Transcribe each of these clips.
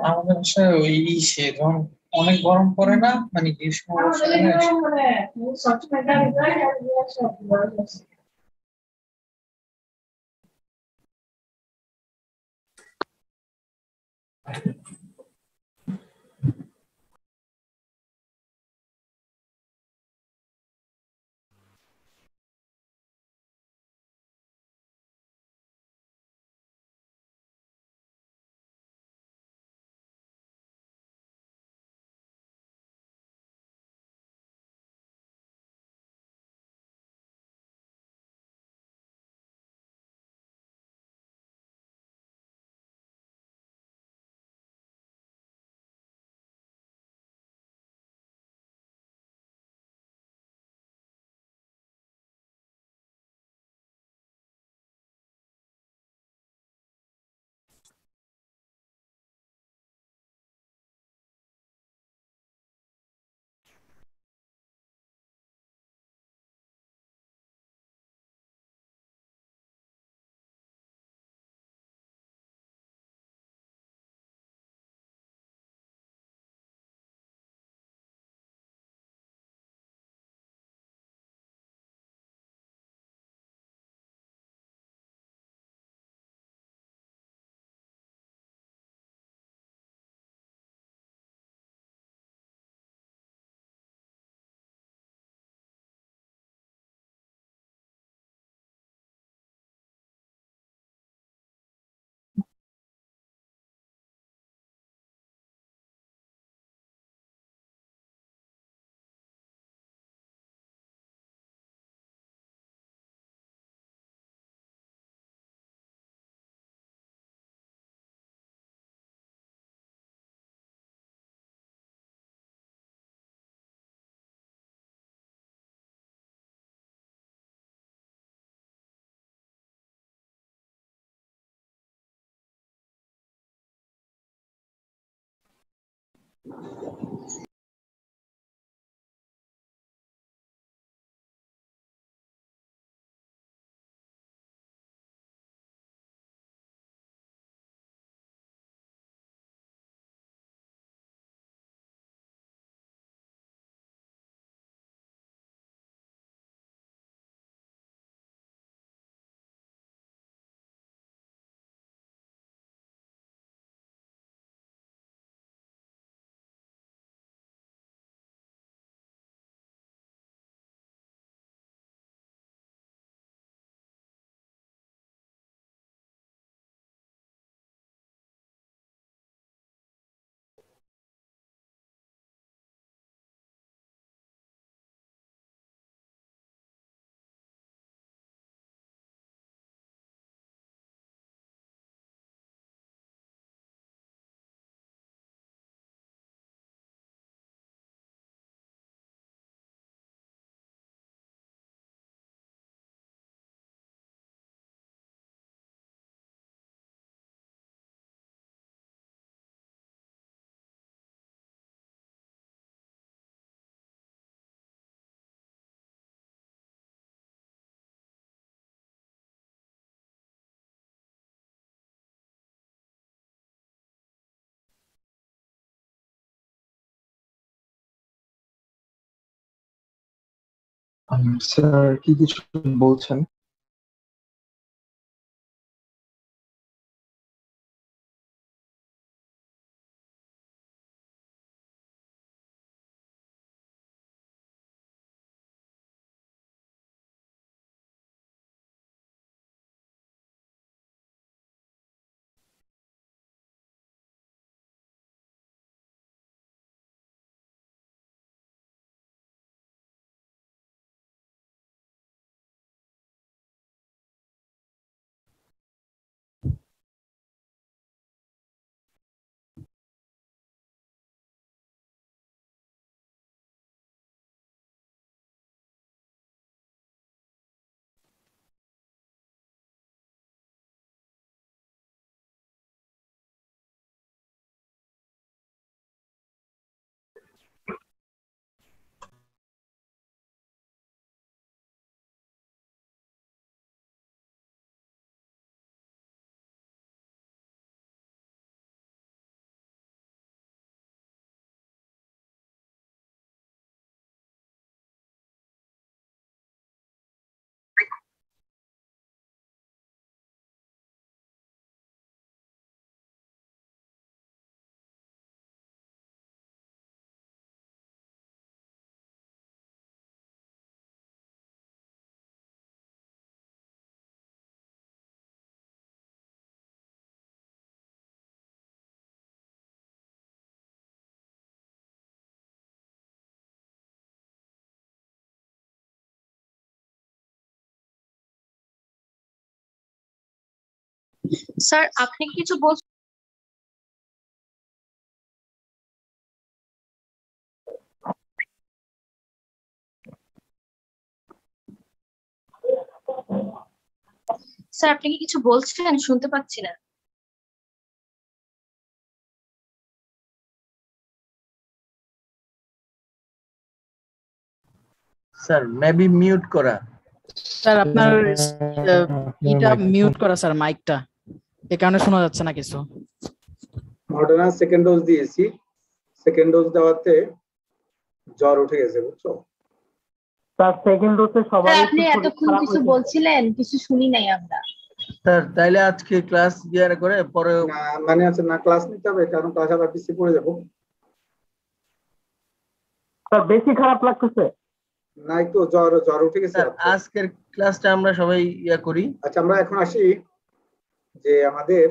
আমাদের বাসায় ওই সে যখন অনেক গরম পড়ে না, মানে গ্রীষ্ম বর্ষাকালে স্যার কি কিছু বলছেন? স্যার আপনি কি কিছু বলছেন? স্যার আপনি কি কিছু বলছেন? শুনতে পাচ্ছি না। স্যার মেবি মিউট করা। স্যার আপনার ইটা মিউট করা স্যার, মাইকটা, এই কারণে শোনা যাচ্ছে না কিছু। মডার্না সেকেন্ড ডোজ দিয়েছি, সেকেন্ড ডোজ দেওয়াতে জ্বর উঠে গেছে, বুঝছো? স্যার সেকেন্ড ডোজে সবাই স্যার আপনি এতক্ষণ কিছু বলছিলেন, কিছু শুনি নাই আমরা। স্যার তাইলে আজকে ক্লাস ইয়ার করে পরে না মানে আছে না, ক্লাস নিতে হবে, কারণ ক্লাস আবার পিছিয়ে পড়ে যাবো। স্যার বেশি খারাপ লাগতেছে। না একটু জ্বর জ্বর উঠে গেছে। স্যার আজকের ক্লাসটা আমরা সবাই ইয়া করি। আচ্ছা আমরা এখন আসি যে আমাদের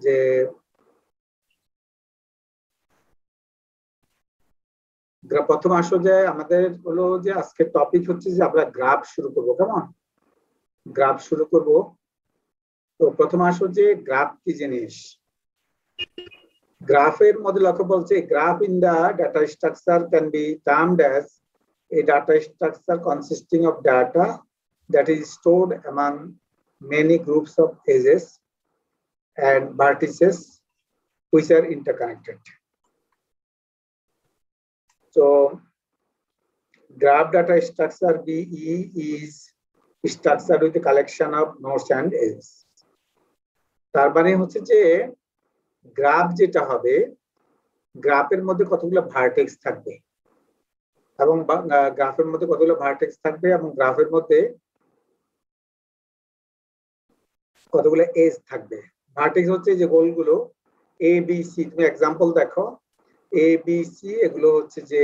যে প্রথম আসো যে আমাদের হলো যে আজকের টপিক হচ্ছে যে আমরা গ্রাফ শুরু করব। কেমন? গ্রাফ শুরু করব। তো প্রথম আসো যে গ্রাফ কি জিনিস। গ্রাফের মধ্যে লক্ষ্য বলছে graph in the data structure can be termed as a data structure consisting of data that is stored among many groups of edges and vertices which are interconnected. So graph data structure BE is structured with a collection of nodes and edges. তার মানে হচ্ছে যে graph যেটা হবে, গ্রাফের মধ্যে কতগুলো vertex থাকবে এবং গ্রাফের মধ্যে কতগুলো ভার্টেক্স থাকবে এবং গ্রাফের মধ্যে কতগুলো এজ থাকবে। ভার্টেক্স হচ্ছে যে গোলগুলো এ বি সি, তুমি एग्जांपल দেখো এ বি সি, এগুলো হচ্ছে যে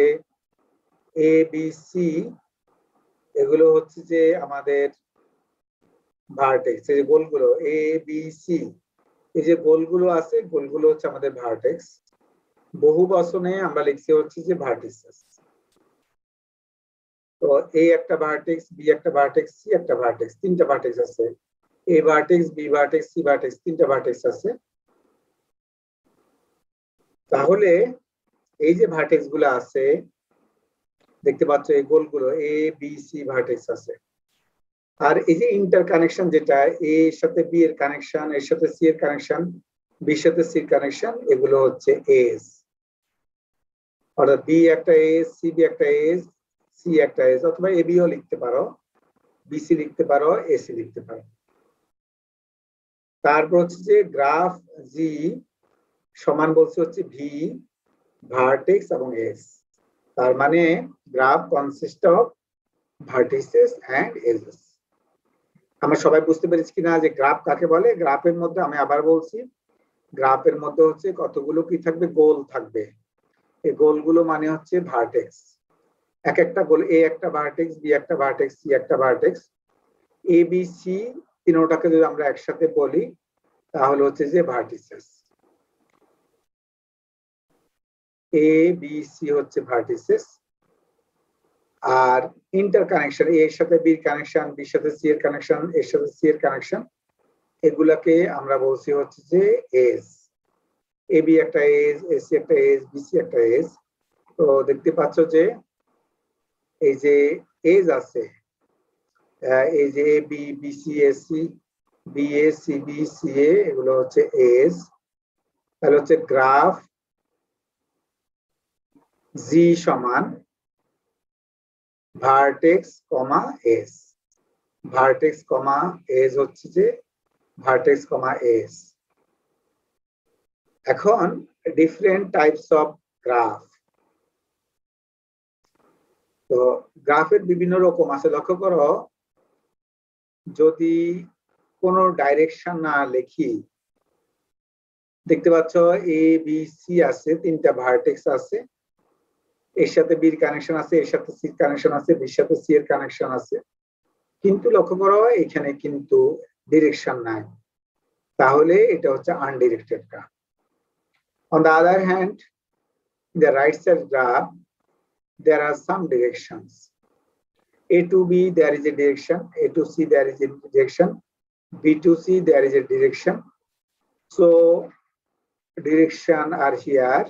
এ বি সি, এগুলো হচ্ছে যে আমাদের ভার্টেক্স। এই যে গোলগুলো এ বি সি, এই যে গোলগুলো আছে, গোলগুলো হচ্ছে আমাদের ভার্টেক্স। বহুবচনে আমরা লিখছি হচ্ছে যে ভার্টিসেস। তো এ একটা ভার্টেক্স, বি একটা ভার্টেক্স, সি একটা ভার্টেক্স, তিনটা ভার্টেক্স আছে। A vertex, B vertex, C vertex, তিনটা ভার্টেক্স আছে। তাহলে এই যে ভার্টেক্স গুলো আছে দেখতে পাচ্ছ, এই গোলগুলো এ বি সি ভার্টেক্স আছে। আর এই যে ইন্টারকানেকশন, যেটা এ এর সাথে বি এর কানেকশন, এর সাথে সি এর কানেকশন, বি এর সাথে সি এর কানেকশন, এগুলো হচ্ছে এজ। অর্থাৎ বি একটা এজ, সি বি একটা এজ, সি একটা এজ, অথবা এ বিও লিখতে পারো, বিসি লিখতে পারো, এসি লিখতে পারো। তারপর হচ্ছে যে গ্রাফ জি সমান বলছে হচ্ছে ভি ভার্টেক্স এবং এস। তার মানে graph consist of vertices and edges. আমরা সবাই বুঝতে পেরেছি কিনা যে গ্রাফ কাকে বলে? গ্রাফের মধ্যে আমি আবার বলছি, গ্রাফের মধ্যে হচ্ছে কতগুলো কি থাকবে? গোল থাকবে। এই গোলগুলো মানে হচ্ছে ভার্টেক্স। এক একটা গোল, এ একটা ভার্টেক্স, বি একটা ভার্টেক্স, সি একটা ভার্টেক্স। এ বি সি তিনটাকে যদি আমরা একসাথে বলি তাহলে হচ্ছে যে ভার্টিসেস। এ বি সি হচ্ছে ভার্টিসেস। আর ইন্টারকানেকশন, এ এর সাথে বি এর কানেকশন, বি এর সাথে সি এর কানেকশন, এর সাথে সি এর কানেকশন, এগুলাকে আমরা বলছি হচ্ছে যে এজ। এ বি একটা এজ, এসি একটা এজ, বিসি একটা এজ। তো দেখতে পাচ্ছ যে এই যে এজ আছে, এই যে A B B C AC, B A C B C A, এগুলো হচ্ছে এজ। তাহলে হচ্ছে গ্রাফ জি সমান vertex comma edge. Vertex comma edge হচ্ছে যে ভার্টেক্স কমা এজ। এখন ডিফারেন্ট টাইপস অফ গ্রাফ। তো গ্রাফের বিভিন্ন রকম আছে, লক্ষ্য করো। যদি কোনো ডাইরেকশন না লিখি, দেখতে পাচ্ছ এ বি সি আছে, তিনটা ভার্টেক্স আছে, এর সাথে বির কানেকশন আছে, এর সাথে সি কানেকশন আছে, বির সাথে সি এর কানেকশন আছে, কিন্তু লক্ষ্য করো এখানে কিন্তু ডিরেকশন নাই। তাহলে এটা হচ্ছে আনডিরেক্টেড graph. On the other hand, in the right side graph, there are some directions. A to B there is a direction, A to C there is a direction, B to C there is a direction. So direction are here.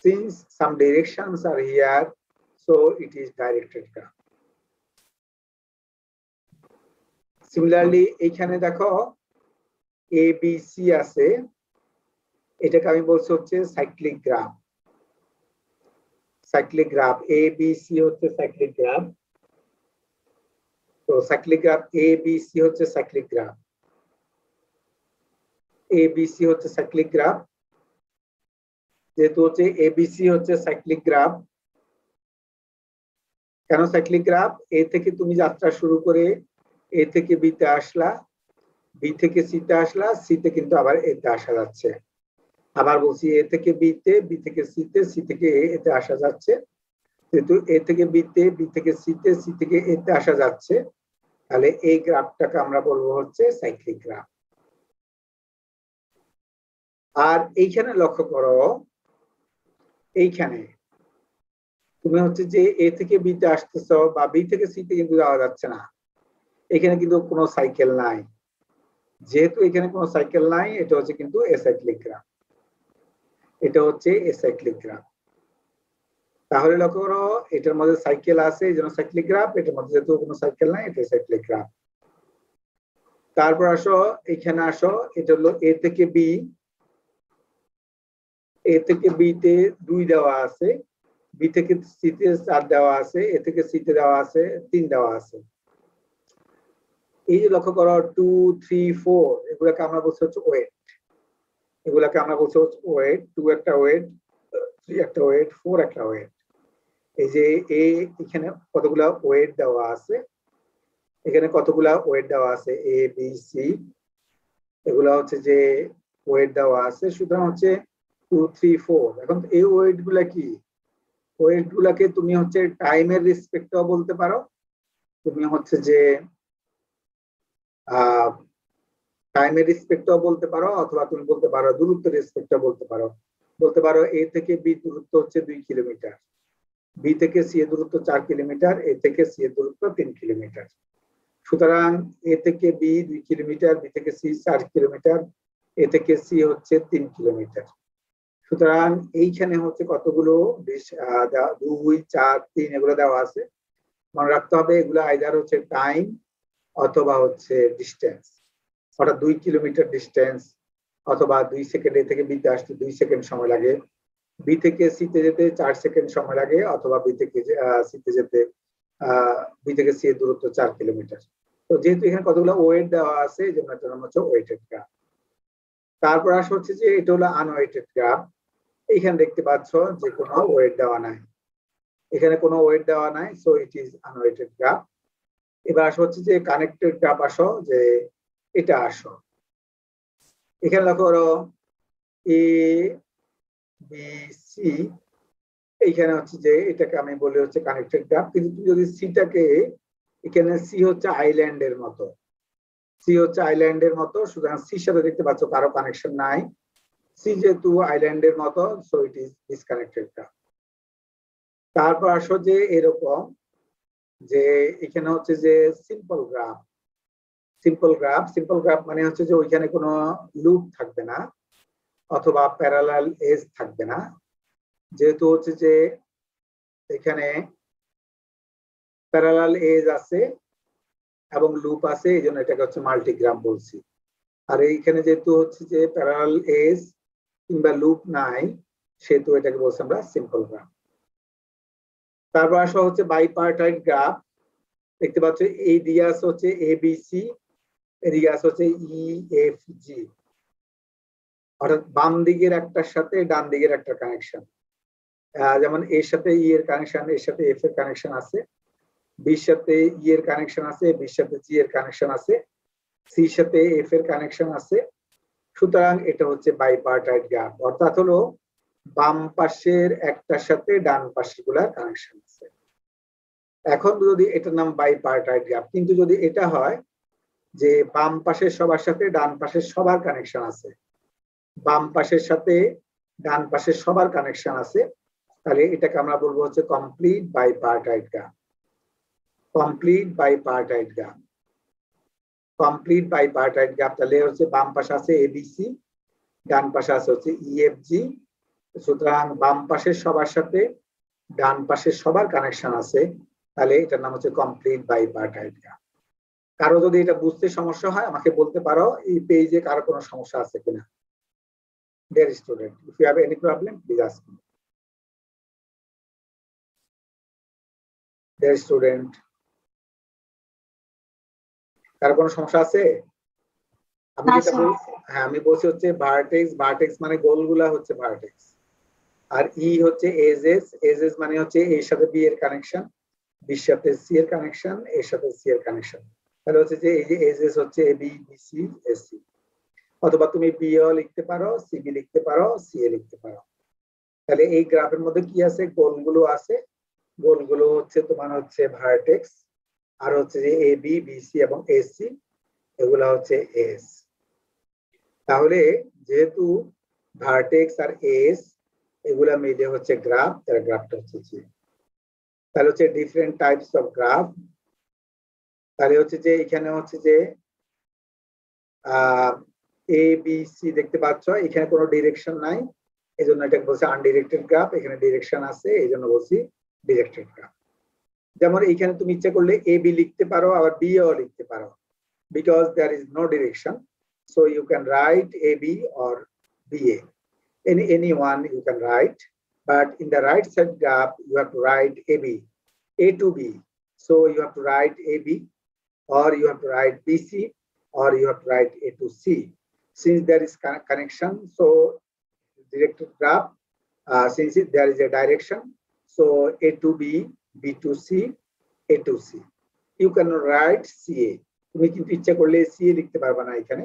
Since some directions are here, so it is directed graph. Similarly, এখানে দেখো A B C আছে, এটাকে আমি বলছি হচ্ছে cyclic graph. Cyclic graph A B C হচ্ছে cyclic graph. তো cyclic graph A B C হচ্ছে cyclic graph. A B C হচ্ছে সাইক্লিক গ্রাফ। যেহেতু হচ্ছে A B C হচ্ছে সাইক্লিক গ্রাফ, কেন সাইক্লিক গ্রাফ? A থেকে তুমি যাত্রা শুরু করে A থেকে B তে আসলা, B থেকে C তে আসলা, C তে কিন্তু আবার A তে আসা যাচ্ছে। আবার বলছি A থেকে B তে, B থেকে C তে, C থেকে A তে আসা যাচ্ছে। যেহেতু A থেকে B তে, B থেকে C তে, C থেকে A তে আসা যাচ্ছে, তাহলে এই গ্রাফটাকে আমরা বলবো হচ্ছে সাইক্লিক গ্রাফ। আর এইখানে লক্ষ্য করো, এইখানে তুমি হচ্ছে যে A থেকে B তে আসতেছ বা B থেকে C তে কিন্তু যাওয়া যাচ্ছে না, এখানে কিন্তু কোনো সাইকেল নাই। যেহেতু এখানে কোনো সাইকেল নাই, এটা হচ্ছে কিন্তু এসাইক্লিক গ্রাফ। এটা হচ্ছে এসাইক্লিক গ্রাফ। তাহলে লক্ষ্য করো, এটার মধ্যে সাইকেল আছে, এই জন্য সাইক্লিক গ্রাফ। এটার মধ্যে যেহেতু কোনো সাইকেল নাই, এটা সাইক্লিক গ্রাফ। তারপর আসো, এখানে আসো, এটা হলো A থেকে B। A থেকে B তে 2 দেওয়া আছে, B থেকে C তে 4 দেওয়া আছে, A থেকে C তে দেওয়া আছে 3 দেওয়া আছে। এই যে লক্ষ্য করো 2 3 4, এগুলাকে আমরা বলছি হচ্ছে ওয়েট। এগুলাকে আমরা বলছি হচ্ছে ওয়েট। 2 একটা ওয়েট, 3 একটা ওয়েট, 4 একটা ওয়েট। এই যে এখানে কতগুলা ওয়েট দেওয়া আছে, এখানে কতগুলা ওয়েট দেওয়া আছে, A B C, এগুলা হচ্ছে যে ওয়েট দেওয়া আছে। সুতরাং হচ্ছে 2 3 4। এখন এই ওয়েট গুলা কি? ওয়েট গুলাকে তুমি হচ্ছে টাইমের রেসপেক্টেও বলতে পারো, তুমি হচ্ছে যে টাইমের রেসপেক্টেও বলতে পারো, অথবা তুমি বলতে পারো দূরত্বের রেসপেক্টেও বলতে পারো। বলতে পারো A থেকে B দূরত্ব হচ্ছে 2 কিলোমিটার, B থেকে C এর দূরত্ব 4 কিলোমিটার, A থেকে C এর দূরত্ব 3 কিলোমিটার। সুতরাং A থেকে B 2 কিলোমিটার, B থেকে C 4 কিলোমিটার, A থেকে C হচ্ছে 3 কিলোমিটার। সুতরাং এইখানে হচ্ছে কতগুলো 2 4 3 এগুলো দেওয়া আছে। মনে রাখতে হবে এগুলো আইদার হচ্ছে টাইম অথবা হচ্ছে ডিস্টেন্স। অর্থাৎ 2 কিলোমিটার ডিস্টেন্স, অথবা 2 সেকেন্ড A থেকে B তে আসতে 2 সেকেন্ড সময় লাগে, B থেকে C তে যেতে 4 সেকেন্ড সময় লাগে, অথবা B থেকে C তে যেতে B থেকে C এর দূরত্ব 4 কিলোমিটার। তো যেহেতু এখানে কতগুলো ওয়েট দেওয়া আছে, এই জন্য এটার নাম হচ্ছে ওয়েটেড গ্রাফ। তারপর আসা হচ্ছে যে এটা হলো আনওয়েটেড গ্রাফ। এখানে দেখতে পাচ্ছ যে কোনো ওয়েট দেওয়া নাই, এখানে কোনো ওয়েট দেওয়া নাই, সো ইট ইজ আনওয়েটেড গ্রাফ। এবার আসা হচ্ছে যে কানেক্টেড গ্রাফ। আসো যে এটা আসো, এখানে লক্ষ্য করো A B C, এইখানে হচ্ছে যে এটাকে আমি বলি হচ্ছে কানেক্টেড গ্রাফ। কিন্তু তুমি যদি সিটাকে, এখানে সি হচ্ছে আইল্যান্ডের মতো, সি হচ্ছে আইল্যান্ডের মতো, সুতরাং সির সাথে দেখতে পাচ্ছ কারো কানেকশন নাই। সি যেহেতু আইল্যান্ডের মতো, so it is disconnected graph. তারপর আসো যে এরকম যে এখানে হচ্ছে যে simple graph. Simple graph, simple graph মানে হচ্ছে যে ওইখানে কোনো লুপ থাকবে না, অথবা প্যারালাল এজ থাকবে না। যেহেতু হচ্ছে যে এখানে প্যারালাল এজ আছে এবং লুপ আছে, এই জন্য এটাকে হচ্ছে মাল্টিগ্রাফ বলছি। আর এইখানে যেহেতু হচ্ছে যে প্যারালাল এজ কিংবা লুপ নাই, সেহেতু এটাকে বলছি আমরা সিম্পল গ্রাফ। তারপর আসা হচ্ছে বাইপার্টাইট গ্রাফ। দেখতে পাচ্ছ এই দিকে আছে হচ্ছে ABC, এদিকে আছে হচ্ছে EFG, অর্থাৎ বাম দিকের একটার সাথে ডান দিকের একটা কানেকশন। যেমন এর সাথে ই এর কানেকশন, এর সাথে এফ এর কানেকশন আছে, বির সাথে ই এর কানেকশন আছে, বির সাথে জি এর কানেকশন আছে, সির সাথে এফ এর কানেকশন আছে। সুতরাং এটা হচ্ছে বাইপার্টাইট গ্রাফ, অর্থাৎ হলো বাম পাশের একটার সাথে ডান পাশের গুলার কানেকশন আছে। এখন যদি এটার নাম বাইপার্টাইট গ্রাফ, কিন্তু যদি এটা হয় যে বাম পাশের সবার সাথে ডান পাশের সবার কানেকশন আছে, বাম পাশের সাথে ডান পাশের সবার কানেকশন আছে, তাহলে এটাকে আমরা বলবো হচ্ছে complete bipartite graph. Complete bipartite graph. Complete bipartite graph তাহলে হচ্ছে বাম পাশে আছে এবিসি, ডান পাশে আছে হচ্ছে ইএফজি। সুতরাং বাম পাশের সবার সাথে ডান পাশের সবার কানেকশন আছে, তাহলে এটার নাম হচ্ছে কমপ্লিট বাইপার্টাইট গ্রাফ। কারো যদি এটা বুঝতে সমস্যা হয় আমাকে বলতে পারো এই পেজে কারো কোনো সমস্যা আছে কিনা। Dear student, if you have any problem, please ask me. Dear student, কারো কোনো সমস্যা আছে? আমি না, যেটা স্যার। বলছি, হ্যাঁ আমি বলছি হচ্ছে ভার্টেক্স, ভার্টেক্স মানে গোলগুলা হচ্ছে ভার্টেক্স, আর ই হচ্ছে এজেস, এজেস মানে হচ্ছে এর সাথে বি এর কানেকশন, বির সাথে সি এর কানেকশন, এর সাথে সি এর কানেকশন। তাহলে হচ্ছে যে এই যে এজেস হচ্ছে A B B C S C, অথবা তুমি বি ও লিখতে পারো, সি বি লিখতে পারো, সি এ লিখতে পারো। তাহলে এই গ্রাফের মধ্যে কি আছে? গোলগুলো আছে, গোলগুলো হচ্ছে তোমার হচ্ছে ভার্টেক্স, আর হচ্ছে যে এ বি বি সি এবং এস সি, এগুলা হচ্ছে এস। তাহলে যেহেতু ভার্টেক্স আর এস এগুলা মিলে হচ্ছে গ্রাফ, তার গ্রাফটা হচ্ছে জি। তাহলে হচ্ছে ডিফারেন্ট টাইপস অফ গ্রাফ। তাহলে হচ্ছে যে এখানে হচ্ছে যে এ বি সি দেখতে পাচ্ছ, এখানে কোনো ডিরেকশন নাই, এই জন্য এটাকে বলছে আনডিরেক্টেড গ্রাফ। এখানে ডিরেকশন আছে, এই জন্য বলছি ডিরেক্টেড গ্রাফ। যেমন এখানে তুমি ইচ্ছা করলে এ বি লিখতে পারো, আবার বি ও লিখতে পারো, because there is no direction, so you can write AB or BA. Any one you can write, but in the right side graph you have to write AB, A to B. So you have to write AB, or you have to write BC, or you have to write A to C. Since there is connection, so directed graph, since there is a direction, so A to B, B to C, A to C. You can write CA. তুমি কিন্তু ইচ্ছা করলে C এ লিখতে পারবে না এখানে,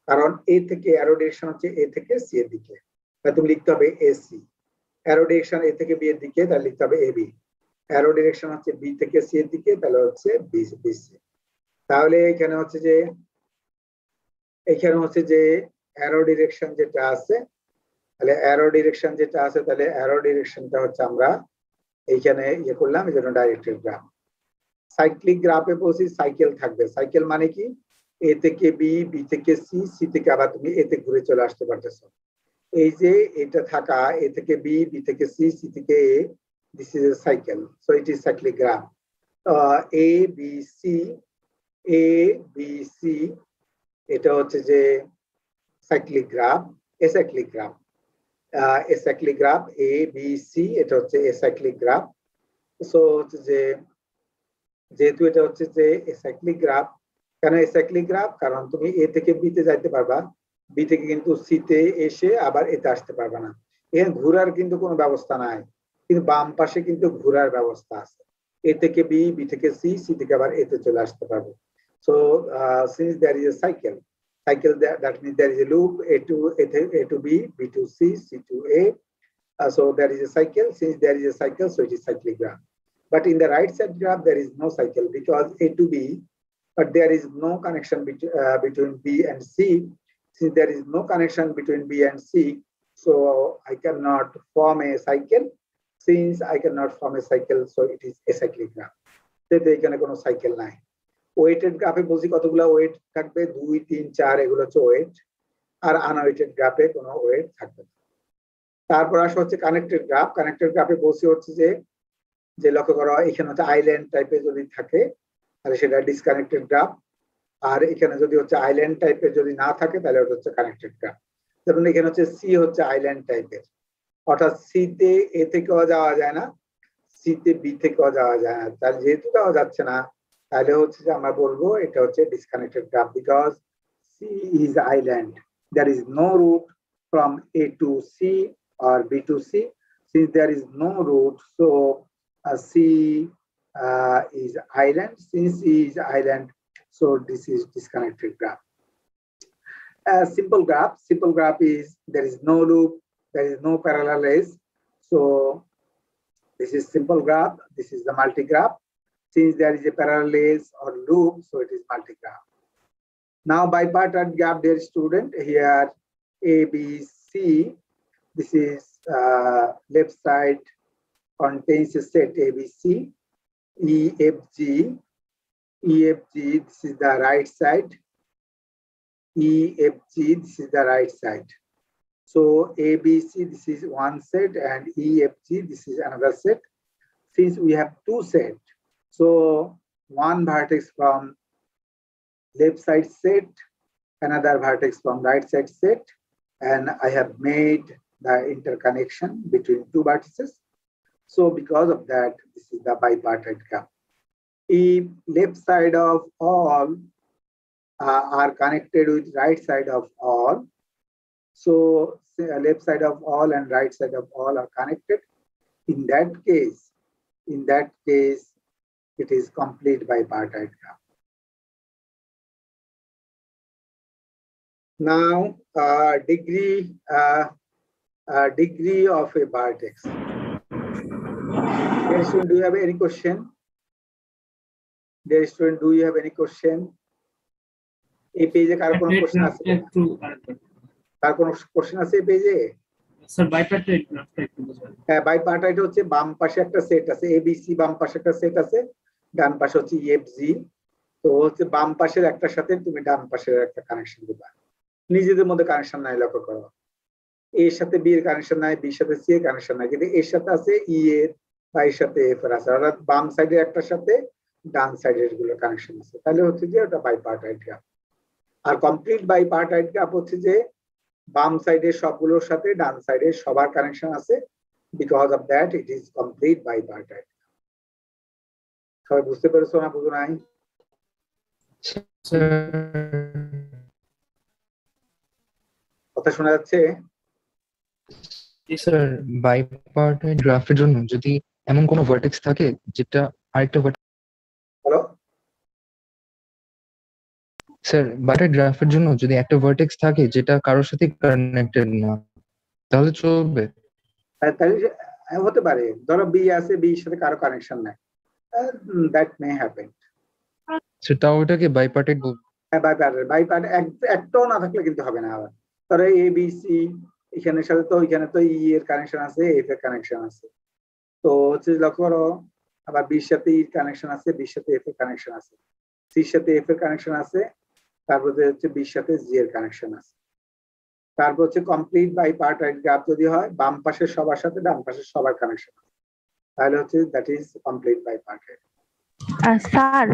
কারণ এ থেকে অ্যারো ডিরেকশন হচ্ছে এ থেকে সি এর দিকে, তাই তুমি লিখতে হবে এসি। অ্যারো ডিরেকশন এ থেকে বি এর দিকে, তাহলে লিখতে হবে এবি। অ্যারো ডিরেকশন হচ্ছে বি থেকে সি এর দিকে, তাহলে হচ্ছে বিসি। তাহলে এখানে হচ্ছে যে অ্যারো ডিরেকশন যেটা আছে, তাহলে অ্যারো ডিরেকশন যেটা আছে, তাহলে অ্যারো ডিরেকশনটা হচ্ছে আমরা এইখানে ইয়ে করলাম, এই জন্য ডাইরেক্টেড গ্রাফ। সাইক্লিক গ্রাফে বলছি সাইকেল থাকবে। সাইকেল মানে কি? এ থেকে বি, বি থেকে সি, সি থেকে আবার তুমি এতে ঘুরে চলে আসতে পারতেছো। এই যে এটা থাকা এ থেকে বি, বি থেকে সি, সি থেকে A, this is a cycle, so it is cyclic graph. A B C, A B C, এটা হচ্ছে যে cyclic graph, acyclic graph. Acyclic graph A B C, এটা হচ্ছে এসাইক্লিক গ্রাফ। সো হচ্ছে যে যেহেতু এটা হচ্ছে যে সাইক্লিক গ্রাফ, কেন সাইক্লিক গ্রাফ? কারণ তুমি এ থেকে বি তে যাইতে পারবা, বি থেকে কিন্তু সি তে এসে আবার এতে আসতে পারবা না। এখানে ঘোরার কিন্তু কোনো ব্যবস্থা নাই, কিন্তু বাম পাশে কিন্তু ঘোরার ব্যবস্থা আছে। এ থেকে বি, বি থেকে সি, সি থেকে আবার এতে চলে আসতে পারবো। So since there is a cycle, that means there is a loop, A to B, B to C, C to A. So there is a cycle. Since there is a cycle, so it is cyclic graph. But in the right side graph, there is no cycle because A to B, but there is no connection between B and C. Since there is no connection between B and C, so I cannot form a cycle. Since I cannot form a cycle, so it is acyclic graph. যেহেতু এখানে কোনো cycle নাই। Weighted গ্রাফে বলছি কতগুলো wait থাকবে, 2, 3, 4, এগুলো হচ্ছে ওয়েট, আর আনওয়েটেড গ্রাফে কোনো ওয়েট থাকবে না। তারপর আসা হচ্ছে কানেক্টেড গ্রাফ। কানেক্টেড গ্রাফে বলছি হচ্ছে যে লক্ষ্য করো এখানে হচ্ছে আইল্যান্ড টাইপের যদি থাকে তাহলে সেটা ডিসকানেক্টেড গ্রাফ, আর এখানে যদি হচ্ছে আইল্যান্ড টাইপের যদি না থাকে তাহলে ওটা হচ্ছে কানেক্টেড গ্রাফ। যেমন এখানে হচ্ছে সি হচ্ছে আইল্যান্ড টাইপের, অর্থাৎ সি তে এ থেকেও যাওয়া যায় না, সি তে বি থেকেও যাওয়া যায় না। তাহলে যেহেতু যাওয়া যাচ্ছে না, তাহলে হচ্ছে যে আমরা বলবো এটা হচ্ছে disconnected graph, because C is island, there is no route from A to C or B to C. Since there is no route, so C is island. Since C is island, so this is disconnected graph. Simple graph is there is no loop, there is no parallel edge. So this is simple graph. This is the multi-graph. Since there is a parallel edge or loop, so it is multi-graph. Now bipartite graph, dear student, here A, B, C, this is left side contains a set A, B, C, E, F, G, EFG, this is the right side. EFG, this is the right side. So ABC, this is one set, and EFG, this is another set. Since we have two sets, so one vertex from left side set, another vertex from right side set, and I have made the interconnection between two vertices. So because of that, this is the bipartite graph. If left side of all are connected with right side of all, so left side of all and right side of all are connected. In that case, it is complete bipartite graph. Now, degree of a vertex. Dear student, do you have any question? Dear student, do you have any question? এই পেজে কার কোনো question আছে? একটু আরেকবার কার কোনো question আছে এই পেজে? স্যার বাইপার্টাইট গ্রাফটা একটু বুঝান। হ্যাঁ, বাইপার্টাইট হচ্ছে বাম পাশে একটা সেট আছে, এবিসি বাম পাশে একটা সেট আছে, ডান পাশে হচ্ছে ইএফজি। তো হচ্ছে বাম পাশের একটার সাথে তুমি ডান পাশের একটা কানেকশন দিবা। নিজেদের মধ্যে কানেকশন নাই, লক্ষ্য করো। এর সাথে বি এর কানেকশন নাই, বির সাথে সি এর কানেকশন নাই, কিন্তু এর সাথে আছে ই এর বা এর সাথে এফ এর আছে, অর্থাৎ বাম সাইডের একটার সাথে ডান সাইডের গুলো কানেকশন আছে। তাহলে হচ্ছে যে ওটা বাইপার্টাইট গ্রাফ। আর কমপ্লিট বাইপার্টাইট গ্রাফ হচ্ছে যে বাম সাইডের সবগুলোর সাথে ডান সাইডের সবার কানেকশন আছে। Because of that it is complete bipartite. সবাই বুঝতে পেরেছো না বুঝো নাই? কথা শোনা যাচ্ছে? স্যার বাইপার্টাইট গ্রাফের জন্য যদি এমন কোনো ভার্টেক্স থাকে যেটা আরেকটা হ্যালো, স্যার বাইপার্টাইট গ্রাফের জন্য যদি একটা ভার্টেক্স থাকে যেটা কারোর সাথে কানেক্টেড না, তাহলে চলবে? তাহলে হতে পারে, ধরো বি আছে, বি এর সাথে কারো কানেকশন নাই, দ্যাট মে হ্যাপেন। সেটা ওটাকে বাইপার্টাইট বলবো? হ্যাঁ, বাইপার্টাইট একটাও না থাকলে কিন্তু হবে না। আবার ধরো এ বি সি, এখানের সাথে তো এখানে তো ই এর কানেকশন আছে, এফ এর কানেকশন আছে, তো হচ্ছে লক্ষ্য করো। আবার বির সাথে ই কানেকশন আছে, বির সাথে এফ এর কানেকশন আছে, সির সাথে এফ এর কানেকশন আছে, তারপর হচ্ছে বির সাথে জি এর কানেকশন আছে। তারপর হচ্ছে কমপ্লিট বাইপার্টাইট গ্রাফ যদি হয়, বাম পাশের সবার সাথে ডান পাশের সবার কানেকশন আছে, তাহলে হচ্ছে দ্যাট ইজ কমপ্লিট বাইপার্টাইট। স্যার,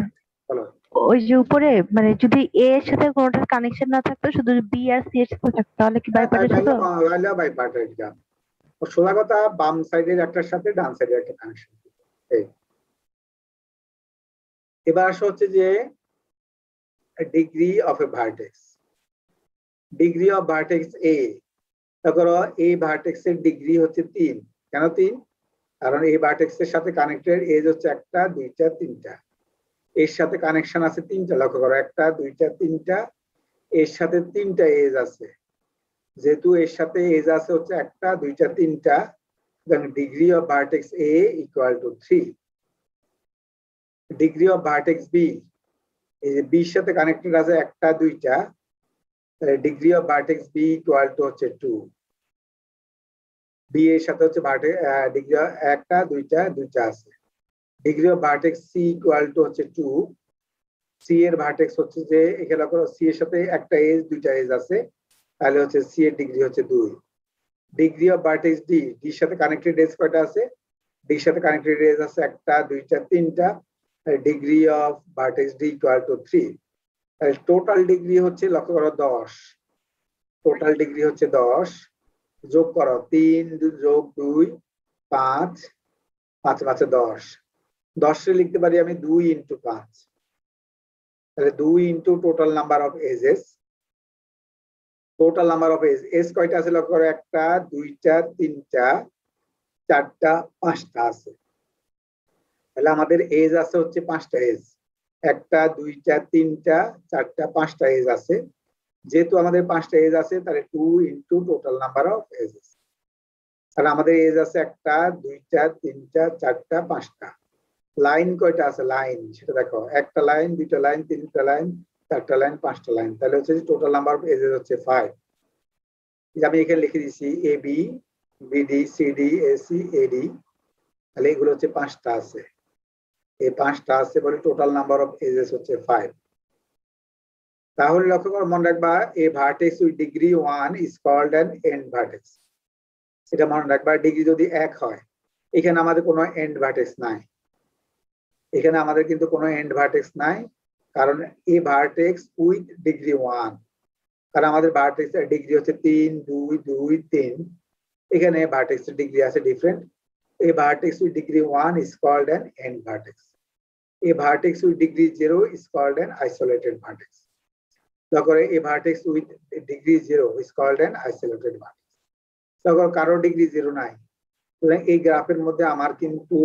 বলো। ওই যে উপরে মানে যদি এ এর সাথে কোনোটার কানেকশন না থাকতো, শুধু বি আর সি এর সাথে থাকতো, তাহলে কি বাইপার্টাইট হতো? বাইপার্টাইট গ্রাফ। সোজা কথা, বাম সাইডের একটার সাথে ডান সাইডের একটা কানেকশন। এবার আসা হচ্ছে যে degree of a vertex. Degree of vertex A, দেখো এই ভার্টেক্স এর ডিগ্রি হচ্ছে 3। কেন 3? কারণ এই ভার্টেক্স এর সাথে কানেক্টেড এজ হচ্ছে 1, 2, 3টা। এর সাথে কানেকশন আছে 3টা, লক্ষ্য করো, 1, 2, 3টা। এর সাথে 3টা এজ আছে, যেহেতু এর সাথে এজ আছে হচ্ছে 1, 2, 3টা, degree of vertex A equal to 3। Degree of vertex B, এই যে বির সাথে কানেক্টেড আছে 1, 2টা, তাহলে degree of vertex B equal to হচ্ছে 2। বি এর সাথে হচ্ছে ডিগ্রি 1, 2টা আছে। Degree of vertex C equal to হচ্ছে 2। সি এর ভার্টেক্স হচ্ছে যে এখানে করো, সি এর সাথে একটা এজ, 2টা এজ আছে, তাহলে হচ্ছে সি এর ডিগ্রি হচ্ছে 2। ডিগ্রি অফ ভার্টেক্স ডি, ডির সাথে কানেক্টেড এজ কয়টা আছে? ডির সাথে কানেক্টেড এজ আছে 1, 2, 3টা, degree of vertex D equal to 3। তাহলে টোটাল ডিগ্রি হচ্ছে, লক্ষ্য করো, 10। টোটাল ডিগ্রি হচ্ছে 10। যোগ করো, 3 যোগ 2 5, 5 5 10। 10 লিখতে পারি আমি 2 ইন্টু 5, তাহলে 2 into total number of edges. Total number of edge কয়টা আছে? লক্ষ্য করো, 1, 2, 3টা, 4টা, 5টা আছে। তাহলে আমাদের এজ আছে হচ্ছে 5টা এজ, 1, 2, 3টা, 4টা, 5টা এজ আছে। যেহেতু আমাদের 5টা এজ আছে, তাহলে 2 into total number of edges. তাহলে আমাদের এজ আছে 1, 2, 3টা, 4টা, 5টা। লাইন কয়টা আছে? লাইন সেটা দেখো, 1টা লাইন, 2টা লাইন, 3টা লাইন, 4টা লাইন, 5টা লাইন। তাহলে হচ্ছে টোটাল নাম্বার অফ এজেস হচ্ছে 5। আমি এখানে লিখে দিচ্ছি A B, BD, CD, AC, এডি, তাহলে এগুলো হচ্ছে 5টা আছে। এই 5টা আছে বলে টোটাল নাম্বার অফ এজেস হচ্ছে 5। তাহলে লক্ষ্য করো, মনে রাখবা a vertex with degree 1 is called an end vertex. এটা মনে রাখবা, ডিগ্রি যদি 1 হয়, এখানে আমাদের কোনো এন্ড ভার্টেক্স নাই, এখানে আমাদের কিন্তু কোনো এন্ড ভার্টেক্স নাই, কারণ এ ভার্টেক্স উইথ ডিগ্রি 1, কারণ আমাদের ভার্টেক্স এর ডিগ্রি হচ্ছে 3 2 2 3, এখানে ভার্টেক্স এর ডিগ্রি আছে different. A vertex with degree 1 is called an end vertex. A vertex with degree 0 is called an isolated vertex. তারপরে a vertex with degree 0 is called an isolated vertex. তারপর কারো degree 0 নাই, সুতরাং এই গ্রাফের মধ্যে আমার কিন্তু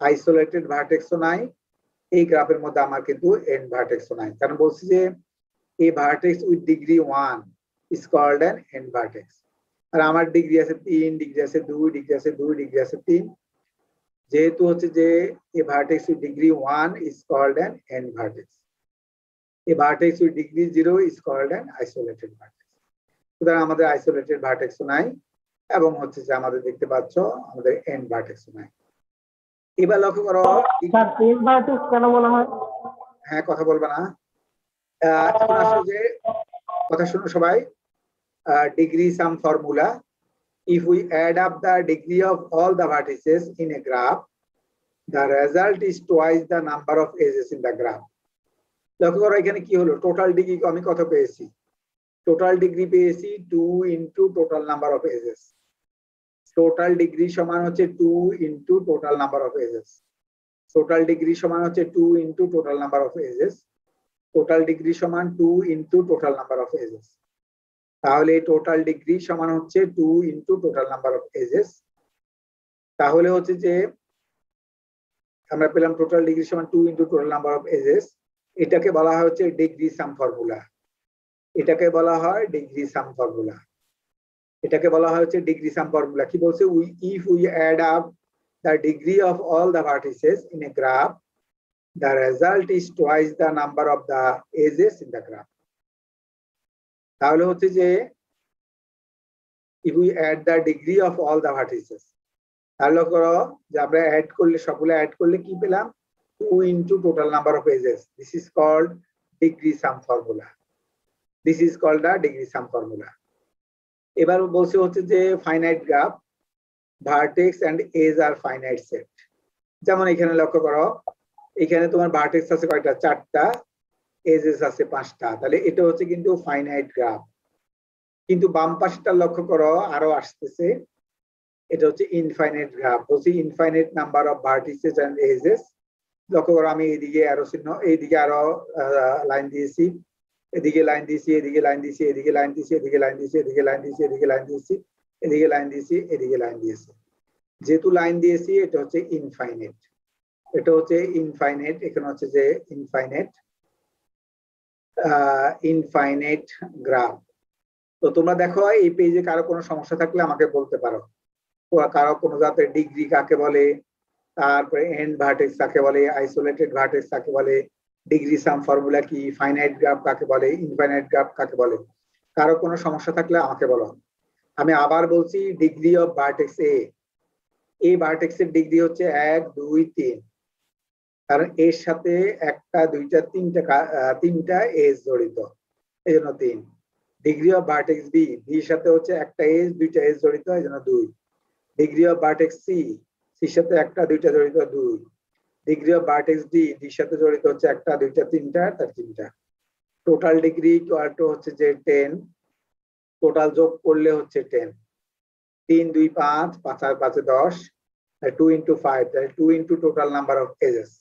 আইসোলেটেড ভার্টেক্সও নাই, এই গ্রাফের মধ্যে আমার কিন্তু এন্ড ভার্টেক্সও নাই, কারণ বলছি যে a vertex with degree 1 is called an end vertex. আর আমার ডিগ্রি আছে 3, ডিগ্রি আছে 2, ডিগ্রি আছে 2, ডিগ্রি আছে 3, যেহেতু হচ্ছে যে a vertex with degree 1 is called an end vertex. A vertex with degree 0 is called an isolated vertex. সুতরাং আমাদের আইসোলেটেড ভার্টেক্সও নাই, এবং হচ্ছে যে আমাদের দেখতে পাচ্ছ আমাদের এন্ড ভার্টেক্সও নাই। এবার লক্ষ্য করো, স্যার এন্ড ভার্টেক্স কেন বলা হয়? হ্যাঁ কথা বলবে না, এখন আসলে যে কথা শুনো সবাই, degree sum formula, if we add up the degree of all the vertices in a graph, the result is twice the number of edges in the graph. লক্ষ্য করো এখানে কি হলো, টোটাল ডিগ্রি আমি কত পেয়েছি, টোটাল ডিগ্রি পেয়েছি 2 into total number of edges. Total degree সমান হচ্ছে 2 into total number of edges. Total degree সমান হচ্ছে 2 into total number of edges. Total degree সমান 2 into total number of edges. তাহলে টোটাল ডিগ্রি সমান হচ্ছে 2 into total number of edges. তাহলে হচ্ছে যে আমরা পেলাম টোটাল ডিগ্রি সমান 2 into total number of edges. এটাকে বলা হয় হচ্ছে ডিগ্রি সাম ফর্মুলা, এটাকে বলা হয় ডিগ্রি সাম ফর্মুলা, এটাকে বলা হয় হচ্ছে ডিগ্রি সাম ফর্মুলা। কি বলছে, if we add up the degree of all the vertices in a graph, the result is twice the number of the edges in the graph. তাহলে হচ্ছে যে if we add the degree of all the vertices, তাহলে করো যে আমরা add করলে, সবগুলো add করলে কি পেলাম, 2 into total number of edges. This is called degree sum formula. This is called the degree sum formula. এবার বলছে হচ্ছে যে finite graph, vertex and edge আর ফাইনাইট সেট। যেমন এখানে লক্ষ্য করো, এখানে তোমার ভার্টেক্স আছে কয়টা, 4টা, এজেস আছে 5টা, তাহলে এটা হচ্ছে কিন্তু ফাইনাইট গ্রাফ। কিন্তু বাম পাশটা লক্ষ্য করো আরো আসতেছে, এটা হচ্ছে ইনফাইনাইট গ্রাফ। বলছি infinite number of vertices and edges. লক্ষ্য করো আমি এইদিকে আরো চিহ্ন, এইদিকে আরো লাইন দিয়েছি, এদিকে লাইন দিয়েছি, এদিকে লাইন দিয়েছি, এদিকে লাইন দিয়েছি, এদিকে লাইন দিয়েছি, এদিকে লাইন দিয়েছি, এদিকে লাইন দিয়েছি, এদিকে লাইন দিয়েছি, এদিকে লাইন দিয়েছি। যেহেতু লাইন দিয়েছি এটা হচ্ছে ইনফাইনাইট, এটা হচ্ছে ইনফাইনাইট, এখানে হচ্ছে যে ইনফাইনাইট ইনফাইনাইট গ্রাফ। তো তোমরা দেখো এই পেজে কারো কোনো সমস্যা থাকলে আমাকে বলতে পারো, কারো কোনো জাতের ডিগ্রি কাকে বলে, তারপরে এন্ড ভার্টেক্স কাকে বলে, আইসোলেটেড ভার্টেক্স কাকে বলে, ডিগ্রি সাম ফর্মুলা কি, ফাইনাইট গ্রাফ কাকে বলে, ইনফাইনাইট গ্রাফ কাকে বলে, কারো কোনো সমস্যা থাকলে আমাকে বলো। আমি আবার বলছি, degree of vertex a vertex এর ডিগ্রি হচ্ছে 1 2 3, কারণ এর সাথে 1টা 2টা 3টা এজ জড়িত, এই জন্য 3। ডিগ্রি অফ ভার্টেক্স বি, বির সাথে হচ্ছে 1টা এজ 2টা এজ জড়িত, এই জন্য 2। ডিগ্রি অফ ভার্টেক্স সি, সির সাথে 1টা 2টা জড়িত, 2। ডিগ্রি অফ ভার্টেক্স ডি, ডির সাথে জড়িত হচ্ছে 1টা 2টা 3টা, তার 3টা। টোটাল ডিগ্রি হচ্ছে যে 10, টোটাল যোগ করলে হচ্ছে 10। 3 2 5, 5 আর 5 10, 2 into 5, তাহলে 2 into total number of edges,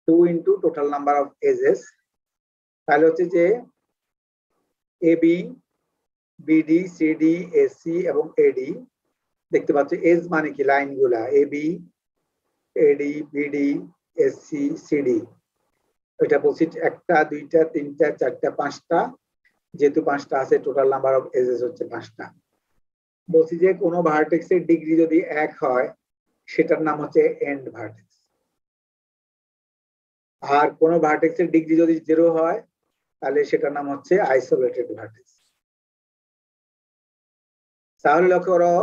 2 into total number of edges। তাহলে হচ্ছে যে AB, BD, CD, AC এবং AD, দেখতে পাচ্ছ এজ মানে কি, লাইনগুলা AB, AD, BD, AC, CD। এটা বলছি 1টা 2টা 3টা 4টা 5টা, যেহেতু 5টা আছে টোটাল নাম্বার অফ এজেস হচ্ছে 5টা। বলছি যে কোনো ভার্টেক্সের ডিগ্রি যদি 1 হয় সেটার নাম হচ্ছে এন্ড ভার্টেক্স, আর কোনো ভার্টেক্সের ডিগ্রি যদি 0 হয় তাহলে সেটার নাম হচ্ছে আইসোলেটেড ভার্টেক্স। তাহলে লক্ষ্য করো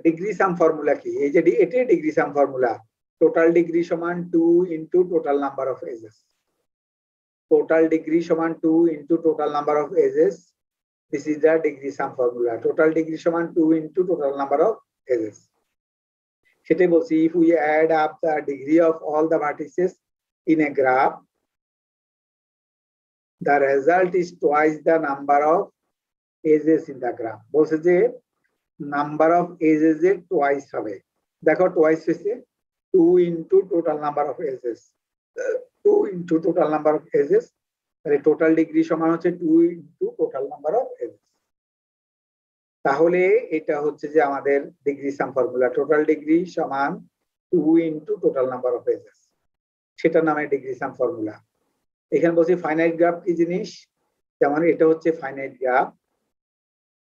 ডিগ্রি সাম ফর্মুলা কি, এই যে এটাই degree sum formula. Total degree সমান 2 into total number of edges. Total degree সমান 2 into total number of edges. This is the degree sum formula. Total degree সমান 2 into total number of edges. সেটাই বলছি, if we add up the degree of all the vertices in a graph, the result is twice the number of edges in the graph. বলছে যে number of edges এর twice হবে। দেখো twice হচ্ছে 2 into total number of edges, 2 into total number of edges, তাহলে total degree সমান হচ্ছে 2 into total number of edges. তাহলে এটা হচ্ছে যে আমাদের degree sum formula, total degree সমান 2 into total number of edges, সেটার নামে ডিগ্রি সাম ফর্মুলা। এখানে বলছি ফাইনাইট গ্রাফ কি জিনিস, যেমন এটা হচ্ছে ফাইনাইট গ্রাফ।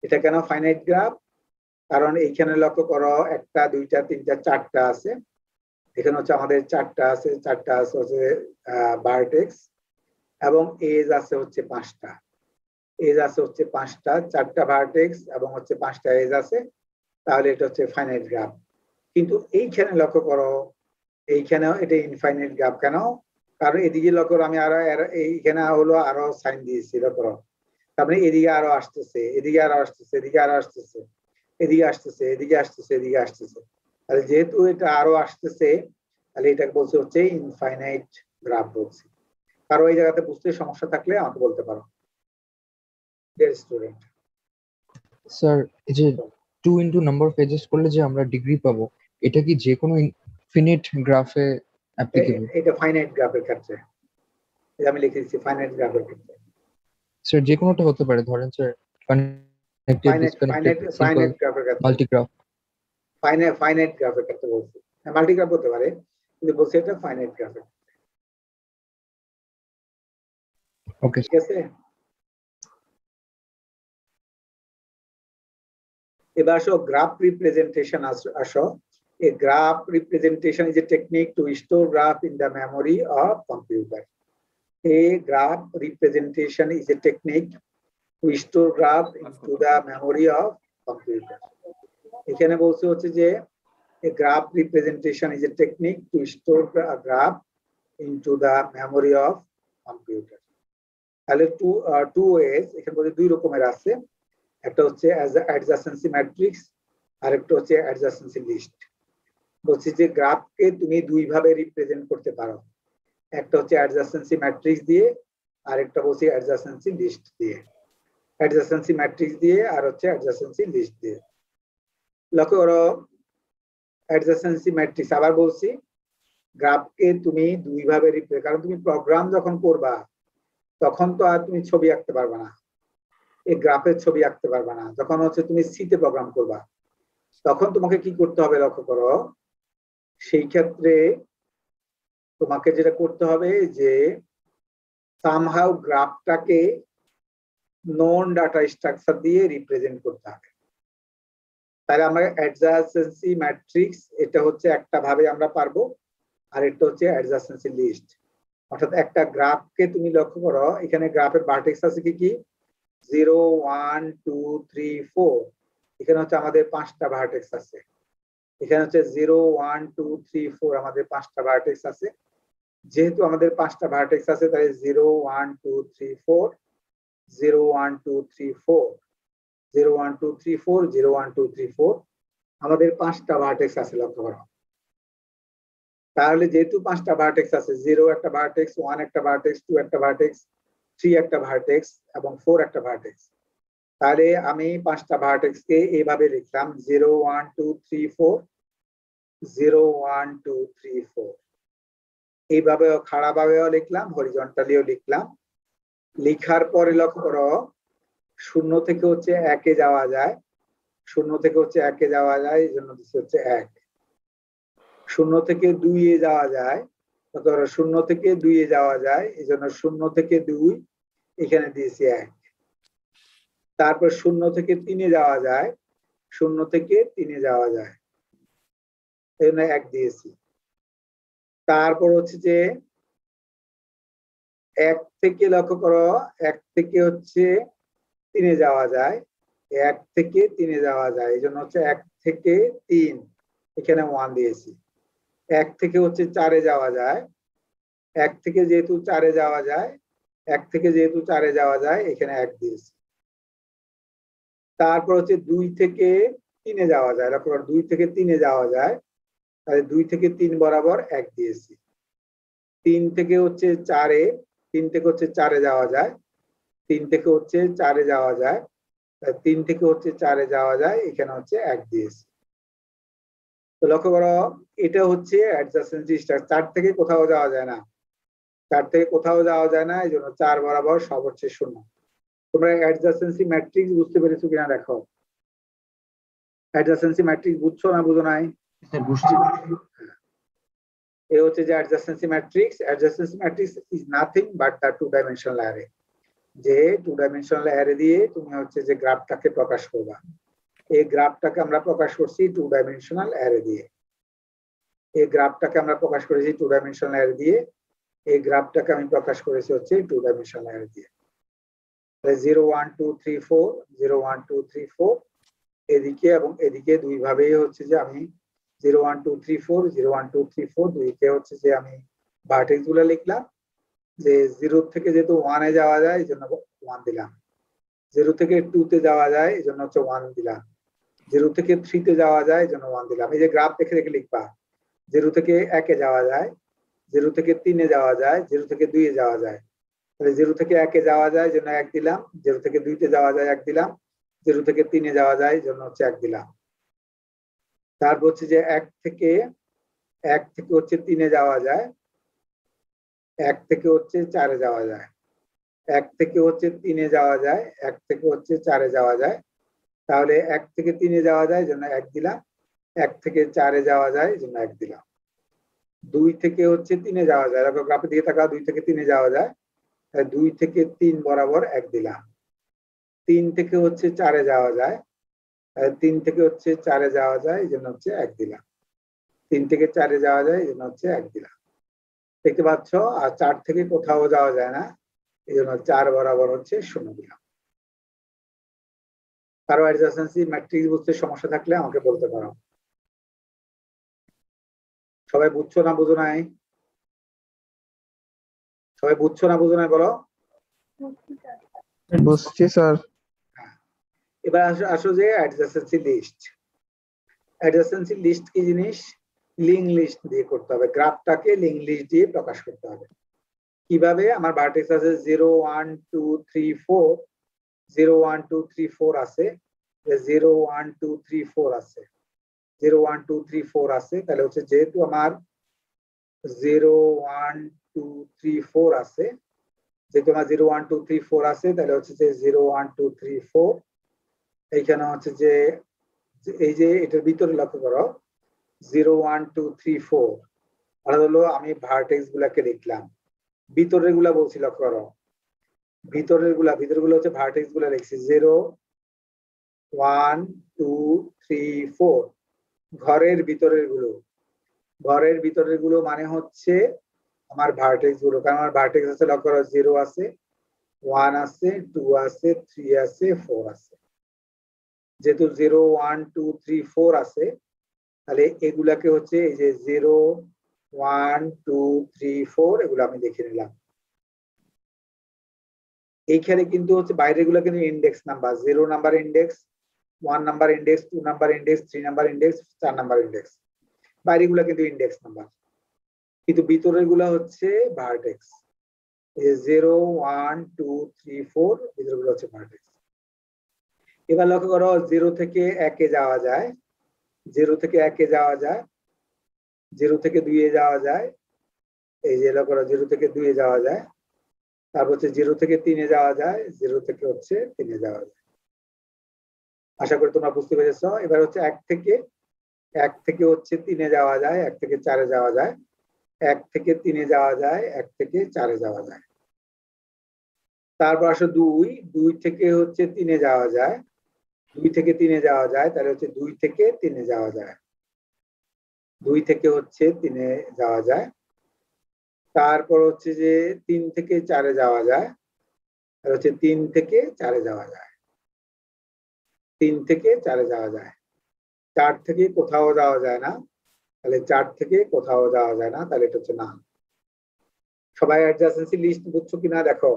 এটা কেন ফাইনাইট গ্রাফ? কারণ এইখানে লক্ষ্য করো 1 2 3 4 4টা আছে, এখানে হচ্ছে আমাদের 4টা আছে, 4টা আছে হচ্ছে ভার্টেক্স, এবং এজ আছে হচ্ছে 5টা, এজ আছে হচ্ছে 5টা, 4টা ভার্টেক্স এবং হচ্ছে 5টা এজ আছে, তাহলে এটা হচ্ছে ফাইনাইট গ্রাফ। কিন্তু এইখানে লক্ষ্য করো, এইখানেও এটা ইনফাইনাইট গ্রাফ। কেন? কারণ এদিকে লক্ষ্য করো, আমি আরো এইখানে হলো আরো সাইন দিয়েছি, লক্ষ্য করো, তারপরে এদিকে আরো আসতেছে, এদিকে আরো আসতেছে, এদিকে আরো আসতেছে, এদিকে আসতেছে, এদিকে আসতেছে, এদিকে আসতেছে। তাহলে যেহেতু এটা আরো আসতেছে, তাহলে এটাকে বলছে হচ্ছে ইনফাইনাইট গ্রাফ বলছি। কারো এই জায়গাতে বুঝতে সমস্যা থাকলে আমাকে বলতে পারো। স্টুডেন্ট স্যার, এই যে 2 ইনটু নাম্বার অফ এজেস করলে যে আমরা ডিগ্রি পাবো, এটা কি যে কোনো ইনফিনিট গ্রাফে অ্যাপ্লিকেবল? এটা ফাইনাইট গ্রাফের ক্ষেত্রে, এটা আমি লিখে দিচ্ছি ফাইনাইট গ্রাফের ক্ষেত্রে। স্যার যে কোনোটা হতে পারে, ধরেন sir connected, disconnected, simple, multigraph. Finite গ্রাফের ক্ষেত্রে বলছি, মাল্টিগ্রাফ হতে পারে, কিন্তু বলছি এটা ফাইনাইট গ্রাফের। ওকে, ঠিক আছে। এবার আসো গ্রাফ রিপ্রেজেন্টেশন। আসো, a graph representation is a technique to store graph in the memory of computer. A graph representation is a technique to store graph into the memory of computer. এখানে বলছে হচ্ছে যে a graph representation is a technique to store a graph into the memory of computer. তাহলে two ways, এখানে বলছে 2 রকমের আছে। একটা হচ্ছে adjacency matrix, আর একটা হচ্ছে adjacency list। বলছি যে গ্রাফকে তুমি 2 ভাবে রিপ্রেজেন্ট করতে পারো, একটা হচ্ছে adjacency matrix দিয়ে, আর একটা বলছি adjacency list দিয়ে। adjacency matrix দিয়ে আর হচ্ছে adjacency list দিয়ে। লক্ষ্য করো, adjacency matrix, আবার বলছি গ্রাফকে তুমি 2 ভাবে রিপ্রেজেন্ট, কারণ তুমি প্রোগ্রাম যখন করবা তখন তো আর তুমি ছবি আঁকতে পারবে না, এই গ্রাফের ছবি আঁকতে পারবে না। যখন হচ্ছে তুমি সিতে প্রোগ্রাম করবা, তখন তোমাকে কি করতে হবে লক্ষ্য করো, সেই ক্ষেত্রে তোমাকে যেটা করতে হবে যে সামহাউ গ্রাফটাকে নন ডাটা স্ট্রাকচার দিয়ে রিপ্রেজেন্ট করতে হবে। তাহলে আমরা অ্যাডজাসেন্সি ম্যাট্রিক্স, এটা হচ্ছে একটা ভাবে আমরা পারবো, আর এটা হচ্ছে অ্যাডজাসেন্সি লিস্ট। অর্থাৎ একটা গ্রাফকে তুমি লক্ষ্য করো, এখানে গ্রাফের ভার্টেক্স আছে কি কি, 0 1 2 3 4, এখানে হচ্ছে আমাদের 5টা ভার্টেক্স আছে। এখানে হচ্ছে 0 1 2 3 4 আমাদের 5টা ভার্টেক্স আছে। যেহেতু আমাদের 5টা ভার্টেক্স আছে, তাই 0 1 2 3 4, 0 1 2 3 4, 0 1 2 3 4, 0 1 2 3 4 আমাদের 5টা ভার্টেক্স আছে, লক্ষ্য করো। তাহলে যেহেতু 5টা ভার্টেক্স আছে, 0 একটা ভার্টেক্স, 1 একটা ভার্টেক্স, 2 একটা ভার্টেক্স, 3 একটা ভার্টেক্স এবং 4 একটা ভার্টেক্স। তাহলে আমি 5টা ভার্টেক্সকে এইভাবে লিখলাম, 0 1 2 3 4, 0 1 2 3 4। এইভাবে খাড়াভাবেও লিখলাম, হরিজন্টালিও লিখলাম। লিখার পরে লক্ষ্য করো, 0 থেকে হচ্ছে 1-এ যাওয়া যায়, 0 থেকে হচ্ছে 1-এ যাওয়া যায়, এই জন্য দিচ্ছি হচ্ছে 1। 0 থেকে 2-এ যাওয়া যায়, ধরো 0 থেকে 2-এ যাওয়া যায়, এই জন্য 0 থেকে 2 এখানে দিয়েছি 1। তারপর 0 থেকে 3-এ যাওয়া যায়, 0 থেকে 3-এ যাওয়া যায়, এই জন্য 1 দিয়েছি। তারপর হচ্ছে যে 1 থেকে লক্ষ্য করো, 1 থেকে হচ্ছে 3-এ যাওয়া যায়, 1 থেকে 3-এ যাওয়া যায়, এই জন্য হচ্ছে 1 থেকে 3 এখানে 1 দিয়েছি। 1 থেকে হচ্ছে 4-এ যাওয়া যায়, 1 থেকে যেহেতু 4-এ যাওয়া যায়, 1 থেকে যেহেতু 4-এ যাওয়া যায়, এখানে 1 দিয়েছি। তারপর হচ্ছে 2 থেকে 3-এ যাওয়া যায়, লক্ষ্য করো 2 থেকে 3-এ যাওয়া যায়, তাহলে 2 থেকে 3 বরাবর 1 দিয়েছি। 3 থেকে হচ্ছে 4-এ, 3 থেকে হচ্ছে 4-এ যাওয়া যায়, 3 থেকে হচ্ছে 4-এ যাওয়া যায়, 3 থেকে হচ্ছে 4-এ যাওয়া যায়, এখানে হচ্ছে 1 দিয়েছি। তো লক্ষ্য করো এটা হচ্ছে অ্যাডজাসেন্সি স্ট্রাকচার। 4 থেকে কোথাও যাওয়া যায় না, 4 থেকে কোথাও যাওয়া যায় না, এই জন্য 4 বরাবর সব হচ্ছে 0। তোমরা অ্যাডজাসেন্সি ম্যাট্রিক্স বুঝতে পেরেছো কিনা দেখো। অ্যাডজাসেন্সি ম্যাট্রিক্স বুঝছো না বুঝো নাই? স্যার বুঝছি। এ হচ্ছে যে adjacency matrix. Adjacency matrix is nothing but the two dimensional array. যে টু ডাইমেনশনাল অ্যারে দিয়ে তুমি হচ্ছে যে গ্রাফটাকে প্রকাশ করবা। এই গ্রাফটাকে আমরা প্রকাশ করছি টু ডাইমেনশনাল অ্যারে দিয়ে। এই গ্রাফটাকে আমরা প্রকাশ করেছি টু ডাইমেনশনাল অ্যারে দিয়ে। এই গ্রাফটাকে আমি প্রকাশ করেছি হচ্ছে টু ডাইমেনশনাল অ্যারে দিয়ে। 0 1 2 3 4 0 1 2 3 4 এদিকে এবং এদিকে দুই ভাবেই হচ্ছে যে আমি 0 1 2 3 4 0 1 2 3 4 দুইকে হচ্ছে যে আমি ভার্টেক্স গুলো লিখলাম। যে 0 থেকে যেহেতু 1-এ যাওয়া যায় এই জন্য 1 দিলাম, 0 থেকে 2-তে যাওয়া যায় এই জন্য হচ্ছে 1 দিলাম, 0 থেকে 3-তে যাওয়া যায় এই জন্য 1 দিলাম। এই যে গ্রাফ দেখে দেখে লিখবা, 0 থেকে 1-এ যাওয়া যায়, 0 থেকে 3-এ যাওয়া যায়, 0 থেকে 2-এ যাওয়া যায়, তাহলে 0 থেকে 1-এ যাওয়া যায় জন্য 1 দিলাম, 0 থেকে 2-তে যাওয়া যায় 1 দিলাম, 0 থেকে 3-এ যাওয়া যায় জন্য হচ্ছে 1 দিলাম। তারপর হচ্ছে যে 1 থেকে হচ্ছে 3-এ যাওয়া যায়, 1 থেকে হচ্ছে 4-এ যাওয়া যায়, 1 থেকে হচ্ছে 3-এ যাওয়া যায়, 1 থেকে হচ্ছে 4-এ যাওয়া যায়, তাহলে 1 থেকে 3-এ যাওয়া যায় জন্য 1 দিলাম, 1 থেকে 4-এ যাওয়া যায় জন্য 1 দিলাম। 2 থেকে হচ্ছে 3-এ যাওয়া যায়, দেখো গ্রাফের দিকে তাকাও, 2 থেকে 3-এ যাওয়া যায়, 2 থেকে 3 বরাবর 1 দিলাম। 3 থেকে হচ্ছে 4-এ যাওয়া যায়, 3 থেকে হচ্ছে 4-এ যাওয়া যায় এই জন্য হচ্ছে 1 দিলাম। 3 থেকে 4-এ যাওয়া যায় এই জন্য হচ্ছে 1 দিলাম। দেখতে পাচ্ছ? আর 4 থেকে কোথাও যাওয়া যায় না এই জন্য 4 বরাবর হচ্ছে 0 দিলাম। কারো অ্যাডজাসেন্সি ম্যাট্রিক্স বুঝতে সমস্যা থাকলে আমাকে বলতে পারো। সবাই বুঝছো না বুঝো নাই? সবাই বুঝছো না বুঝো নাই বলো। বুঝছি স্যার। এবার আসো যে অ্যাডজাসেন্সি লিস্ট। অ্যাডজাসেন্সি লিস্ট কি জিনিস? লিঙ্ক লিস্ট দিয়ে করতে হবে, গ্রাফটাকে লিঙ্ক লিস্ট দিয়ে প্রকাশ করতে হবে। কিভাবে? আমার ভার্টেক্স আছে 0 1 2 3 4, 0 1 2 3 4 আছে, 0 1 2 3 4 আছে, 0 1 2 3 4 আছে, তাহলে হচ্ছে যেহেতু আমার 0 1 2 3 4 আছে, যেহেতু আমার 0 1 2 3 4 আছে, তাহলে হচ্ছে যে 0 1 2 3 4 এইখানে হচ্ছে যে এই যে এটার ভিতরে লক্ষ্য করো 0 1 2 3 4 অর্থাৎ হলো আমি ভার্টেক্স গুলাকে লিখলাম, ভিতরের গুলা বলছি লক্ষ্য করো, ভিতরের গুলো হচ্ছে ভার্টেক্স গুলা লিখছি 0 1 2 3 4 ঘরের ভিতরের গুলো মানে হচ্ছে আমার ভার্টেক্স গুলো, কারণ আমার ভার্টেক্স আছে লক্ষ্য করো 0 আছে, 1 আছে, 2 আছে, 3 আছে, 4 আছে। যেহেতু 0 1 2 3 4 আছে তাহলে এগুলাকে হচ্ছে এই যে 0 1 2 3 4 এগুলো আমি দেখে নিলাম। এইখানে কিন্তু হচ্ছে বাইরের গুলো কিন্তু index number, 0 number index, 1 number index, 2 number index, 3 number index, 4 number index, বাইরের গুলো কিন্তু ইন্ডেক্স নাম্বার, কিন্তু ভিতরের গুলো হচ্ছে ভার্টেক্স। এই যে 0 1 2 3 4 ভিতরের গুলো হচ্ছে ভার্টেক্স। এবার লক্ষ্য করো 0 থেকে 1-এ যাওয়া যায়, 0 থেকে 1-এ যাওয়া যায়, 0 থেকে 2-এ যাওয়া যায়, এই যে লক্ষ্য করো 0 থেকে 2-এ যাওয়া যায়, তারপর হচ্ছে 0 থেকে 3-এ যাওয়া যায়, 0 থেকে হচ্ছে 3-এ যাওয়া যায়। আশা করি তোমরা বুঝতে পেরেছো। এবার হচ্ছে 1 থেকে হচ্ছে 3-এ যাওয়া যায়, 1 থেকে 4-এ যাওয়া যায়, 1 থেকে 3-এ যাওয়া যায়, 1 থেকে 4-এ যাওয়া যায়। তারপর আসো 2 থেকে হচ্ছে 3-এ যাওয়া যায়, 2 থেকে 3-এ যাওয়া যায়, তাহলে হচ্ছে 2 থেকে 3-এ যাওয়া যায়, 2 থেকে হচ্ছে 3-এ যাওয়া যায়। তারপর হচ্ছে যে 3 থেকে 4-এ যাওয়া যায়, তাহলে হচ্ছে 3 থেকে 4-এ যাওয়া যায়, 3 থেকে 4-এ যাওয়া যায়। 4 থেকে কোথাও যাওয়া যায় না, তাহলে 4 থেকে কোথাও যাওয়া যায় না, তাহলে এটা হচ্ছে না। সবাই অ্যাডজাসেন্সি লিস্ট বুঝছো কিনা দেখো।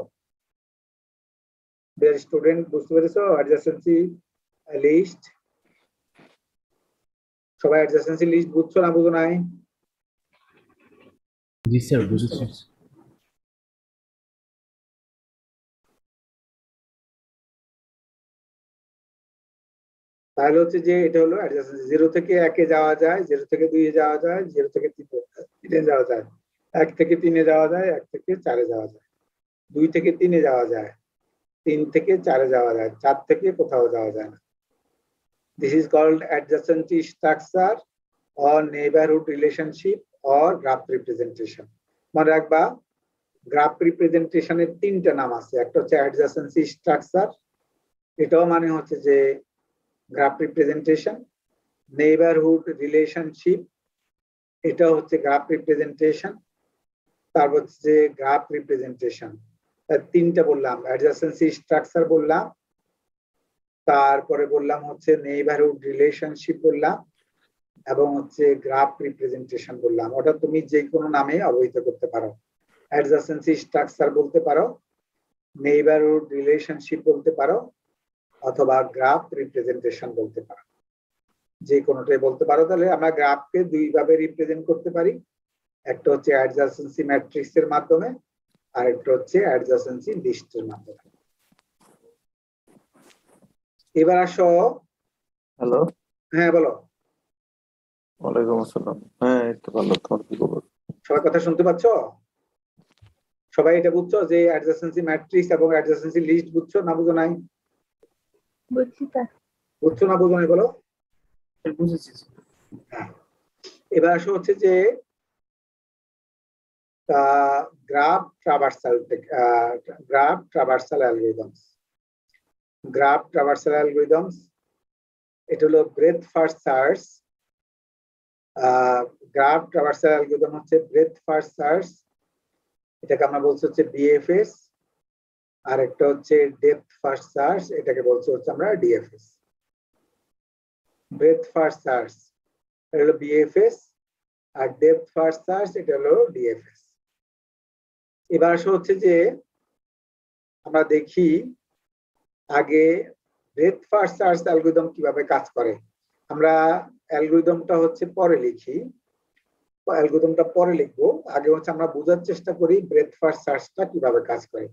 স্টুডেন্ট বুঝতে পেরেছো অ্যাডজাসেন্সি লিস্ট? সবাই অ্যাডজাসেন্সি লিস্ট বুঝছো না বুঝো নাই? জি স্যার, বুঝেছি। তাহলে হচ্ছে যে এটা হলো অ্যাডজাসেন্সি। 0 থেকে 1 এ যাওয়া যায়, 0 থেকে 2 এ যাওয়া যায়, 0 থেকে 3 এ যাওয়া যায়, 1 থেকে 3 এ যাওয়া যায়, 1 থেকে 4 এ যাওয়া যায়, 2 থেকে 3 এ যাওয়া যায়, 3 থেকে 4 এ যাওয়া যায়, 4 থেকে কোথাও যাওয়া যায় না। This is called adjacency structure or neighborhood relationship or graph representation. মনে রাখবা গ্রাফ রিপ্রেজেন্টেশনের 3টা নাম আছে। একটা হচ্ছে adjacency structure, এটাও মানে হচ্ছে যে গ্রাফ রিপ্রেজেন্টেশন। নেইবারহুড রিলেশনশিপ, এটা হচ্ছে গ্রাফ রিপ্রেজেন্টেশন। তারপর হচ্ছে গ্রাফ রিপ্রেজেন্টেশন। 3টা বললাম, অ্যাডজাসেন্সি স্ট্রাকচার বললাম, তারপরে বললাম হচ্ছে নেইবারহুড রিলেশনশিপ বললাম, এবং হচ্ছে গ্রাফ রিপ্রেজেন্টেশন বললাম। ওটা তুমি যে কোনো নামে অবহিত করতে পারো। অ্যাডজাসেন্সি স্ট্রাকচার বলতে পারো, নেইবারহুড রিলেশনশিপ বলতে পারো, অথবা গ্রাফ রিপ্রেজেন্টেশন বলতে পারো। যে কোনোটাই বলতে পারো। তাহলে আমরা গ্রাফকে 2 ভাবে রিপ্রেজেন্ট করতে পারি। একটা হচ্ছে অ্যাডজাসেন্সি ম্যাট্রিক্সের মাধ্যমে, আর একটা হচ্ছে অ্যাডজাসেন্সি লিস্টের মাধ্যমে। এবার আসো। হ্যালো, হ্যাঁ বলো। ওয়ালাইকুম আসসালাম। হ্যাঁ, এই তো ভালো, তোমার কি খবর? সবাই কথা শুনতে পাচ্ছ? সবাই এটা বুঝছো যে অ্যাডজাসেন্সি ম্যাট্রিক্স এবং অ্যাডজাসেন্সি লিস্ট বুঝছো না বুঝো নাই? বুঝছি স্যার। বুঝছো না বুঝো নাই বলো? বুঝেছি। হ্যাঁ। এবার আসো হচ্ছে যে graph traversal algorithms. Graph traversal algorithms এটা হলো breadth first search. Graph traversal algorithm হচ্ছে ব্রেথ ফার্স্ট সার্চ, এটাকে আমরা বলছি হচ্ছে বিএফএস। আর একটা হচ্ছে ডেপথ ফার্স্ট সার্চ, এটাকে বলছি হচ্ছে আমরা ডিএফএস। ব্রেথ ফার্স্ট সার্চ এটা হলো বিএফএস, আর ডেপথ ফার্স্ট সার্চ এটা হলো ডিএফএস। এবার আসো হচ্ছে যে আমরা দেখি আগে ব্রেথ ফার্স্ট সার্চ অ্যালগরিদম কিভাবে কাজ করে। আমরা অ্যালগরিদমটা হচ্ছে পরে লিখি, অ্যালগরিদমটা পরে লিখবো। আগে হচ্ছে আমরা বোঝার চেষ্টা করি ব্রেথ ফার্স্ট সার্চটা কিভাবে কাজ করে।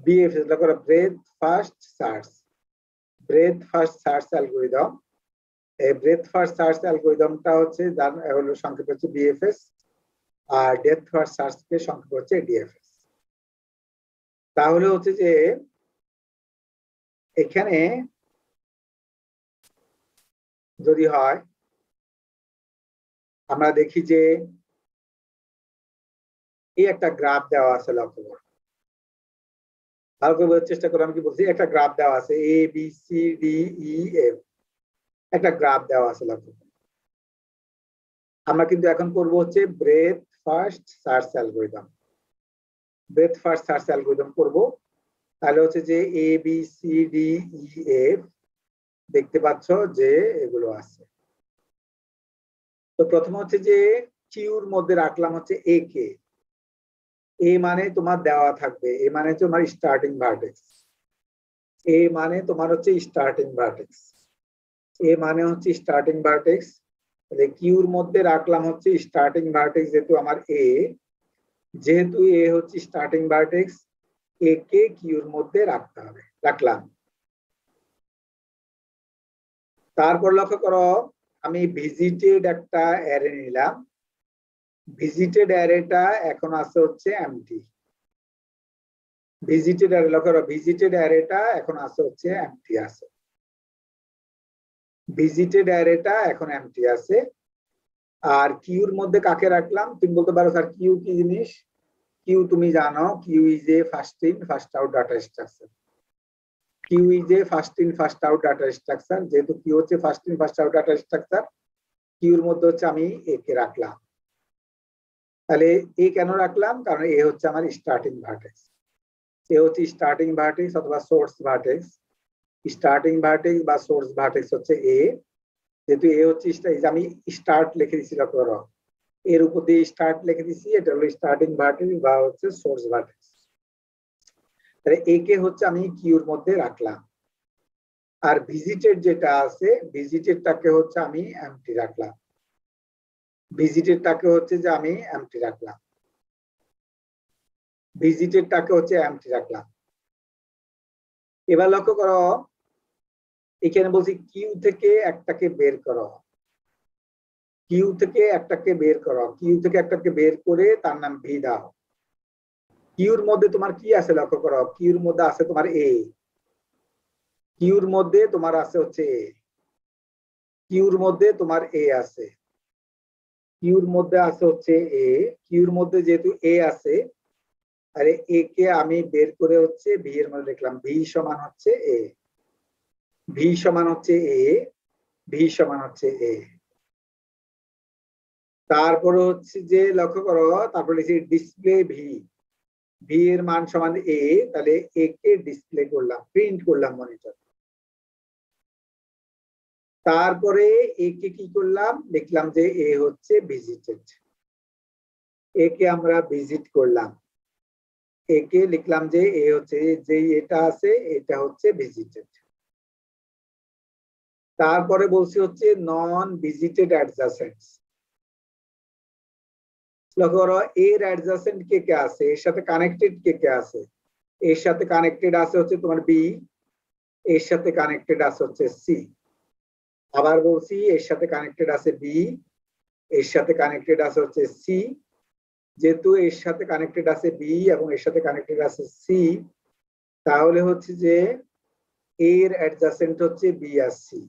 বিএফএস দেখো, breadth first search, breadth first search algorithm. এই ব্রেথ ফার্স্ট সার্চ অ্যালগরিদমটা হচ্ছে যার হলো সংক্ষেপ হচ্ছে বিএফএস, আর ডেপথ ফার্স্ট সার্চকে সংক্ষেপ হচ্ছে ডিএফএস। তাহলে হচ্ছে যে এখানে যদি হয় আমরা দেখি যে এই একটা গ্রাফ দেওয়া আছে, লক্ষ্য করো, ভালো করে বোঝার চেষ্টা করো আমি কি বলছি। একটা গ্রাফ দেওয়া আছে A B C D E F, একটা গ্রাফ দেওয়া আছে, লক্ষ্য করো। আমরা কিন্তু এখন করব হচ্ছে breadth first search algorithm. Breadth first search algorithm করব। তাহলে হচ্ছে যে A B C D E F দেখতে পাচ্ছ যে এগুলো আছে। তো প্রথম হচ্ছে যে কিউর মধ্যে রাখলাম হচ্ছে এ কে। এ মানে তোমার দেওয়া থাকবে, এ মানে তোমার স্টার্টিং ভার্টেক্স, এ মানে তোমার হচ্ছে স্টার্টিং ভার্টেক্স, এ মানে হচ্ছে স্টার্টিং ভার্টেক্স। তাহলে কিউর মধ্যে রাখলাম হচ্ছে স্টার্টিং ভার্টেক্স, যেহেতু আমার এ, যেহেতু এ হচ্ছে স্টার্টিং ভার্টেক্স, এ কে কিউর মধ্যে রাখতে হবে, রাখলাম। তারপর লক্ষ্য করো আমি ভিজিটেড একটা অ্যারে নিলাম, ভিজিটেড অ্যারেটা এখন আছে হচ্ছে এমটি। ভিজিটেড অ্যারে লক্ষ্য করো, ভিজিটেড অ্যারেটা এখন আছে হচ্ছে এমটি আছে, ভিজিটেড অ্যারেটা এখন এমটি আছে। আর কিউর মধ্যে কাকে রাখলাম? তুমি বলতে পারো স্যার কিউ কি জিনিস? কিউ তুমি জানো, queue is a first in first out data structure. Queue is a first in first out data structure. যেহেতু কিউ হচ্ছে first in first out data structure, কিউর মধ্যে হচ্ছে আমি এ কে রাখলাম। তাহলে এ কেন রাখলাম? কারণ এ হচ্ছে আমার স্টার্টিং ভার্টেক্স, এ হচ্ছে স্টার্টিং ভার্টেক্স অথবা সোর্স ভার্টেক্স। স্টার্টিং ভার্টেক্স বা সোর্স ভার্টেক্স হচ্ছে এ, যেহেতু এ হচ্ছে এই যে আমি স্টার্ট লিখে দিছি, লক্ষ্য করো এর উপর দিয়ে স্টার্ট লিখে দিছি, এটা হলো স্টার্টিং ভার্টেক্স বা হচ্ছে সোর্স ভার্টেক্স। তাহলে এ কে হচ্ছে আমি কিউর মধ্যে রাখলাম, আর ভিজিটেড যেটা আছে ভিজিটেডটাকে হচ্ছে আমি এমটি রাখলাম, ভিজিটেডটাকে হচ্ছে যে আমি এমটি রাখলাম, ভিজিটেডটাকে হচ্ছে এমটি রাখলাম। এবার লক্ষ্য করো এখানে বলছি কিউ থেকে একটাকে বের করো, কিউ থেকে একটাকে বের করো, কিউ থেকে একটাকে বের করে তার নাম ভি দাও। কিউর মধ্যে তোমার কি আছে লক্ষ্য করো, কিউর মধ্যে আছে তোমার এ, কিউর মধ্যে তোমার আছে হচ্ছে এ, কিউর মধ্যে তোমার এ আছে, কিউর মধ্যে আছে হচ্ছে এ, কিউর মধ্যে যেহেতু এ আছে আরে এ কে আমি বের করে হচ্ছে ভি এর মধ্যে লিখলাম, ভি সমান হচ্ছে এ, ভি সমান হচ্ছে এ, ভি সমান হচ্ছে এ। তারপরে হচ্ছে যে লক্ষ্য করো তারপরে লিখছি ডিসপ্লে ভি, ভি এর মান সমান এ, তাহলে এ কে ডিসপ্লে করলাম, প্রিন্ট করলাম মনিটর। তারপরে এ কে কি করলাম, লিখলাম যে এ হচ্ছে ভিজিটেড, এ কে আমরা ভিজিট করলাম, এ কে লিখলাম যে এ হচ্ছে যে এটা আছে এটা হচ্ছে ভিজিটেড। তারপরে বলছি হচ্ছে নন ভিজিটেড অ্যাডজাসেন্টস, লক্ষ্য করো এর অ্যাডজাসেন্ট কে কে আছে, এর সাথে কানেক্টেড কে কে আছে, এর সাথে কানেক্টেড আছে হচ্ছে তোমার বি, এর সাথে কানেক্টেড আছে হচ্ছে সি। আবার বলছি এর সাথে কানেক্টেড আছে বি, এর সাথে কানেক্টেড আছে হচ্ছে সি। যেহেতু এর সাথে কানেক্টেড আছে বি এবং এর সাথে কানেক্টেড আছে সি, তাহলে হচ্ছে যে এর অ্যাডজাসেন্ট হচ্ছে বি আর সি,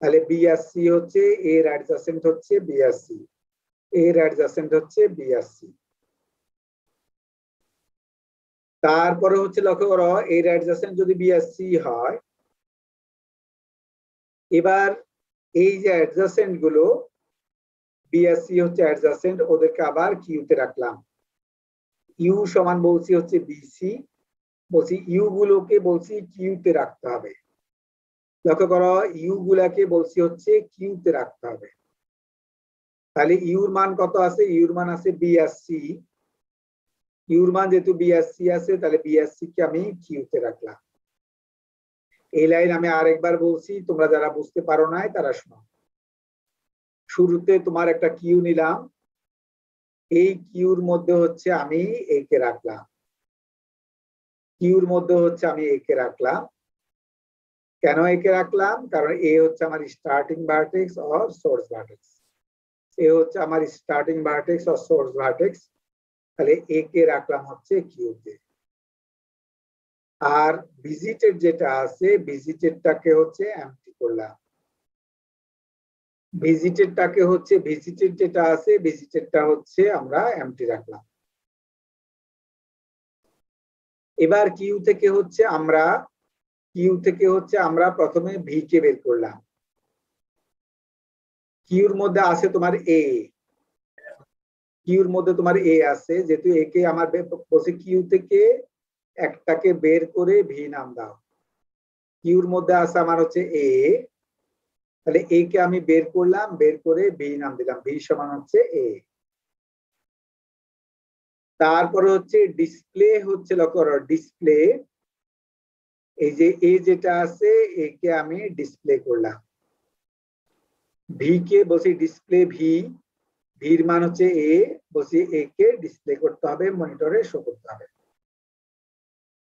তাহলে বি আর সি হচ্ছে এর অ্যাডজাসেন্ট হচ্ছে বি আর সি, এর অ্যাডজাসেন্ট হচ্ছে বি আর সি। তারপরে হচ্ছে লক্ষ্য করো এর অ্যাডজাসেন্ট যদি বি আর সি হয়, এবার এই যে অ্যাডজাসেন্ট গুলো বি আর সি হচ্ছে অ্যাডজাসেন্ট, ওদেরকে আবার কিউতে রাখলাম, ইউ সমান বলছি হচ্ছে বিসি, বলছি ইউ গুলোকে বলছি কিউতে রাখতে হবে। লক্ষ্য করো ইউ গুলাকে বলছি হচ্ছে কিউতে রাখতে হবে, তাহলে ইউর মান কত আছে, ইউর মান আছে বি আর সি, ইউর মান যেহেতু বি আর সি আছে তাহলে বি আর সি কে আমি কিউতে রাখলাম। এই লাইন আমি আরেকবার বলছি, তোমরা যারা বুঝতে পারো নাই তারা শোনো। শুরুতে তোমার একটা কিউ নিলাম, এই কিউর মধ্যে হচ্ছে আমি এ কে রাখলাম, কিউর মধ্যে হচ্ছে আমি এ কে রাখলাম। কেন এ কে রাখলাম, কারণ এ হচ্ছে আমার starting vertex or source vertex, A হচ্ছে আমার starting vertex or source vertex, তাহলে এ কে রাখলাম হচ্ছে কিউতে। আর ভিজিটেড যেটা আছে ভিজিটেডটাকে হচ্ছে এমটি করলাম, ভিজিটেডটাকে হচ্ছে ভিজিটেড যেটা আছে ভিজিটেডটা হচ্ছে আমরা এমটি রাখলাম। এবার কিউ থেকে হচ্ছে আমরা প্রথমে ভি কে বের করলাম, কিউর মধ্যে আছে তোমার এ, কিউর মধ্যে তোমার এ আছে, যেহেতু এ কে আমার বলছে কিউ থেকে একটাকে বের করে ভি নাম দাও, কিউর মধ্যে আছে আমার হচ্ছে এ, তাহলে এ কে আমি বের করলাম, বের করে ভি নাম দিলাম, ভি সমান হচ্ছে এ। তারপরে হচ্ছে ডিসপ্লে হচ্ছে লক্ষ্য করো ডিসপ্লে, এই যে এ যেটা আছে এ কে আমি ডিসপ্লে করলাম, ভি কে বলছি ডিসপ্লে ভি, ভির মান হচ্ছে এ, বলছি এ কে ডিসপ্লে করতে হবে, মনিটরে শো করতে হবে।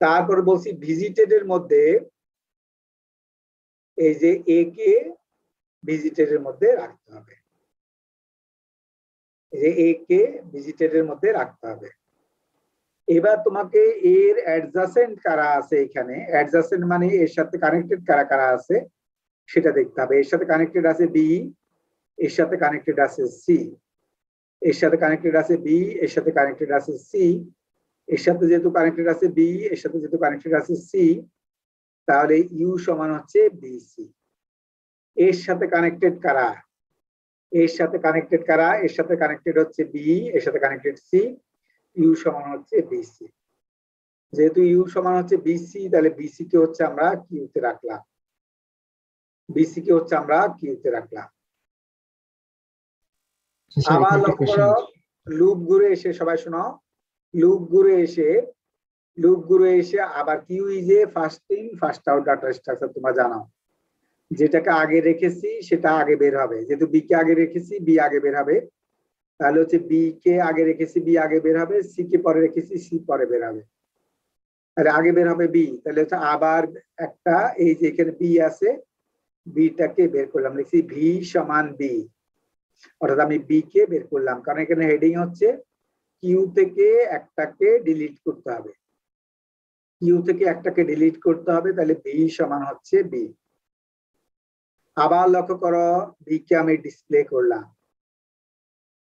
তারপর বলছি ভিজিটেড এর মধ্যে এই যে এ কে ভিজিটেড এর মধ্যে রাখতে হবে, এই যে এ কে ভিজিটেড এর মধ্যে রাখতে হবে। এবার তোমাকে এর অ্যাডজাসেন্ট কারা আছে, এখানে অ্যাডজাসেন্ট মানে এর সাথে কানেক্টেড কারা কারা আছে সেটা দেখতে হবে। এর সাথে কানেক্টেড আছে বি, এর সাথে কানেক্টেড আছে সি, এর সাথে কানেক্টেড আছে বি, এর সাথে কানেক্টেড আছে সি, এর সাথে যেহেতু কানেক্টেড আছে বি, এর সাথে যেহেতু কানেক্টেড আছে সি, তাহলে ইউ সমান হচ্ছে বিসি। এর সাথে কানেক্টেড কারা, এর সাথে কানেক্টেড কারা, এর সাথে কানেক্টেড হচ্ছে বি, এর সাথে কানেক্টেড সি, ইউ সমান হচ্ছে বিসি। যেহেতু ইউ সমান হচ্ছে বিসি তাহলে বিসি কে হচ্ছে আমরা কিউতে রাখলাম, বিসি কে হচ্ছে আমরা কিউতে রাখলাম। স্যার আবার এখানে একটা লক্ষ্য কোশ্চেন করো, আছে। লুপ ঘুরে এসে, সবাই শোনো, লুপ ঘুরে এসে আবার queue is a first in first out data structure, তোমরা জানো। যেটাকে আগে রেখেছি সেটা আগে বের হবে, যেহেতু বি কে আগে রেখেছি বি আগে বের হবে, তাহলে হচ্ছে বি কে আগে রেখেছি বি আগে বের হবে, সি কে পরে রেখেছি সি পরে বের হবে, তাহলে আগে বের হবে বি। তাহলে হচ্ছে আবার একটা, এই যে এখানে বি আছে, বিটাকে বের করলাম, লিখছি ভি সমান বি, অর্থাৎ আমি বি কে বের করলাম, কারণ এখানে হেডিং হচ্ছে কিউ থেকে একটাকে ডিলিট করতে হবে, কিউ থেকে একটাকে ডিলিট করতে হবে, তাহলে বি সমান হচ্ছে বি। আবার লক্ষ্য করো, বি কে আমি ডিসপ্লে করলাম,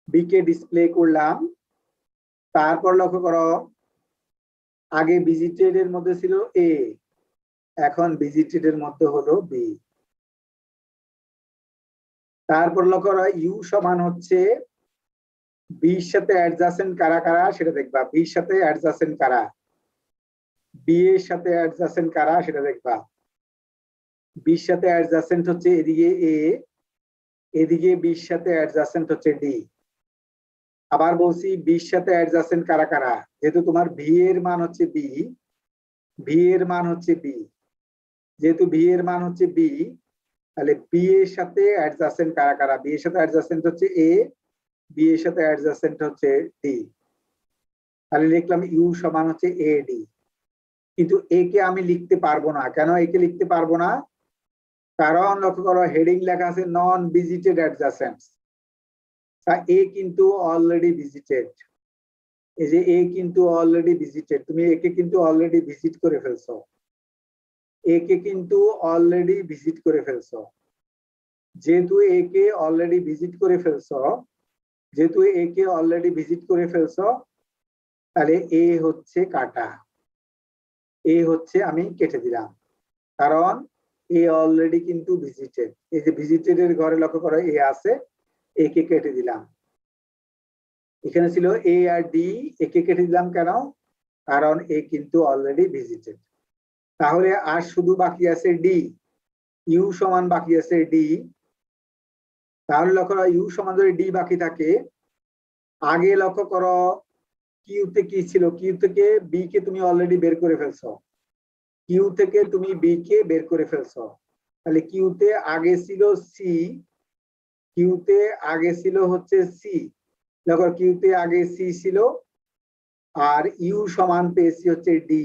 বি কে ডিসপ্লে করলাম, তারপর লক্ষ্য করো আগে ভিজিটেড এর মধ্যে ছিল এ, এখন ভিজিটেড এর মধ্যে হলো বি। তারপর লক্ষ্য করো ইউ সমান হচ্ছে বির সাথে অ্যাডজাসেন্ট কারা কারা সেটা দেখবা, বির সাথে অ্যাডজাসেন্ট কারা, বি এর সাথে অ্যাডজাসেন্ট কারা সেটা দেখবা। বির সাথে অ্যাডজাসেন্ট হচ্ছে এদিকে এ, এদিকে বির সাথে অ্যাডজাসেন্ট হচ্ছে ডি। আবার বলছি বির সাথে অ্যাডজাসেন্ট কারা কারা, যেহেতু তোমার ভি এর মান হচ্ছে বি, ভি এর মান হচ্ছে বি, যেহেতু ভি এর মান হচ্ছে বি, তাহলে বি এর সাথে অ্যাডজাসেন্ট কারা কারা, বি এর সাথে অ্যাডজাসেন্ট হচ্ছে এ, বি এর সাথে অ্যাডজাসেন্ট হচ্ছে ডি, তাহলে লিখলাম ইউ সমান হচ্ছে এ ডি। কিন্তু এ কে আমি লিখতে পারবো না, কেন এ কে লিখতে পারবো না? কারণ লক্ষ্য করো হেডিং লেখা আছে নন ভিজিটেড অ্যাডজাসেন্টস, এ কিন্তু অলরেডি ভিজিটেড, এই যে এ কিন্তু অলরেডি ভিজিটেড, তুমি একে কিন্তু অলরেডি ভিজিট করে ফেলছো, একে কিন্তু অলরেডি ভিজিট করে ফেলছো, যেহেতু একে অলরেডি ভিজিট করে ফেলছো, যেহেতু একে অলরেডি ভিজিট করে ফেলছো, তাহলে এ হচ্ছে কাটা, এ হচ্ছে আমি কেটে দিলাম, কারণ এ অলরেডি কিন্তু ভিজিটেড, এই যে ভিজিটেড এর ঘরে লক্ষ্য করো এ আছে, একে কেটে দিলাম। এখানে ছিল এ আর ডি, একে কেটে দিলাম কেন? কারণ এ কিন্তু অলরেডি ভিজিটেড। তাহলে আর শুধু বাকি আছে ডি, ইউ সমান বাকি আছে ডি। তাহলে লক্ষ্য করো ইউ সমান যদি ডি বাকি থাকে, আগে লক্ষ্য করো কিউতে কি ছিল, কিউ থেকে বি কে তুমি অলরেডি বের করে ফেলছো, কিউ থেকে তুমি বি কে বের করে ফেলছো, তাহলে কিউতে আগে ছিল সি, কিউতে আগে ছিল হচ্ছে সি, দেখো কিউতে আগে সি ছিল, আর ইউ সমান পেয়েছি হচ্ছে ডি,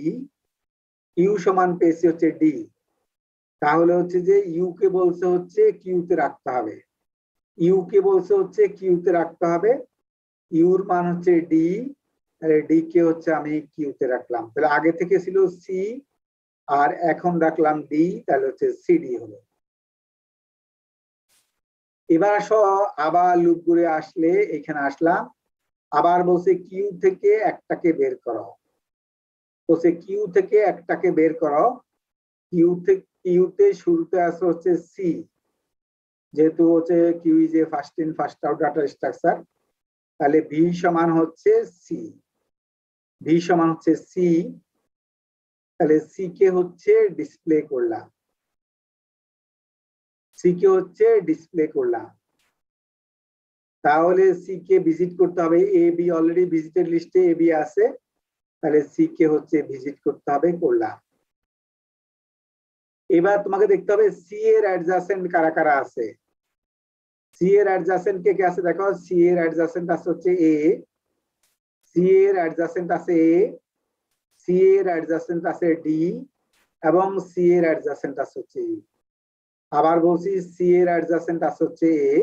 ইউ সমান পেয়েছি হচ্ছে ডি। তাহলে হচ্ছে যে ইউ কে বলছে হচ্ছে কিউতে রাখতে হবে, ইউ কে বলছে হচ্ছে কিউতে রাখতে হবে, ইউর মান হচ্ছে ডি, ডি কে হচ্ছে আমি কিউতে রাখলাম, তাহলে আগে থেকে ছিল সি আর এখন রাখলাম ডি, তাহলে হচ্ছে সিডি হলো। এবার আসো আবার লুপ ঘুরে আসলে এখানে আসলাম, আবার বলছে কিউ থেকে একটাকে বের করো, বলছে কিউ থেকে একটাকে বের করো, কিউতে শুরুতে আছে হচ্ছে সি, যেহেতু হচ্ছে queue is a first in first out data structure, তাহলে ভি সমান হচ্ছে সি, ভি সমান হচ্ছে সি, তাহলে সি কে হচ্ছে ডিসপ্লে করলাম, সি কে হচ্ছে ডিসপ্লে করলাম। তাহলে সি কে ভিজিট করতে হবে, এ বি অলরেডি ভিজিটেড লিস্টে এ বি আছে, তাহলে সি কে হচ্ছে ভিজিট করতে হবে, করলাম। এবার তোমাকে দেখতে হবে সি এর অ্যাডজাসেন্ট কারা কারা আছে, সি এর অ্যাডজাসেন্ট কে কে আছে দেখো, সি এর অ্যাডজাসেন্ট আছে হচ্ছে এ, সি এর অ্যাডজাসেন্ট আছে এ, সি এর অ্যাডজাসেন্ট আছে ডি, এবং সি এর অ্যাডজাসেন্ট আছে হচ্ছে ই। আবার বলছি সি এর অ্যাডজাসেন্ট আছে হচ্ছে এ,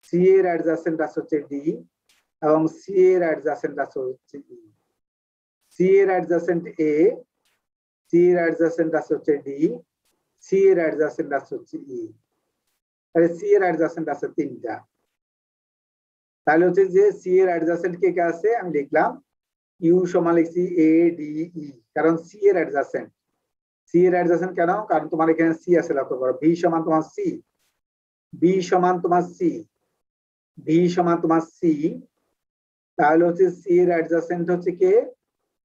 সি এর অ্যাডজাসেন্ট আছে হচ্ছে ডি, এবং সি এর অ্যাডজাসেন্ট আছে হচ্ছে ই। সি এর অ্যাডজাসেন্ট এ, সি এর অ্যাডজাসেন্ট আছে হচ্ছে ডি, সি এর অ্যাডজাসেন্ট আছে হচ্ছে ই, তাহলে সি এর অ্যাডজাসেন্ট আছে তিনটা। তাহলে হচ্ছে যে সি এর অ্যাডজাসেন্ট কে কে আছে আমি লিখলাম, ইউ সমান লিখছি এ ডি ই, কারণ সি এর অ্যাডজাসেন্ট, সি এর অ্যাডজাসেন্ট কেন? কারণ তোমার এখানে সি আছে, লক্ষ্য করো ভি সমান তোমার সি, বি সমান তোমার সি, ভি সমান তোমার সি, তাহলে হচ্ছে সি এর অ্যাডজাসেন্ট হচ্ছে কে,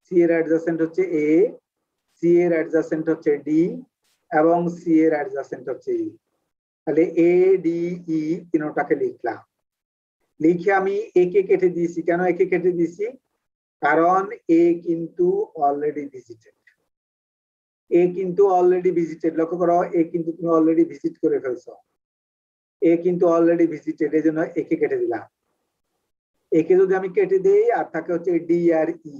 সি এর অ্যাডজাসেন্ট হচ্ছে এ, সি এর অ্যাডজাসেন্ট হচ্ছে ডি, এবং সি এর অ্যাডজাসেন্ট হচ্ছে ই। তাহলে এ ডি ই তিনটাকে লিখলাম। লিখে আমি এ কে কেটে দিয়েছি। কেন এ কে কেটে দিয়েছি? কারণ এ কিন্তু অলরেডি ভিজিটেড। এ কিন্তু অলরেডি ভিজিটেড, লক্ষ্য করো এ কিন্তু তুমি অলরেডি ভিজিট করে ফেলছো। এ কিন্তু অলরেডি ভিজিটেড, এই জন্য একে কেটে দিলাম। একে যদি আমি কেটে দেই আর থাকে হচ্ছে ডি আর ই।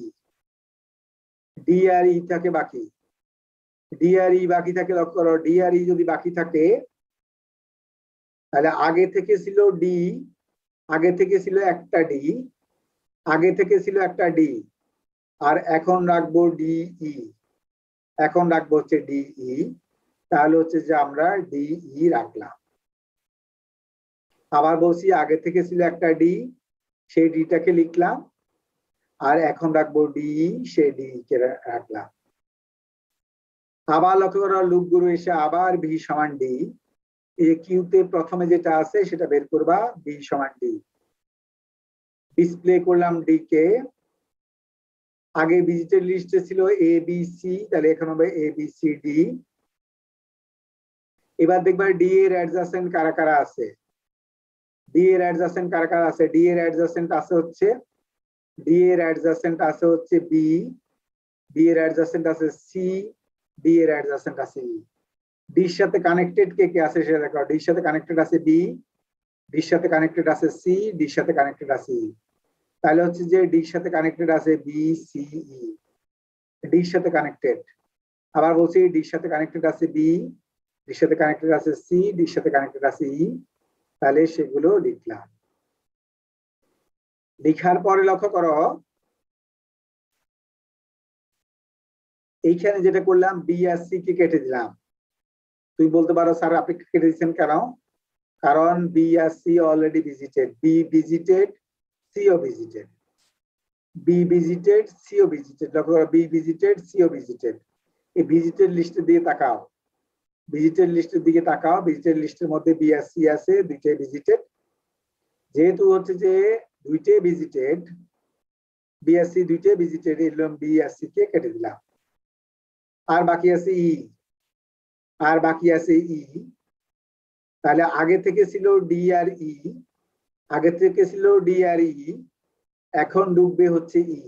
ডি আর ই থাকে বাকি। ডি আর ই বাকি থাকে, লক্ষ্য করো ডি আর ই যদি বাকি থাকে তাহলে আগে থেকে ছিল ডি, আগে থেকে ছিল একটা ডি, আগে থেকে ছিল একটা ডি, আর এখন রাখবো ডিই, এখন রাখবো হচ্ছে ডিই। তাহলে হচ্ছে যে আমরা ডিই রাখলাম। আবার বলছি আগে থেকে ছিল একটা ডি, সেই ডিটাকে লিখলাম, আর এখন রাখবো ডিই, সেই ডি কে রাখলাম। আবার লক্ষ্য করো লুপ গুরু এসে আবার ভি সমান ডি। এই কিউতে প্রথমে যেটা আছে সেটা বের করবা, ভি সমান ডি। ডিসপ্লে করলাম ডি কে। আগে ভিজিটেড লিস্টে ছিল এ বি সি, তাহলে এখন হবে এ বি সি ডি। এবার দেখবা ডি এর অ্যাডজাসেন্ট কারা কারা আছে। ডি এর অ্যাডজাসেন্ট কারা কারা আছে? ডি এর অ্যাডজাসেন্ট আছে হচ্ছে ডি এর অ্যাডজাসেন্ট আছে হচ্ছে বি, ডি এর অ্যাডজাসেন্ট আছে সি, ডি এর অ্যাডজাসেন্ট আছে ই। ডির সাথে কানেক্টেড কে কে আছে সেটা দেখো। ডির সাথে কানেক্টেড আছে বি, ডির সাথে কানেক্টেড আছে সি, ডির সাথে কানেক্টেড আছে ই। তাহলে হচ্ছে যে ডির সাথে কানেক্টেড আছে বি সি ই, ডির সাথে কানেক্টেড। আবার বলছি ডির সাথে কানেক্টেড আছে বি, ডির সাথে কানেক্টেড আছে সি, ডির সাথে কানেক্টেড আছে ই। তাহলে সেগুলো লিখলাম। লিখার পরে লক্ষ্য করো এইখানে যেটা করলাম বি আর সি কে কেটে দিলাম। তুই বলতে পারো স্যার আপনি কেটে দিচ্ছেন কেন? কারণ বি আর C already visited. B visited, সিও ভিজিটেড। বি ভিজিটেড, সিও ভিজিটেড। লক্ষ্য করো বি ভিজিটেড, সিও ভিজিটেড। এই ভিজিটেড লিস্টের দিকে তাকাও, ভিজিটেড লিস্টের দিকে তাকাও। ভিজিটেড লিস্টের মধ্যে বি আর সি আছে, দুইটাই ভিজিটেড। যেহেতু হচ্ছে যে দুইটাই ভিজিটেড, বি আর সি দুইটাই ভিজিটেড, এলাম বি আর সি কে কেটে দিলাম। আর বাকি আছে ই, আর বাকি আছে ই। তাহলে আগে থেকে ছিল ডি আর ই, আগে থেকে ছিল ডি আর ই, এখন ডুববে হচ্ছে ই।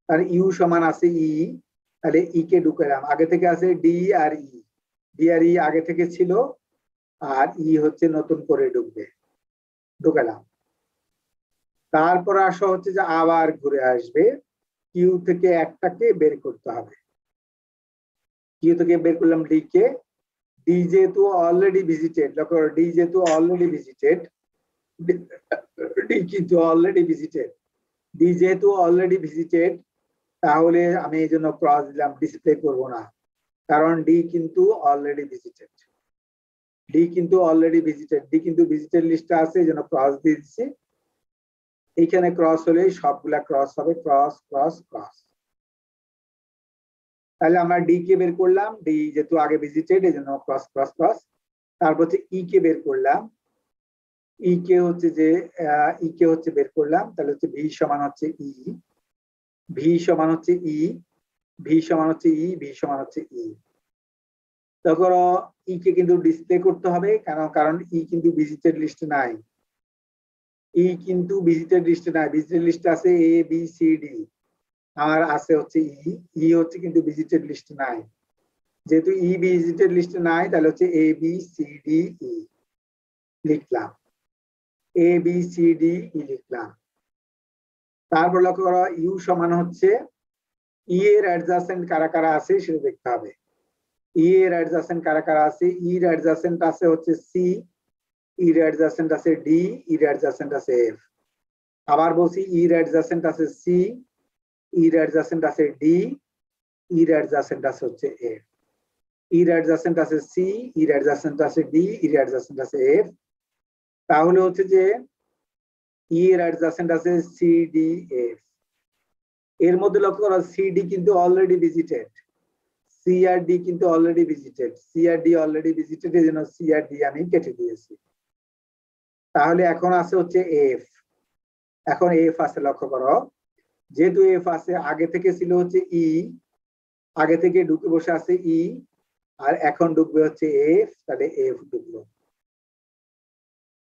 তাহলে ইউ সমান আছে ই, তাহলে ই কে ঢুকালাম। আগে থেকে আছে ডি আর ই, ডি আর ই আগে থেকে ছিল, আর ই হচ্ছে নতুন করে ঢুকবে, ঢুকালাম। তারপর আসা হচ্ছে যে আবার ঘুরে আসবে, কিউ থেকে একটাকে বের করতে হবে। কিউ থেকে বের করলাম ডি কে। ডি যেহেতু অলরেডি ভিজিটেড, লক্ষ্য করো ডি যেহেতু অলরেডি ভিজিটেড, ডি কিন্তু অলরেডি ভিজিটেড, ডি যেহেতু অলরেডি ভিজিটেড, তাহলে আমি এই জন্য ক্রস দিলাম, ডিসপ্লে করব না, কারণ ডি কিন্তু অলরেডি ভিজিটেড। ডি কিন্তু অলরেডি ভিজিটেড, ডি কিন্তু ভিজিটেড লিস্টে আছে, এই জন্য ক্রস দিয়ে দিচ্ছি। এইখানে ক্রস হলেই সবগুলা ক্রস হবে, ক্রস ক্রস ক্রস। তাহলে আমরা ডি কে বের করলাম, ডি যেহেতু আগে ভিজিটেড এই জন্য ক্রস ক্রস ক্রস। তারপর হচ্ছে ই কে বের করলাম, ই কে হচ্ছে যে ই কে হচ্ছে বের করলাম। তাহলে হচ্ছে ভি সমান হচ্ছে ই, ভি সমান হচ্ছে ই, ভি সমান হচ্ছে ই, ভি সমান হচ্ছে ই। তখন ই কে কিন্তু ডিসপ্লে করতে হবে, কারণ ই কিন্তু ভিজিটেড লিস্টে নাই। ই কিন্তু ভিজিটেড লিস্টে নাই, ভিজিটেড লিস্টে আছে এ বি সি ডি, আর আছে হচ্ছে ই, ই হচ্ছে কিন্তু ভিজিটেড লিস্টে নাই। যেহেতু ই ভিজিটেড লিস্টে নাই, তাহলে হচ্ছে এ বি সি ডি ই লিখলাম, এ বি সি ডি ই লিখলাম। তারপর লক্ষ্য করো ইউ সমান হচ্ছে ই এর অ্যাডজাসেন্ট কারা কারা আছে সেটা দেখতে হবে। ই এর অ্যাডজাসেন্ট কারা কারা আছে? ই এর অ্যাডজাসেন্ট আছে হচ্ছে সি, ই এর অ্যাডজাসেন্ট আছে ডি, ই এর অ্যাডজাসেন্ট আছে এফ। আবার বলছি ই এর অ্যাডজাসেন্ট আছে সি, ই এর অ্যাডজাসেন্ট আছে ডি, ই এর অ্যাডজাসেন্ট আছে হচ্ছে এফ। ই এর অ্যাডজাসেন্ট আছে সি, ই এর অ্যাডজাসেন্ট আছে ডি, ই এর অ্যাডজাসেন্ট আছে এফ। তাহলে হচ্ছে যে ই এর অ্যাডজাসেন্ট আছে সি ডি এফ। এর মধ্যে লক্ষ্য করো সি ডি কিন্তু অলরেডি ভিজিটেড, সি আর ডি কিন্তু অলরেডি ভিজিটেড, সি আর ডি অলরেডি ভিজিটেড, এই জন্য সি আর ডি আমি কেটে দিয়েছি। তাহলে এখন আছে হচ্ছে এফ। এখন এফ আছে, লক্ষ্য করো যেহেতু এফ আছে, আগে থেকে ছিল হচ্ছে ই, আগে থেকে ঢুকে বসে আছে ই, আর এখন ঢুকবে হচ্ছে এফ, তাহলে এফ ঢুকলো।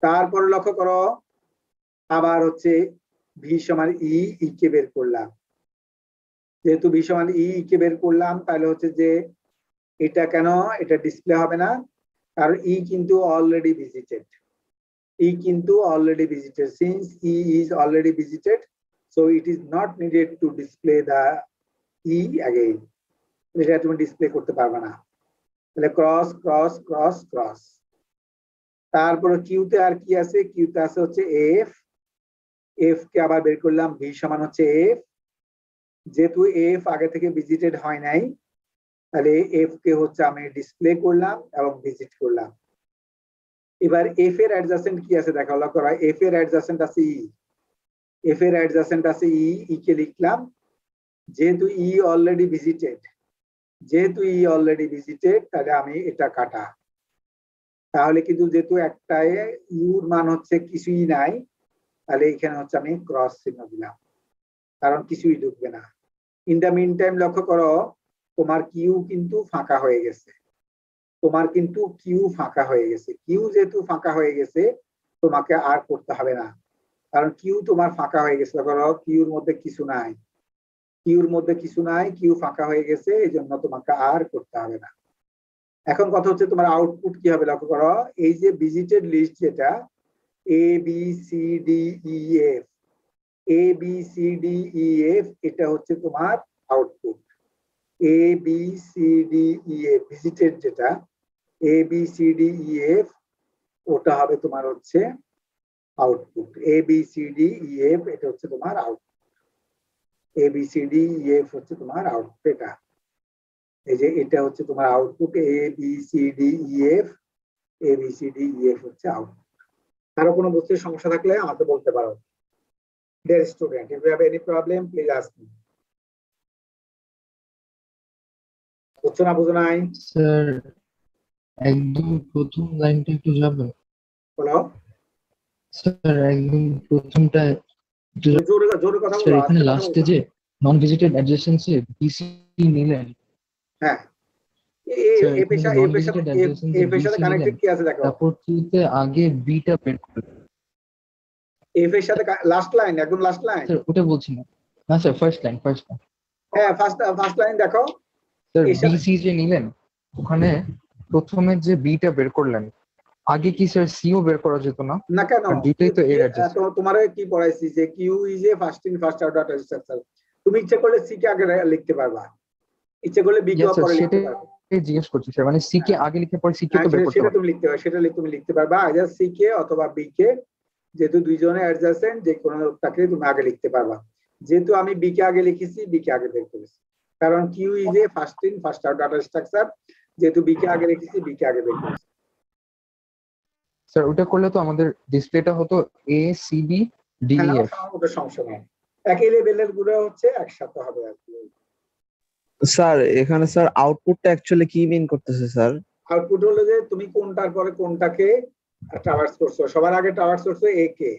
তারপরে লক্ষ্য করো আবার হচ্ছে ভি সমান ই, ই কে বের করলাম। যেহেতু ভি সমান ই, ই কে বের করলাম, তাহলে হচ্ছে যে এটা কেন এটা ডিসপ্লে হবে না, কারণ ই কিন্তু অলরেডি ভিজিটেড। ই কিন্তু already visited, since E is already visited, so it is not needed to display the E again. এটা তুমি ডিসপ্লে করতে পারবে না। তাহলে ক্রস ক্রস ক্রস ক্রস। তারপরে কিউতে আর কি আছে, কিউতে আছে হচ্ছে এফ, এফ কে আবার বের করলাম, ভি সমান হচ্ছে এফ। যেহেতু এফ আগে থেকে ভিজিটেড হয় নাই, তাহলে এফ কে হচ্ছে আমি ডিসপ্লে করলাম এবং ভিজিট করলাম। এবার এফ এর অ্যাডজাসেন্ট কি আছে দেখো, লক্ষ্য করো এফ এর অ্যাডজাসেন্ট আছে ই, এফ এর অ্যাডজাসেন্ট আছে ই, ই কে লিখলাম। যেহেতু ই অলরেডি ভিজিটেড, যেহেতু ই অলরেডি ভিজিটেড, তাহলে আমি এটা কাটা। তাহলে কিন্তু যেহেতু একটাই ইউর মান হচ্ছে কিছুই নাই, তাহলে এখানে হচ্ছে আমি ক্রস চিহ্ন দিলাম, কারণ কিছুই ঢুকবে না। ইন দ্য মিন টাইম লক্ষ্য করো তোমার কিউ কিন্তু ফাঁকা হয়ে গেছে, তোমার কিন্তু কিউ ফাঁকা হয়ে গেছে। কিউ যেহেতু ফাঁকা হয়ে গেছে, তোমাকে আর করতে হবে না, কারণ কিউ তোমার ফাঁকা হয়ে গেছে। ধরো কিউর মধ্যে কিছু নাই, কিউর মধ্যে কিছু নাই, কিউ ফাঁকা হয়ে গেছে, এই জন্য তোমাকে আর করতে হবে না। এখন কথা হচ্ছে তোমার আউটপুট কি হবে, লক্ষ্য করো এই যে ভিজিটেড লিস্ট যেটা A B C D E F, A B C D E F, এটা হচ্ছে তোমার output. A B C D E F visited যেটা A B C D E F, ওটা হবে তোমার হচ্ছে output. A B C D E F এটা হচ্ছে তোমার output. A B C D E F হচ্ছে তোমার আউটপুট। এটা এই যে এটা হচ্ছে তোমার output, A B C D E F, A B C D E F হচ্ছে আউটপুট। কারো কোনো বুঝতে সমস্যা থাকলে আমাকে বলতে পারো। Dear student, if you have any problem, please ask me. বুঝছো না বুঝো নাই? স্যার একদম প্রথম লাইনটা একটু যাবে? বলো। স্যার একদম প্রথমটা একটু যাবে? জোরে জোরে কথা স্যার বলো। এখানে লাস্টে যে নন ভিজিটেড অ্যাডজেসেন্সি বিসি নিলেন, হ্যাঁ, স্যার এফ এর এখানে নন ভিজিটেড অ্যাডজেসেন্সি এর সাথে বিসি কানেক্টেড নিলেন, কি আছে দেখো। তারপর কিতে আগে বিটা বের করলেন। এফ এর সাথে লাস্ট লাইন, একদম লাস্ট লাইন। স্যার ওটা বলছি না, না sir first line, first line. হ্যাঁ, ফার্স্ট লাইন দেখো। স্যার এর সাথে বিসি যে নিলেন, ওখানে প্রথমে যে বিটা বের করলেন, আগে কি স্যার সিও বের করা যেত না? না কেন, দুইটাই তো এর অ্যাডজাস্ট। তোমার কি পড়াইছি যে queue is a first in first out data structure. তুমি ইচ্ছা করলে সি কে আগে লিখতে পারবা, ইচ্ছা করলে বি কে পরে লিখতে পারবা। জিজ্ঞেস করছি স্যার, মানে সি কে আগে লিখে পরে সি কে তো বের করতে সেটা পারবে। তুমি লিখতে পারবে, সেটা তুমি লিখতে পারবা আইদার সি কে অথবা বি কে, যেহেতু দুইজনে অ্যাডজাসেন্ট, যে কোনোটাকে তুমি আগে লিখতে পারবা। যেহেতু আমি বি কে আগে লিখেছি, বি কে আগে বের করেছি, কারণ queue is a first in first out data structure. যেহেতু বি কে আগে লিখেছি, বি কে আগে বের করেছি। স্যার ওটা করলে তো আমাদের ডিসপ্লেটা হতো A C B D E F. ওটা সমস্যা নেই, একই লেভেলের গুলো হচ্ছে একসাথে হবে আর কি। স্যার এখানে স্যার আউটপুটটা অ্যাকচুয়ালি কি মিন করতেছে স্যার? আউটপুট হলো যে তুমি কোনটার পরে কোনটাকে ট্রাভার্স করছো। সবার আগে ট্রাভার্স করছো এ কে,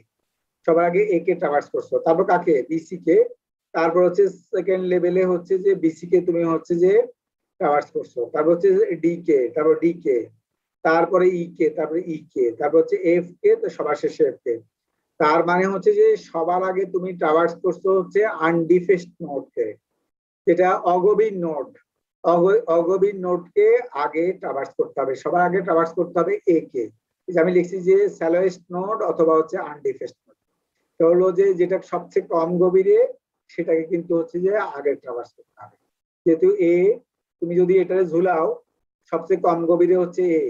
সবার আগে এ কে ট্রাভার্স করছো, তারপর কাকে, বিসি কে, তারপর হচ্ছে সেকেন্ড লেভেলে হচ্ছে যে বিসি কে তুমি হচ্ছে যে ট্রাভার্স করছো, তারপর হচ্ছে ডি কে, তারপর ডি কে, তারপরে ই কে, তারপরে ই কে, তারপর হচ্ছে এফ কে, তো সবার শেষে এফ কে। তার মানে হচ্ছে যে সবার আগে তুমি ট্রাভার্স করছো হচ্ছে আনডিফেসড নোড কে, যেটা অগভীর নোড। অগভীর নোডকে আগে ট্রাভার্স করতে হবে, সবার আগে ট্রাভার্স করতে হবে এ কে। আমি লিখছি যে স্যালোয়েস্ট নোড অথবা হচ্ছে আনডিফেসড নোড, হলো যে যেটা সবচেয়ে কম গভীরে, সেটাকে কিন্তু হচ্ছে যে আগে ট্রাভার্স করতে হবে। যেহেতু এ, তুমি যদি এটাকে ঝুলাও সবচেয়ে কম গভীরে হচ্ছে এ,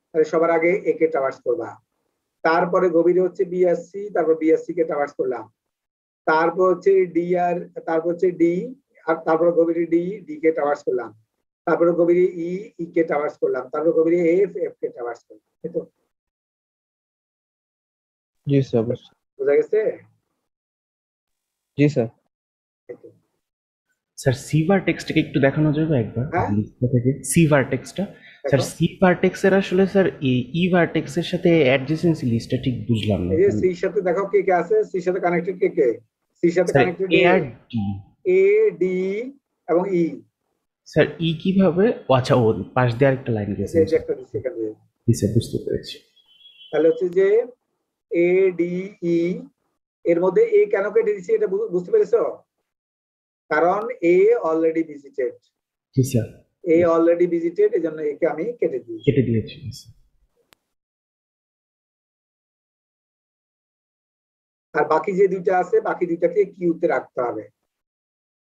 তাহলে সবার আগে এ কে ট্রাভার্স করবা। তারপরে গভীরে হচ্ছে বিএসসি, তারপর বিএসসি কে ট্রাভার্স করলাম, তারপর হচ্ছে ডি আর, তারপর হচ্ছে ডি, আর তারপরে গভীরে ডি, ডি কে ট্রাভার্স করলাম, তারপরে গভীরে ই, ই কে ট্রাভার্স করলাম, তারপরে গভীরে এফ, এফ কে ট্রাভার্স করলাম। তাই তো? জি স্যার, অবশ্যই। বুঝা গেছে? জি স্যার। স্যার সি ভার্টেক্সটাকে একটু দেখানো যাবে একবার হ্যাঁ? লিস্টটা থেকে? সি ভার্টেক্সটা স্যার, সি ভার্টেক্সের আসলে স্যার ই ভার্টেক্সের সাথে অ্যাডজেসেন্সি লিস্টটা ঠিক বুঝলাম না। এই যে সির সাথে দেখো কে কে আছে, সির সাথে কানেক্টেড কে কে, সির সাথে স্যার কানেক্টেড এ আর ডি, এ, ডি এবং ই। স্যার ই কিভাবে, ও আচ্ছা, ও পাশ দিয়ে আরেকটা লাইন গেছে। এই যে একটা দিচ্ছি এখানে। জি স্যার, বুঝতে পেরেছি। তাহলে হচ্ছে যে এ ডি ই, এর মধ্যে এ কেন কেটে দিচ্ছি এটা বুঝতে পেরেছো? কারণ এ অলরেডি ভিজিটেড, জি স্যার, এ অলরেডি ভিজিটেড, এই জন্য একে আমি কেটে দিয়েছি। কেটে দিয়েছি। আর বাকি যে দুইটা আছে, বাকি দুইটাকে কিউতে রাখতে হবে।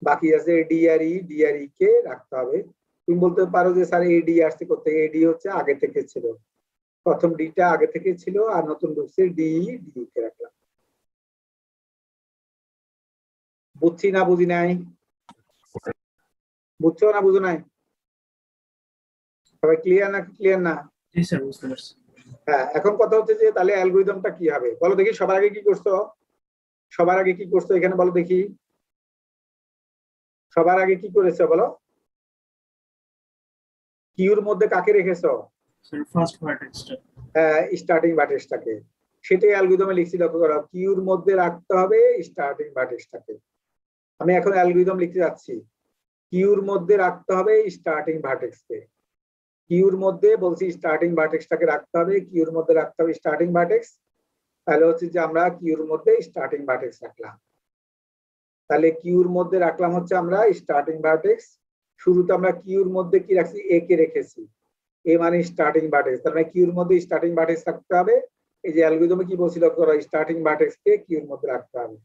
বাকি আছে ডি আর ই, ডি আর ই কে রাখতে হবে। তুমি বলতে পারো যে স্যার এডি আসছে করতে, এডি হচ্ছে আগে থেকে ছিল, প্রথম ডিটা আগে থেকে ছিল, আর নতুন ঢুকছে ডি, ডি কে রাখলাম। বুঝছি না বুঝি নাই? বুঝছো না বুঝো নাই? সবাই ক্লিয়ার না? ক্লিয়ার না? জি স্যার, বুঝতে পারছি। হ্যাঁ, এখন কথা হচ্ছে যে তাহলে অ্যালগরিদমটা কি হবে বলো দেখি। সবার আগে কি করছো? সবার আগে কি করছো এখানে বলো দেখি। সবার আগে কি করেছো বলো? কিউর মধ্যে কাকে রেখেছো? স্যার ফার্স্ট ভার্টেক্সটা। হ্যাঁ, স্টার্টিং ভার্টেক্সটাকে। সেটাই অ্যালগরিদমে লিখছি, লক্ষ্য করো। কিউর মধ্যে রাখতে হবে স্টার্টিং ভার্টেক্সটাকে। আমি এখন অ্যালগরিদম লিখতে যাচ্ছি। কিউর মধ্যে রাখতে হবে স্টার্টিং ভার্টেক্সকে। কিউর মধ্যে বলছি স্টার্টিং ভার্টেক্সটাকে রাখতে হবে, কিউর মধ্যে রাখতে হবে স্টার্টিং ভার্টেক্স। তাহলে হচ্ছে যে আমরা কিউর মধ্যে স্টার্টিং ভার্টেক্স রাখলাম। তাহলে কিউর মধ্যে রাখলাম হচ্ছে আমরা স্টার্টিং ভার্টেক্স। শুরুতে আমরা কিউর মধ্যে কি রাখছি? এ কে রেখেছি। এ মানে স্টার্টিং ভার্টেক্স, তার মানে কিউর মধ্যে স্টার্টিং ভার্টেক্স রাখতে হবে। এই যে অ্যালগরিদমে কি বলছিল, স্টার্টিং ভার্টেক্স কে কিউর মধ্যে রাখতে হবে।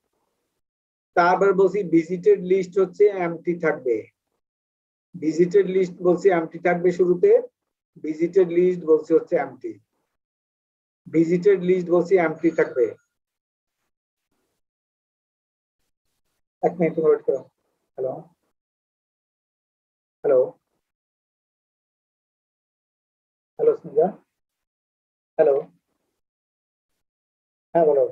তারপর বলছি ভিজিটেড লিস্ট হচ্ছে এমটি থাকবে। ভিজিটেড লিস্ট বলছি এমটি থাকবে শুরুতে। ভিজিটেড লিস্ট বলছি হচ্ছে এমটি। ভিজিটেড লিস্ট বলছি এমটি থাকবে। এক মিনিট ওয়েট করো। Hello hello hello Smita, hello, হ্যাঁ বলো।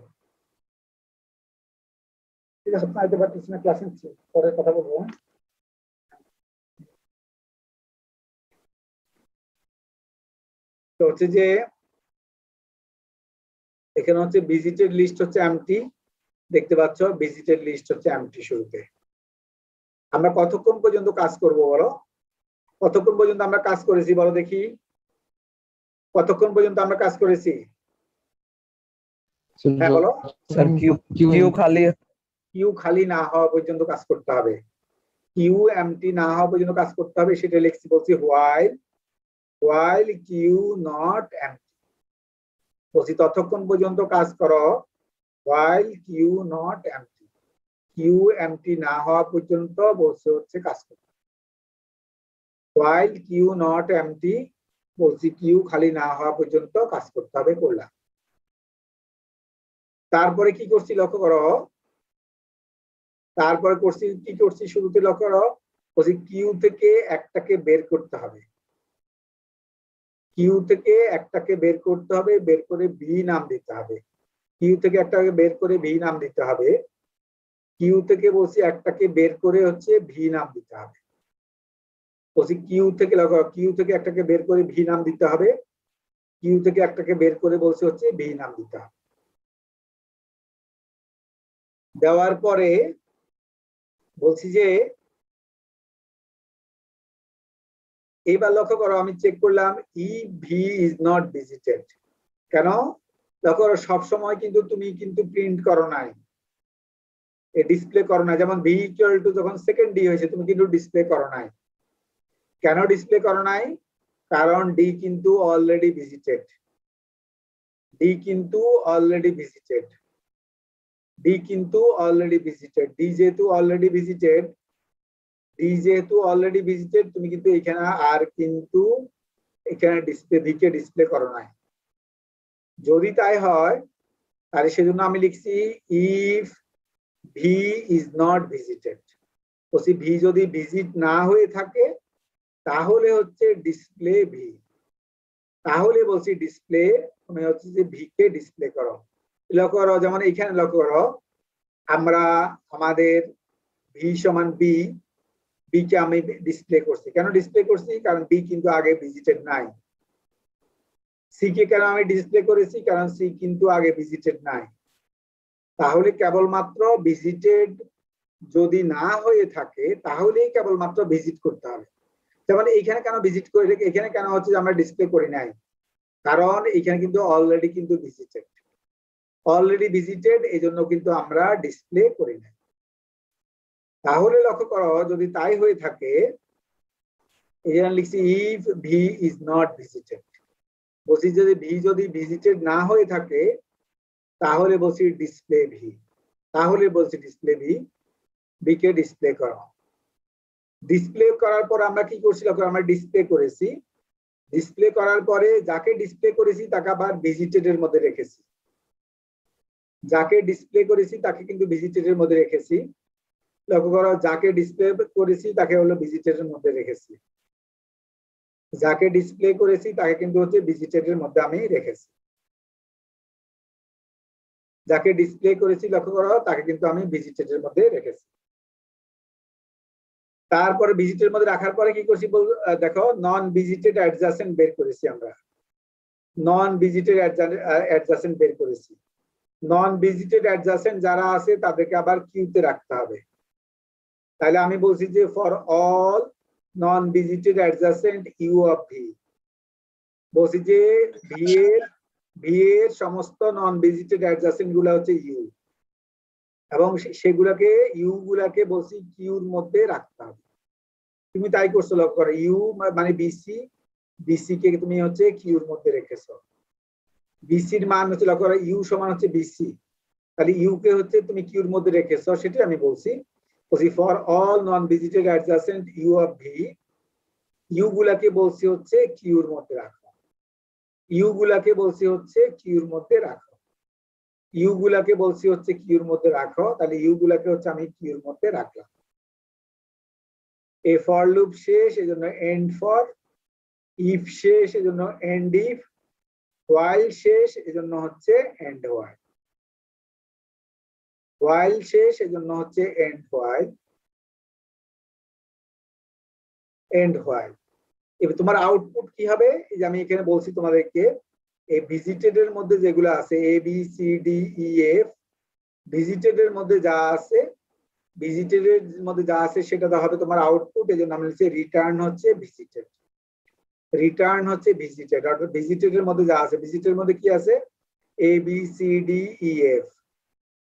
ঠিক আছে, আইতে পারতেছি না, ক্লাসে নিচ্ছি, পরে কথা বলবো। তো হচ্ছে যে এখানে হচ্ছে ভিজিটেড লিস্ট হচ্ছে এমটি, দেখতে পাচ্ছ ভিজিটেড লিস্ট হচ্ছে এমটি শুরুতে। আমরা কতক্ষণ পর্যন্ত কাজ করব বলো? কতক্ষণ পর্যন্ত আমরা কাজ করেছি বলো দেখি? কতক্ষণ পর্যন্ত আমরা কাজ করেছি? হ্যাঁ বলো। স্যার কিউ খালি, কিউ খালি না হওয়া পর্যন্ত কাজ করতে হবে। কিউ এমটি না হওয়া পর্যন্ত কাজ করতে হবে, সেটা লিখছি বলছি হোয়াইল কিউ নট এমটি। বলছি ততক্ষণ পর্যন্ত কাজ করো while queue not empty. Queue empty না হওয়া পর্যন্ত বলছে হচ্ছে কাজ করতে। হোয়াইল কিউ নট এমটি বলছি কিউ খালি না হওয়া পর্যন্ত কাজ করতে হবে, করলাম। তারপরে কি করছি লক্ষ্য করো। তারপরে করছি কি করছি শুরুতে লক্ষ্য করো, বলছি কিউ থেকে একটাকে বের করতে হবে। কিউ থেকে একটাকে বের করতে হবে, বের করে ভি নাম দিতে হবে। কিউ থেকে একটাকে বের করে ভি নাম দিতে হবে। কিউ থেকে বলছি একটাকে বের করে হচ্ছে ভি নাম দিতে হবে। বলছি কিউ থেকে কিউ থেকে একটাকে বের করে ভি নাম দিতে হবে। কিউ থেকে একটাকে বের করে বলছি হচ্ছে ভি নাম দিতে হবে। দেওয়ার পরে বলছি যে এইবার লক্ষ্য করো, আমি চেক করলাম E V is not visited. কেন? লক্ষ্য করো সবসময় কিন্তু তুমি কিন্তু প্রিন্ট করো নাই, ডিসপ্লে করো নাই। যেমন ভি ইকুয়াল টু যখন সেকেন্ড ডি হয়েছে তুমি কিন্তু ডিসপ্লে করো নাই। কেন ডিসপ্লে করো নাই? কারণ ডি কিন্তু অলরেডি ভিজিটেড। ডি কিন্তু অলরেডি ভিজিটেড। ডি কিন্তু অলরেডি ভিজিটেড। ডি যেহেতু অলরেডি ভিজিটেড, ডি যেহেতু অলরেডি ভিজিটেড, তুমি কিন্তু এখানে আর কিন্তু এখানে ডিসপ্লে ভিকে ডিসপ্লে করো নাই। যদি তাই হয় তাহলে সেজন্য আমি লিখছি if V is not visited. বলছি ভি যদি ভিজিট না হয়ে থাকে তাহলে হচ্ছে ডিসপ্লে ভি। তাহলে বলছি ডিসপ্লে, তুমি হচ্ছে যে ভি কে ডিসপ্লে করো। লক্ষ্য করো যেমন এখানে লক্ষ্য করো, আমরা আমাদের ভি সমান বি, বি কে আমি ডিসপ্লে করছি। কেন ডিসপ্লে করছি? কারণ বি কিন্তু আগে ভিজিটেড নাই। সি কে কেন আমি ডিসপ্লে করেছি? কারণ সি কিন্তু আগে ভিজিটেড নাই। তাহলে কেবলমাত্র ভিজিটেড যদি না হয়ে থাকে তাহলেই কেবলমাত্র ভিজিট করতে হবে। যেমন এইখানে কেন ভিজিট করি, এখানে কেন হচ্ছে যে আমরা ডিসপ্লে করি নাই, কারণ এখানে কিন্তু অলরেডি কিন্তু ভিজিটেড, এই জন্য কিন্তু আমরা ডিসপ্লে করি নাই। তাহলে লক্ষ্য করো যদি তাই হয়ে থাকে, এখানে লিখছি if V is not visited, বলছি যদি ভিজিটেড না হয়ে থাকে তাহলে বলছি display V, V K display করো। ডিসপ্লে করার পর আমরা কি করছিলাম, আমরা ডিসপ্লে করেছি, ডিসপ্লে করার পরে যাকে ডিসপ্লে করেছি তাকে আবার ভিজিটেড এর মধ্যে রেখেছি, যাকে ডিসপ্লে করেছি তাকে কিন্তু ভিজিটেড এর মধ্যে রেখেছি। লক্ষ্য করো যাকে ডিসপ্লে করেছি তাকে হলো ভিজিটেড এর মধ্যে রেখেছি, যাকে ডিসপ্লে করেছি তাকে কিন্তু হচ্ছে ভিজিটেড এর মধ্যে আমি রেখেছি, যাকে ডিসপ্লে করেছি লক্ষ্য করো তাকে কিন্তু আমি ভিজিটেড এর মধ্যে রেখেছি। তারপরে ভিজিটের মধ্যে রাখার পরে কি করছি দেখো, নন ভিজিটেড অ্যাডজাসেন্ট বের করেছি আমরা, নন ভিজিটেড অ্যাডজাসেন্ট বের করেছি। নন ভিজিটেড অ্যাডজাসেন্ট যারা আছে তাদেরকে আবার কিউতে রাখতে হবে। তাহলে আমি বলছি যে for all non visited adjacent U of V, বলছি যে ভি এর সমস্ত নন ভিজিটেড অ্যাডজাসেন্ট গুলা হচ্ছে ইউ, এবং সেগুলাকে ইউ গুলাকে বলছি কিউর মধ্যে রাখতে হবে। তুমি তাই করছো, লক্ষ্য করো ইউ মানে বিসি কে তুমি হচ্ছে কিউর মধ্যে রেখেছো। বিসির মান হচ্ছে লক্ষ্য করো ইউ সমান হচ্ছে বিসি, তাহলে ইউ কে হচ্ছে তুমি কিউর মধ্যে রেখেছো, সেটাই আমি বলছি for all non visited adjacent U of V, U গুলাকে বলছি হচ্ছে কিউর মধ্যে রাখো, ইউ গুলাকে বলছি হচ্ছে কিউর মধ্যে রাখো, ইউ গুলাকে বলছি হচ্ছে কিউর মধ্যে রাখো। তাহলে ইউ গুলাকে হচ্ছে আমি কিউর মধ্যে রাখলাম। এ ফর লুপ শেষ, এজন্য এন্ড ফর, ইফ শেষ এজন্য এন্ড ইফ, হোয়াইল শেষ এজন্য হচ্ছে এন্ড হোয়াইল, হোয়াইল শেষ এজন্য হচ্ছে এন্ড হোয়াইল, এন্ড হোয়াইল। এবার তোমার আউটপুট কি হবে, এই যে আমি এখানে বলছি তোমাদেরকে এই ভিজিটেড এর মধ্যে যেগুলো আছে A B C D E F, visited এর মধ্যে যা আছে, ভিজিটেড এর মধ্যে যা আছে সেটা তো হবে তোমার আউটপুট। এই জন্য আমরা লিখছি রিটার্ন হচ্ছে ভিজিটেড, রিটার্ন হচ্ছে ভিজিটেড। অর্থাৎ ভিজিটেড এর মধ্যে যা আছে, ভিজিটেড এর মধ্যে কি আছে A B C D E F,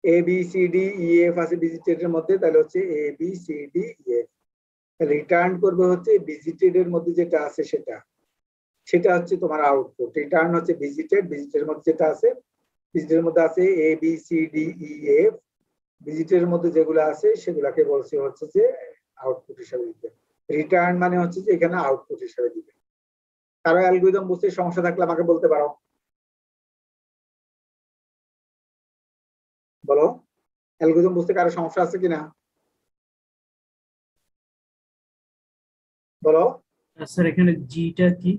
A B C D E F আছে ভিজিটেড এর মধ্যে, তাহলে হচ্ছে A B C D E F. Return করবে হচ্ছে ভিজিটেড এর মধ্যে যেটা আছে সেটা হচ্ছে তোমার আউটপুট। রিটার্ন হচ্ছে ভিজিটেড, ভিজিটেড এর মধ্যে যেটা আছে, ভিজিটেড এর মধ্যে আছে A B C D E F, visited এর মধ্যে যেগুলো আছে সেগুলাকে বলছে হচ্ছে যে আউটপুট হিসেবে দিতে। রিটার্ন মানে হচ্ছে যে এখানে আউটপুট হিসেবে দিবে। কারো অ্যালগরিদম বুঝতে সমস্যা থাকলে আমাকে বলতে পারো, বলো অ্যালগরিদম বুঝতে কারো সমস্যা আছে কিনা, বলো। স্যার এখানে জিটা কি,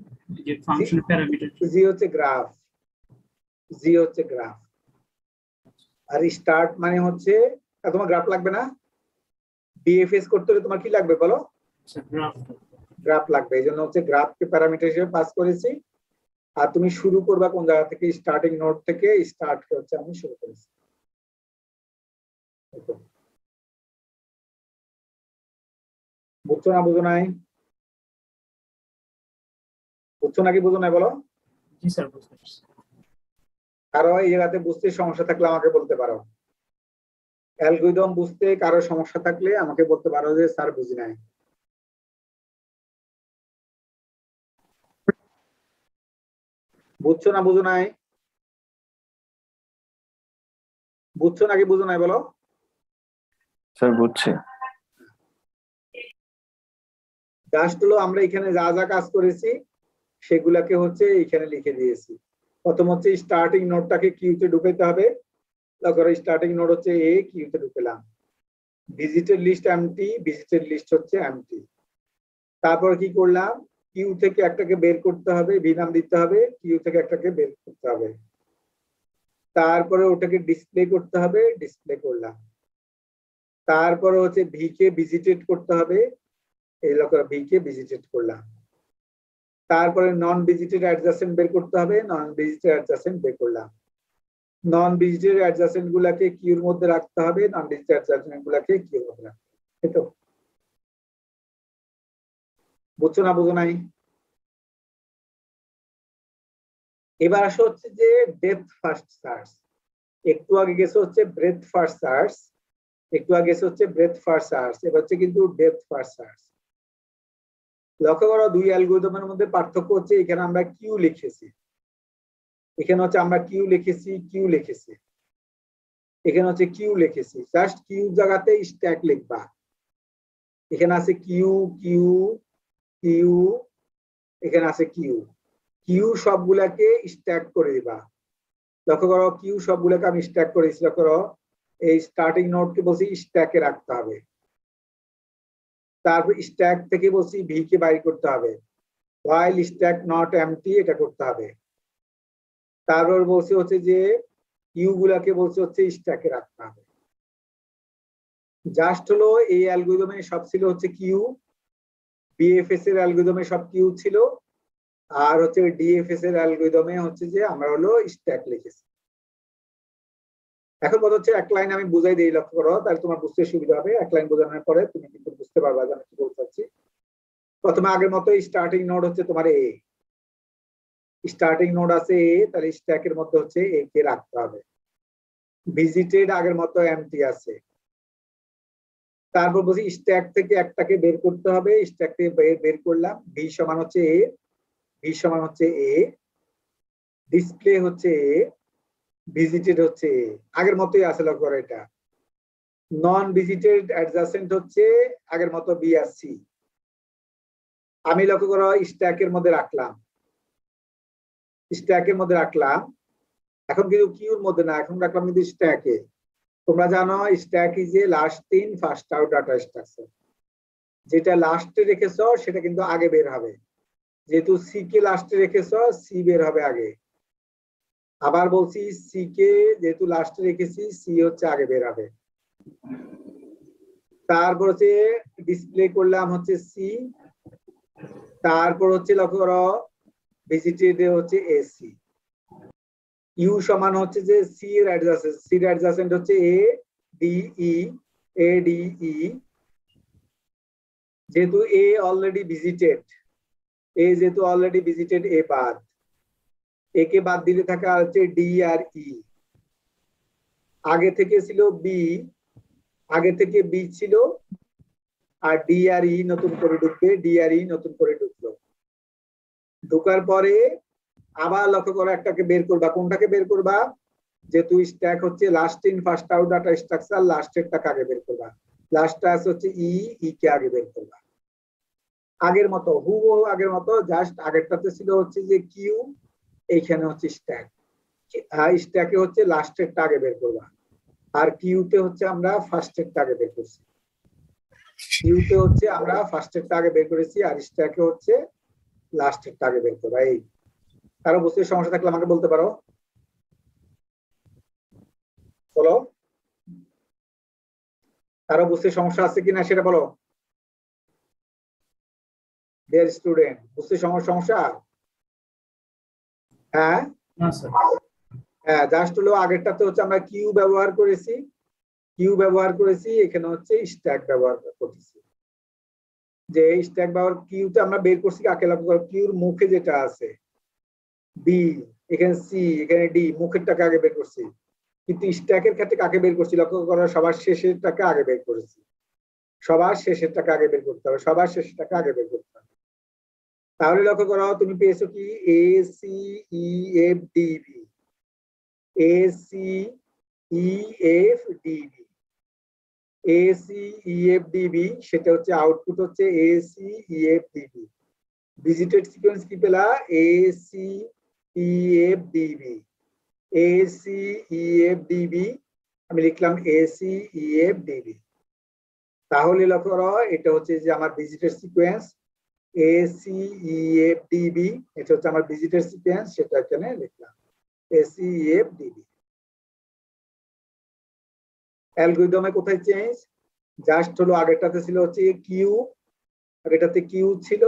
যে ফাংশন প্যারামিটার? জি হচ্ছে গ্রাফ, জি হচ্ছে গ্রাফ, আর স্টার্ট মানে হচ্ছে তোমার গ্রাফ লাগবে না, ডিএফএস করতে হলে তোমার কি লাগবে বলো, গ্রাফ লাগবে। এই জন্য হচ্ছে গ্রাফকে প্যারামিটার হিসেবে পাস করেছি। আর তুমি শুরু করবা কোন জায়গা থেকে, স্টার্টিং নোড থেকে, স্টার্টকে হচ্ছে আমি শুরু করেছি। বুঝছো না বুঝো নাই, বুঝছো নাকি বুঝো নাই বলো। জি স্যার বুঝতে পারছি। কারো এই জায়গাতে বুঝতে সমস্যা থাকলে আমাকে বলতে পারো, অ্যালগরিদম বুঝতে কারো সমস্যা থাকলে আমাকে বলতে পারো যে স্যার বুঝি নাই। বুঝছো না বুঝো নাই, বুঝছো নাকি বুঝো নাই বলো। স্যার বুঝছি। জাস্ট হলো আমরা এখানে যা যা কাজ করেছি সেগুলাকে হচ্ছে এখানে লিখে দিয়েছি। প্রথম হচ্ছে স্টার্টিং নোডটাকে কিউতে ঢুকাইতে হবে, তারপরে স্টার্টিং নোড হচ্ছে এ, কিউতে ঢুকেলাম। Visited list empty, visited list হচ্ছে এমটি। তারপর কি করলাম, কিউ থেকে একটাকে বের করতে হবে, ভি নাম দিতে হবে, কিউ থেকে একটাকে বের করতে হবে, তারপরে ওটাকে ডিসপ্লে করতে হবে, ডিসপ্লে করলাম। তারপরে হচ্ছে ভি কে ভিজিটেড করতে হবে, এই লক্ষ্য ভি কে ভিজিটেড করলাম। তারপরে নন ভিজিটেড অ্যাডজাসেন্ট বের করতে হবে, নন ভিজিটেড অ্যাডজাসেন্ট বের করলাম। নন ভিজিটেড অ্যাডজাসেন্ট গুলাকে কিউর মধ্যে রাখতে হবে, নন ভিজিটেড অ্যাডজাসেন্ট গুলাকে কিউর মধ্যে রাখতে হবে, তাই তো। বুঝছো না বুঝো নাই? এবার আসো হচ্ছে যে ডেপথ ফার্স্ট সার্চ। একটু আগে গেছে হচ্ছে ব্রেথ ফার্স্ট সার্চ, একটু আগে গেছে হচ্ছে ব্রেথ ফার্স্ট সার্চ, এবার হচ্ছে কিন্তু ডেপথ ফার্স্ট সার্চ। লক্ষ্য করো দুই অ্যালগরিদমের মধ্যে পার্থক্য হচ্ছে এখানে আমরা কিউ লিখেছি, এখানে হচ্ছে আমরা কিউ লিখেছি, কিউ লিখেছি, এখানে হচ্ছে কিউ লিখেছি। জাস্ট কিউ জায়গাতে স্ট্যাক লিখবা। এখানে আছে কিউ কিউ কিউ, এখানে আছে কিউ, কিউ সবগুলাকে স্ট্যাক করে দিবা। লক্ষ্য করো কিউ সবগুলোকে আমি স্ট্যাক করে দিচ্ছি। লক্ষ্য করো এই স্টার্টিং নোডকে বলছি স্ট্যাকে রাখতে হবে, তারপর স্ট্যাক থেকে বলছি ভি কে বাইর করতে হবে, while স্ট্যাক নট এমটি এটা করতে হবে। তারপর বলছি হচ্ছে যে কিউ গুলাকে বলছি হচ্ছে স্ট্যাকে রাখতে হবে। জাস্ট হলো এই অ্যালগরিদমে সব ছিল হচ্ছে কিউ, বিএফএস এর অ্যালগরিদমে সব কিউ ছিল, আর হচ্ছে ডিএফএস এর অ্যালগরিদমে হচ্ছে যে আমরা হলো স্ট্যাক লিখেছি। এখন কথা হচ্ছে এক লাইন আমি বুঝাই দিই, লক্ষ্য করো তাহলে তোমার বুঝতে সুবিধা হবে। এক লাইন বোঝানোর পরে তুমি কিন্তু বুঝতে পারবা যে আমি কি বলতে চাচ্ছি। প্রথমে আগের মতো স্টার্টিং নোড হচ্ছে তোমার এ, স্টার্টিং নোড আছে এ, তাহলে স্ট্যাকের মধ্যে হচ্ছে এ কে রাখতে হবে। ভিজিটেড আগের মতো এমটি আছে। তারপর বলছি স্ট্যাক থেকে একটাকে বের করতে হবে, স্ট্যাক থেকে বের করলাম, ভি সমান হচ্ছে এ, ভি সমান হচ্ছে এ, ডিসপ্লে হচ্ছে এ, ভিজিটেড হচ্ছে এ, আগের মতোই আছে। লক্ষ্য করো এটা নন ভিজিটেড অ্যাডজাসেন্ট হচ্ছে আগের মতো বি আর সি। আমি লক্ষ্য করো স্ট্যাকের মধ্যে রাখলাম, স্ট্যাকের মধ্যে রাখলাম, এখন কিন্তু কিউর মধ্যে না, এখন রাখলাম কিন্তু স্ট্যাকে। তোমরা জানো stack is a last in first out data structure. যেটা লাস্টে রেখেছো সেটা কিন্তু আগে বের হবে, যেহেতু সি কে লাস্টে রেখেছো সি বের হবে আগে। আবার বলছি সি কে যেহেতু লাস্টে রেখেছি সি হচ্ছে আগে বের হবে। তারপর হচ্ছে ডিসপ্লে করলাম হচ্ছে সি, তারপর হচ্ছে লক্ষ্য করো ভিজিটেড হচ্ছে এসি। ইউ সমান হচ্ছে যে সি এর অ্যাডজাসেন্ট, সি এর অ্যাডজাসেন্ট হচ্ছে A D E, A D E. যেহেতু এ অলরেডি ভিজিটেড, এ যেহেতু অলরেডি ভিজিটেড এ বাদ, এ কে বাদ দিলে থাকা হচ্ছে ডি আর ই। আগে থেকে ছিল বি, আগে থেকে বি ছিল, আর ডি আর ই নতুন করে ঢুকবে, ডি আর ই নতুন করে ঢুকলো। ঢুকার পরে আবার লক্ষ্য করো একটাকে বের করবা, কোনটাকে বের করবা? যেহেতু স্ট্যাক হচ্ছে last in first out data structure, লাস্টেরটাকে আগে বের করবা। লাস্টটা আছে হচ্ছে ই, ই কে আগে বের করবা। আগের মতো হুবহু আগের মতো, জাস্ট আগেরটাতে ছিল হচ্ছে যে কিউ, এইখানে হচ্ছে স্ট্যাক। স্ট্যাকে হচ্ছে লাস্টেরটা আগে বের করবা, আর কিউতে হচ্ছে আমরা ফার্স্টেরটা আগে বের করছি। কিউতে হচ্ছে আমরা ফার্স্টেরটা আগে বের করেছি, আর স্ট্যাকে হচ্ছে লাস্টেরটা আগে বের করবা। এই কারো বুঝতে সমস্যা থাকলে আমাকে বলতে পারো, বলো। কারো বুঝতে সমস্যা আছে কিনা সেটা বলো। ডিয়ার স্টুডেন্ট, বুঝতে সমস্যা? হ্যাঁ হ্যাঁ, জাস্ট হলো আগেরটাতে হচ্ছে আমরা কিউ ব্যবহার করেছি, কিউ ব্যবহার করেছি, এখানে হচ্ছে স্ট্যাক ব্যবহার করতেছি। যে স্ট্যাক ব্যবহার কিউতে আমরা বের করছি কাকে? লক্ষ্য করো কিউর মুখে যেটা আছে বি, এখানে সি, এখানে ডি, মুখেরটাকে আগে বের করছি। কিন্তু স্ট্যাকের ক্ষেত্রে কাকে বের করছি? লক্ষ্য করো সবার শেষেরটাকে আগে বের করেছি। সবার শেষেরটাকে আগে বের করতে হবে, সবার শেষেরটাকে আগে বের করতে হবে। তাহলে লক্ষ্য করো তুমি পেয়েছো কি A C E F D B, A C E F D B, A C E F D B, সেটা হচ্ছে আউটপুট হচ্ছে A C E F D B. Visited sequence কি পেলা? A C E F D B, A C E F D B, আমি লিখলাম A C E F D B. তাহলে লক্ষ্য করো এটা হচ্ছে যে আমার visited sequence A C E F D B, এটা হচ্ছে আমার ভিজিটেড সিকোয়েন্স, সেটা এখানে লিখলাম A C E F D B. অ্যালগরিদমে কোথায় চেঞ্জ? জাস্ট হলো আগেরটাতে ছিল হচ্ছে কিউ, আগেরটাতে কিউ ছিল,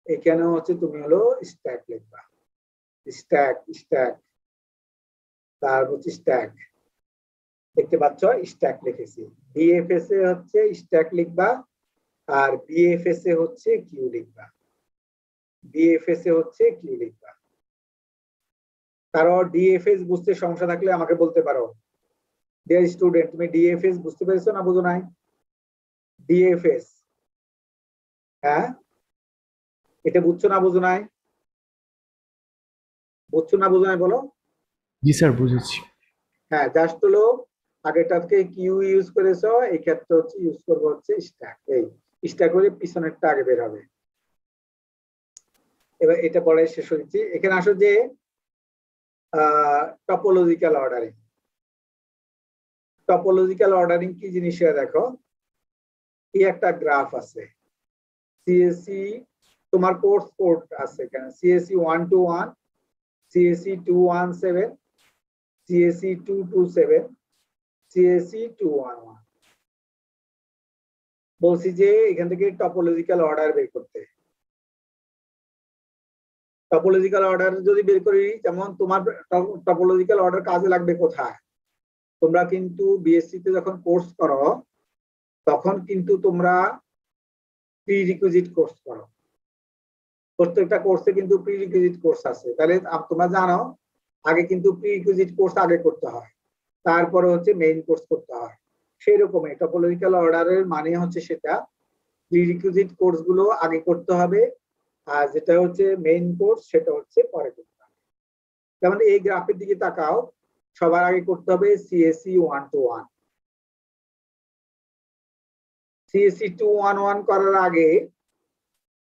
এখানে হচ্ছে তুমি হলো স্ট্যাক লিখবা, স্ট্যাক স্ট্যাক, তারপর হচ্ছে স্ট্যাক। দেখতে পাচ্ছ স্ট্যাক লিখেছি। ডিএফএস এ হচ্ছে স্ট্যাক লিখবা, আর বিএফএস এ হচ্ছে কিউ লিখবা, বিএফএস এ হচ্ছে কিউ লিখবা। কারো ডিএফএস বুঝতে সমস্যা থাকলে আমাকে বলতে পারো। ডিয়ার স্টুডেন্ট, তুমি ডিএফএস বুঝতে পেরেছো না বুঝো নাই? ডিএফএস, হ্যাঁ এটা বুঝছো না বুঝো নাই? বুঝছো না বুঝো নাই বলো? জি স্যার, বুঝেছি। হ্যাঁ, জাস্ট হলো আগেরটাকে কিউ ইউজ করেছো, এই ক্ষেত্রে হচ্ছে ইউজ করবো হচ্ছে স্ট্যাক। এই স্ট্যাক করে পিছনেরটা আগে বের হবে। এবার এটা পরে শেষ হয়েছি। এখানে আসো যে টপোলজিক্যাল অর্ডারিং। টপোলজিক্যাল অর্ডারিং কি জিনিস দেখো, এই একটা গ্রাফ আছে, সিএসসি তোমার কোর্স কোড আছে এখানে, সিএসসি 121, সিএসসি 217, সিএসসি 227, সিএসসি 211। বলছি যে এখান থেকে টপোলজিক্যাল অর্ডার বের করতে। টপোলজিক্যাল অর্ডার যদি বের করি, যেমন তোমার টপোলজিক্যাল অর্ডার কাজে লাগবে কোথায়? তোমরা কিন্তু বিএসসি তে যখন কোর্স করো তখন কিন্তু তোমরা প্রি রিকুইজিট কোর্স করো। প্রত্যেকটা কোর্সে কিন্তু প্রি রিকুইজিট কোর্স আছে। তাহলে তোমরা জানো আগে কিন্তু প্রি রিকুইজিট কোর্স আগে করতে হয়, তারপরে হচ্ছে মেইন কোর্স করতে হয়। সেই রকমই টপোলজিক্যাল অর্ডারের মানে হচ্ছে সেটা প্রি রিকুইজিট কোর্স গুলো আগে করতে হবে, আর যেটা হচ্ছে মেইন কোর্স সেটা হচ্ছে পরে করতে হবে। যেমন এই গ্রাফের দিকে তাকাও, সবার আগে করতে হবে সিএসসি 121। সিএসসি 211 করার আগে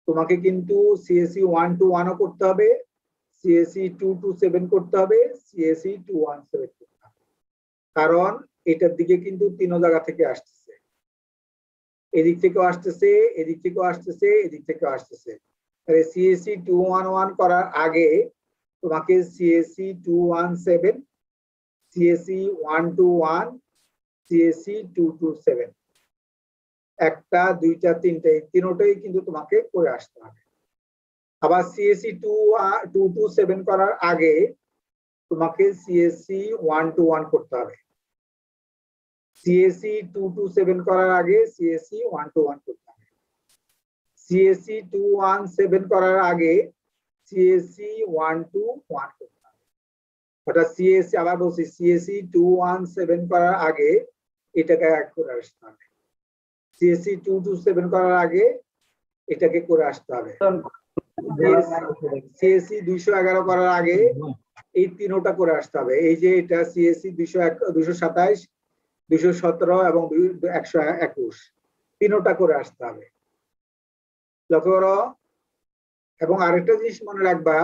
তোমাকে কিন্তু সিএসসি 121ও করতে হবে, সিএসসি 227 করতে হবে, সিএসসি 217 করতে হবে। কারণ এটার দিকে কিন্তু তিন জায়গা থেকে আসতেছে, এদিক থেকেও আসতেছে, এদিক থেকেও আসতেছে, এদিক থেকেও আসতেছে। তাহলে সিএসসি 211 করার আগে তোমাকে সিএসসি 217, সিএসসি 121, সিএসসি 227 একটা, দুইটা, তিনটা, এই তিনটাই কিন্তু তোমাকে করে আসতে হবে। আবার সিএসসি 227 করার আগে তোমাকে সিএসসি 121 করতে হবে। সিএসসি 227 করার আগে সিএসসি 121 করতে হবে। সিএসসি 217 করার আগে সিএসসি 121 করতে হবে। অর্থাৎ সিএসসি, আবার বলছি, সিএসসি 217 করার আগে এটাকে এক করে আসতে হবে, সিএসসি 227 করার আগে এটাকে করে আসতে হবে, সিএসসি 211 করার আগে এই তিনটা করে আসতে হবে। এই যে এটা সিএসসি 227, 217 এবং 121 তিনটা করে আসতে হবে। লক্ষ্য করো। এবং আরেকটা জিনিস মনে রাখবা,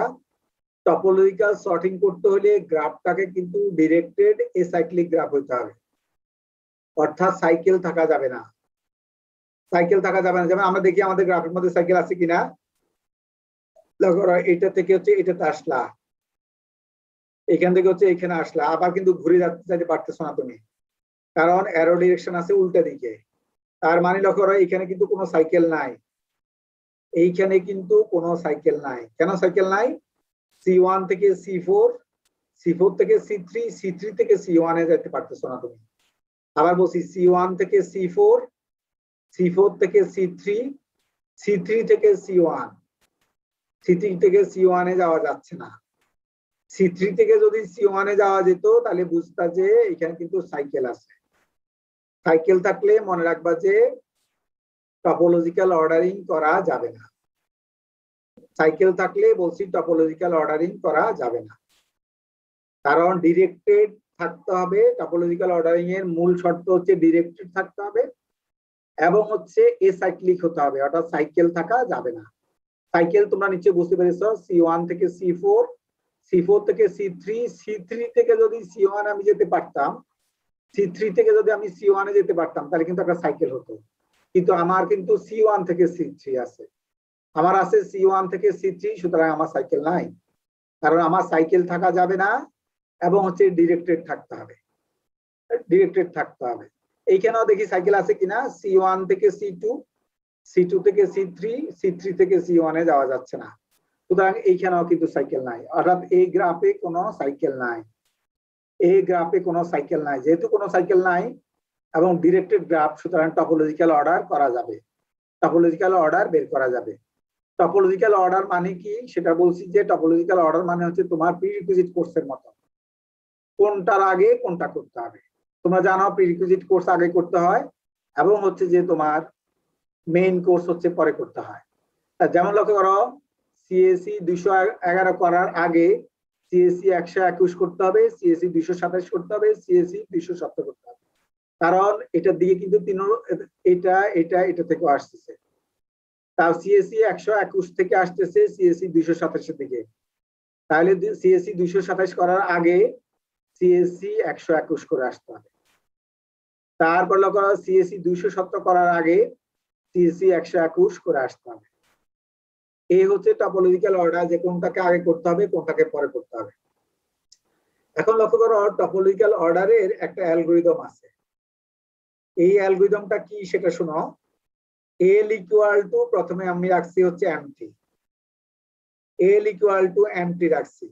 টপোলজিক্যাল সর্টিং করতে হলে গ্রাফটাকে কিন্তু ডিরেক্টেড এসাইক্লিক গ্রাফ হইতে হবে, অর্থাৎ সাইকেল থাকা যাবে না। সাইকেল থাকা যাবে না, যেমন আমরা দেখি আমাদের গ্রাফের মধ্যে সাইকেল আছে কিনা। লক্ষ্য করো, এটা থেকে হচ্ছে এটাতে আসলা, এখান থেকে হচ্ছে এখানে আসলা, আবার কিন্তু ঘুরে যাইতে পারতেছো না তুমি, কারণ অ্যারো ডিরেকশন আছে উল্টা দিকে। তার মানে লক্ষ্য করো, এখানে কিন্তু কোনো সাইকেল নাই, এইখানে কিন্তু কোনো সাইকেল নাই। কেন সাইকেল নাই? C1 থেকে C4, C4 থেকে C3, C3 থেকে C1 এ যেতে পারতেছো না তুমি। আবার বলছি, C1 থেকে C4, C4 থেকে C3, C3 থেকে C1, C3 থেকে C1 এ যাওয়া যাচ্ছে না। C3 থেকে যদি C1 এ যাওয়া যেত তাহলে বুঝতা যে এখানে কিন্তু সাইকেল আছে। সাইকেল থাকলে মনে রাখবা যে টপোলজিক্যাল অর্ডারিং করা যাবে না। সাইকেল থাকলে বলছি টপোলজিক্যাল অর্ডারিং করা যাবে না, কারণ ডিরেক্টেড থাকতে হবে। টপোলজিক্যাল অর্ডারিং এর মূল শর্ত হচ্ছে ডিরেক্টেড থাকতে হবে এবং হচ্ছে এসাইক্লিক হতে হবে, অর্থাৎ সাইকেল থাকা যাবে না। সাইকেল তোমরা নিচে বুঝতে পেরেছো, C1 থেকে C4, C4 থেকে C3, C3 থেকে যদি C1 আমি যেতে পারতাম, C3 থেকে যদি আমি C1 এ যেতে পারতাম তাহলে কিন্তু একটা সাইকেল হতো। কিন্তু আমার কিন্তু C1 থেকে C3 আছে, আমার আছে C1 থেকে C3, সুতরাং আমার সাইকেল নাই। কারণ আমার সাইকেল থাকা যাবে না এবং হচ্ছে ডিরেক্টেড থাকতে হবে, ডিরেক্টেড থাকতে হবে। এইখানেও দেখি সাইকেল আছে কিনা, C1 থেকে C2, C2 থেকে C3, C3 থেকে C1 এ যাওয়া যাচ্ছে না, সুতরাং এইখানেও কিন্তু সাইকেল নাই। অর্থাৎ এই গ্রাফে কোনো সাইকেল নাই, এই গ্রাফে কোনো সাইকেল নাই। যেহেতু কোনো সাইকেল নাই এবং ডিরেক্টেড গ্রাফ, সুতরাং টপোলজিক্যাল অর্ডার করা যাবে। টপোলজিক্যাল অর্ডার বের করা যাবে। টপোলজিক্যাল অর্ডার মানে কি সেটা বলছি যে টপোলজিক্যাল অর্ডার মানে হচ্ছে তোমার প্রিরিকুইজিট কোর্সের মতো, কোনটার আগে কোনটা করতে হবে। তোমরা জানো প্রিরিকুইজিট কোর্স আগে করতে হয় এবং হচ্ছে যে তোমার মেইন কোর্স হচ্ছে পরে করতে হয়। যেমন লক্ষ্য করো, সিএসসি 211 করার আগে সিএসসি 121 করতে হবে, সিএসসি 227 করতে হবে, সিএসসি 270 করতে হবে, কারণ এটার দিকে কিন্তু এটা থেকে আসতেছে। তাও সিএসসি 121 থেকে আসতেছে সিএসসি 227 দিকে, তাহলে সিএসসি 227 করার আগে সিএসসি 121 করে আসতে হবে। তারপর লক্ষ্য করো, সিএসসি 270 করার আগে সিএসসি 121 করে আসতে হবে। এই হচ্ছে টপোলজিক্যাল অর্ডার, যে কোনটাকে আগে করতে হবে কোনটাকে পরে করতে হবে। এখন লক্ষ্য করো, টপোলজিক্যাল অর্ডারের একটা অ্যালগরিদম আছে। এই অ্যালগরিদমটা কি সেটা শোনো। এল ইকুয়াল টু, প্রথমে আমি রাখছি হচ্ছে empty, L equal to empty রাখছি।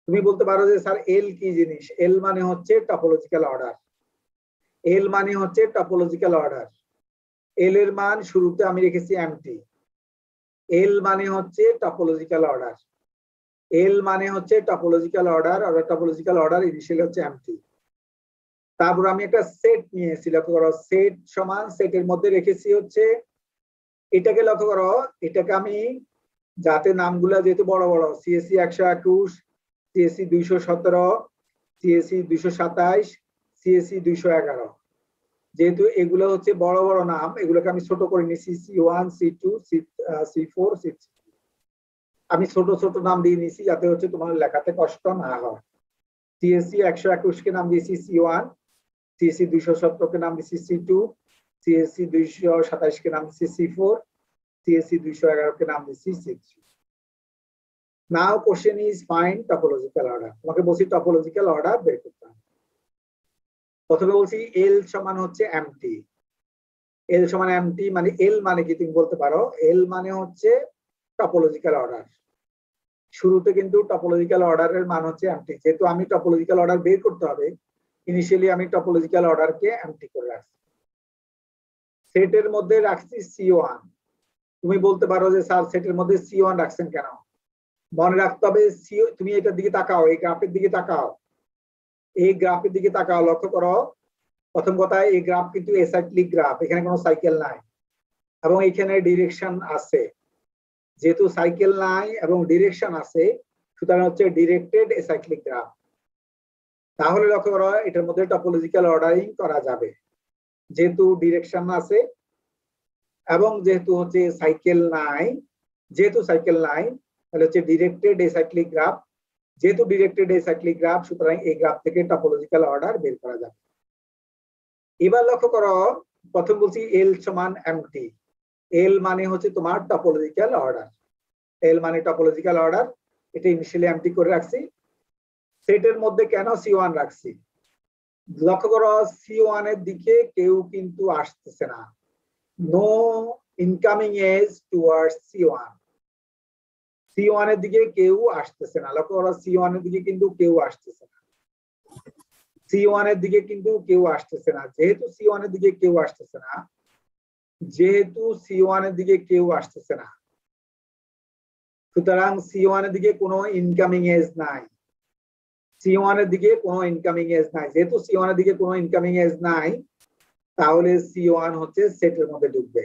তুমি বলতে পারো যে স্যার এল কি জিনিস? এল মানে হচ্ছে টপোলজিক্যাল অর্ডার, এল মানে হচ্ছে টপোলজিক্যাল অর্ডার। এল এর মান শুরুতে আমি রেখেছি এমটি, এল মানে হচ্ছে টপোলজিক্যাল অর্ডার, এল মানে হচ্ছে টপোলজিক্যাল অর্ডার, আর টপোলজিক্যাল অর্ডার ইনিশিয়ালি হচ্ছে এমটি। তারপর আমি একটা সেট নিয়েছি, লক্ষ্য করো সেট সমান, সেটের মধ্যে রেখেছি হচ্ছে এটাকে, লক্ষ্য করো এটাকে আমি যাতে নামগুলা যেহেতু বড় বড়, সিএসসি 121, সিএসসি 217, সিএসসি 227, সিএসসি 211, যেহেতু এগুলো হচ্ছে বড় বড় নাম, এগুলোকে আমি ছোট করে নিয়েছি C1, C2, C4, C3। আমি ছোট ছোট নাম দিয়ে নিয়েছি যাতে হচ্ছে তোমার লেখাতে কষ্ট না হয়। সিএসসি 121 কে নাম দিয়েছি C1, সিএসসি 217 কে নাম দিয়েছি C2, সিএসসি 227 কে নাম দিয়েছি C4, সিএসসি 211 কে নাম দিয়েছি C3। Now question is find topological order. তোমাকে বলছি টপোলজিক্যাল অর্ডার বের করতে হবে। প্রথমে বলছি এল সমান হচ্ছে এমটি, এল সমান এমটি মানে এল মানে কি তুমি বলতে পারো, এল মানে হচ্ছে টপোলজিক্যাল অর্ডার। শুরুতে কিন্তু টপোলজিক্যাল অর্ডারের মান হচ্ছে এমটি, যেহেতু আমি টপোলজিক্যাল অর্ডার বের করতে হবে ইনিশিয়ালি আমি টপোলজিক্যাল অর্ডারকে এমটি করে রাখছি। সেটের মধ্যে রাখছি C1। তুমি বলতে পারো যে স্যার সেটের মধ্যে C1 রাখছেন কেন? মনে রাখতে হবে তুমি এটার দিকে তাকাও, এই গ্রাফের দিকে তাকাও, এই গ্রাফের দিকে তাকাও, লক্ষ্য করো প্রথম কথা এই গ্রাফ কিন্তু এসাইক্লিক গ্রাফ, এখানে কোনো সাইকেল নাই এবং এখানে ডিরেকশন আছে। যেহেতু সাইকেল নাই এবং ডিরেকশন আছে সুতরাং হচ্ছে ডিরেক্টেড এসাইক্লিক গ্রাফ। তাহলে লক্ষ্য করো এটার মধ্যে টপোলজিক্যাল অর্ডারিং করা যাবে, যেহেতু ডিরেকশন আছে এবং যেহেতু হচ্ছে সাইকেল নাই, যেহেতু সাইকেল নাই তাহলে হচ্ছে ডিরেক্টেড এসাইক্লিক গ্রাফ। যেহেতু ডিরেক্টেড এসাইক্লিক গ্রাফ সুতরাং এই গ্রাফ থেকে টপোলজিক্যাল অর্ডার বের করা যাবে। এবার লক্ষ্য করো প্রথম বলছি এল সমান এমটি, এল মানে হচ্ছে তোমার টপোলজিক্যাল অর্ডার, এল মানে টপোলজিক্যাল অর্ডার, এটা ইনিশিয়ালি এমটি করে রাখছি। সেটের মধ্যে কেন C1 রাখছি? লক্ষ্য করো C1 এর দিকে কেউ কিন্তু আসতেছে না, no incoming edge towards C1, C1 এর দিকে কেউ আসতেছে না। লক্ষ্য করো C1 এর দিকে কিন্তু কেউ আসতেছে না, C1 এর দিকে কিন্তু কেউ আসতেছে না। যেহেতু C1 এর দিকে কেউ আসতেছে না, যেহেতু C1 এর দিকে কেউ আসতেছে না সুতরাং C1 এর দিকে কোনো ইনকামিং এজ নাই, C1 এর দিকে কোনো ইনকামিং এজ নাই। যেহেতু C1 এর দিকে কোনো ইনকামিং এজ নাই তাহলে C1 হচ্ছে সেটের মধ্যে ঢুকবে।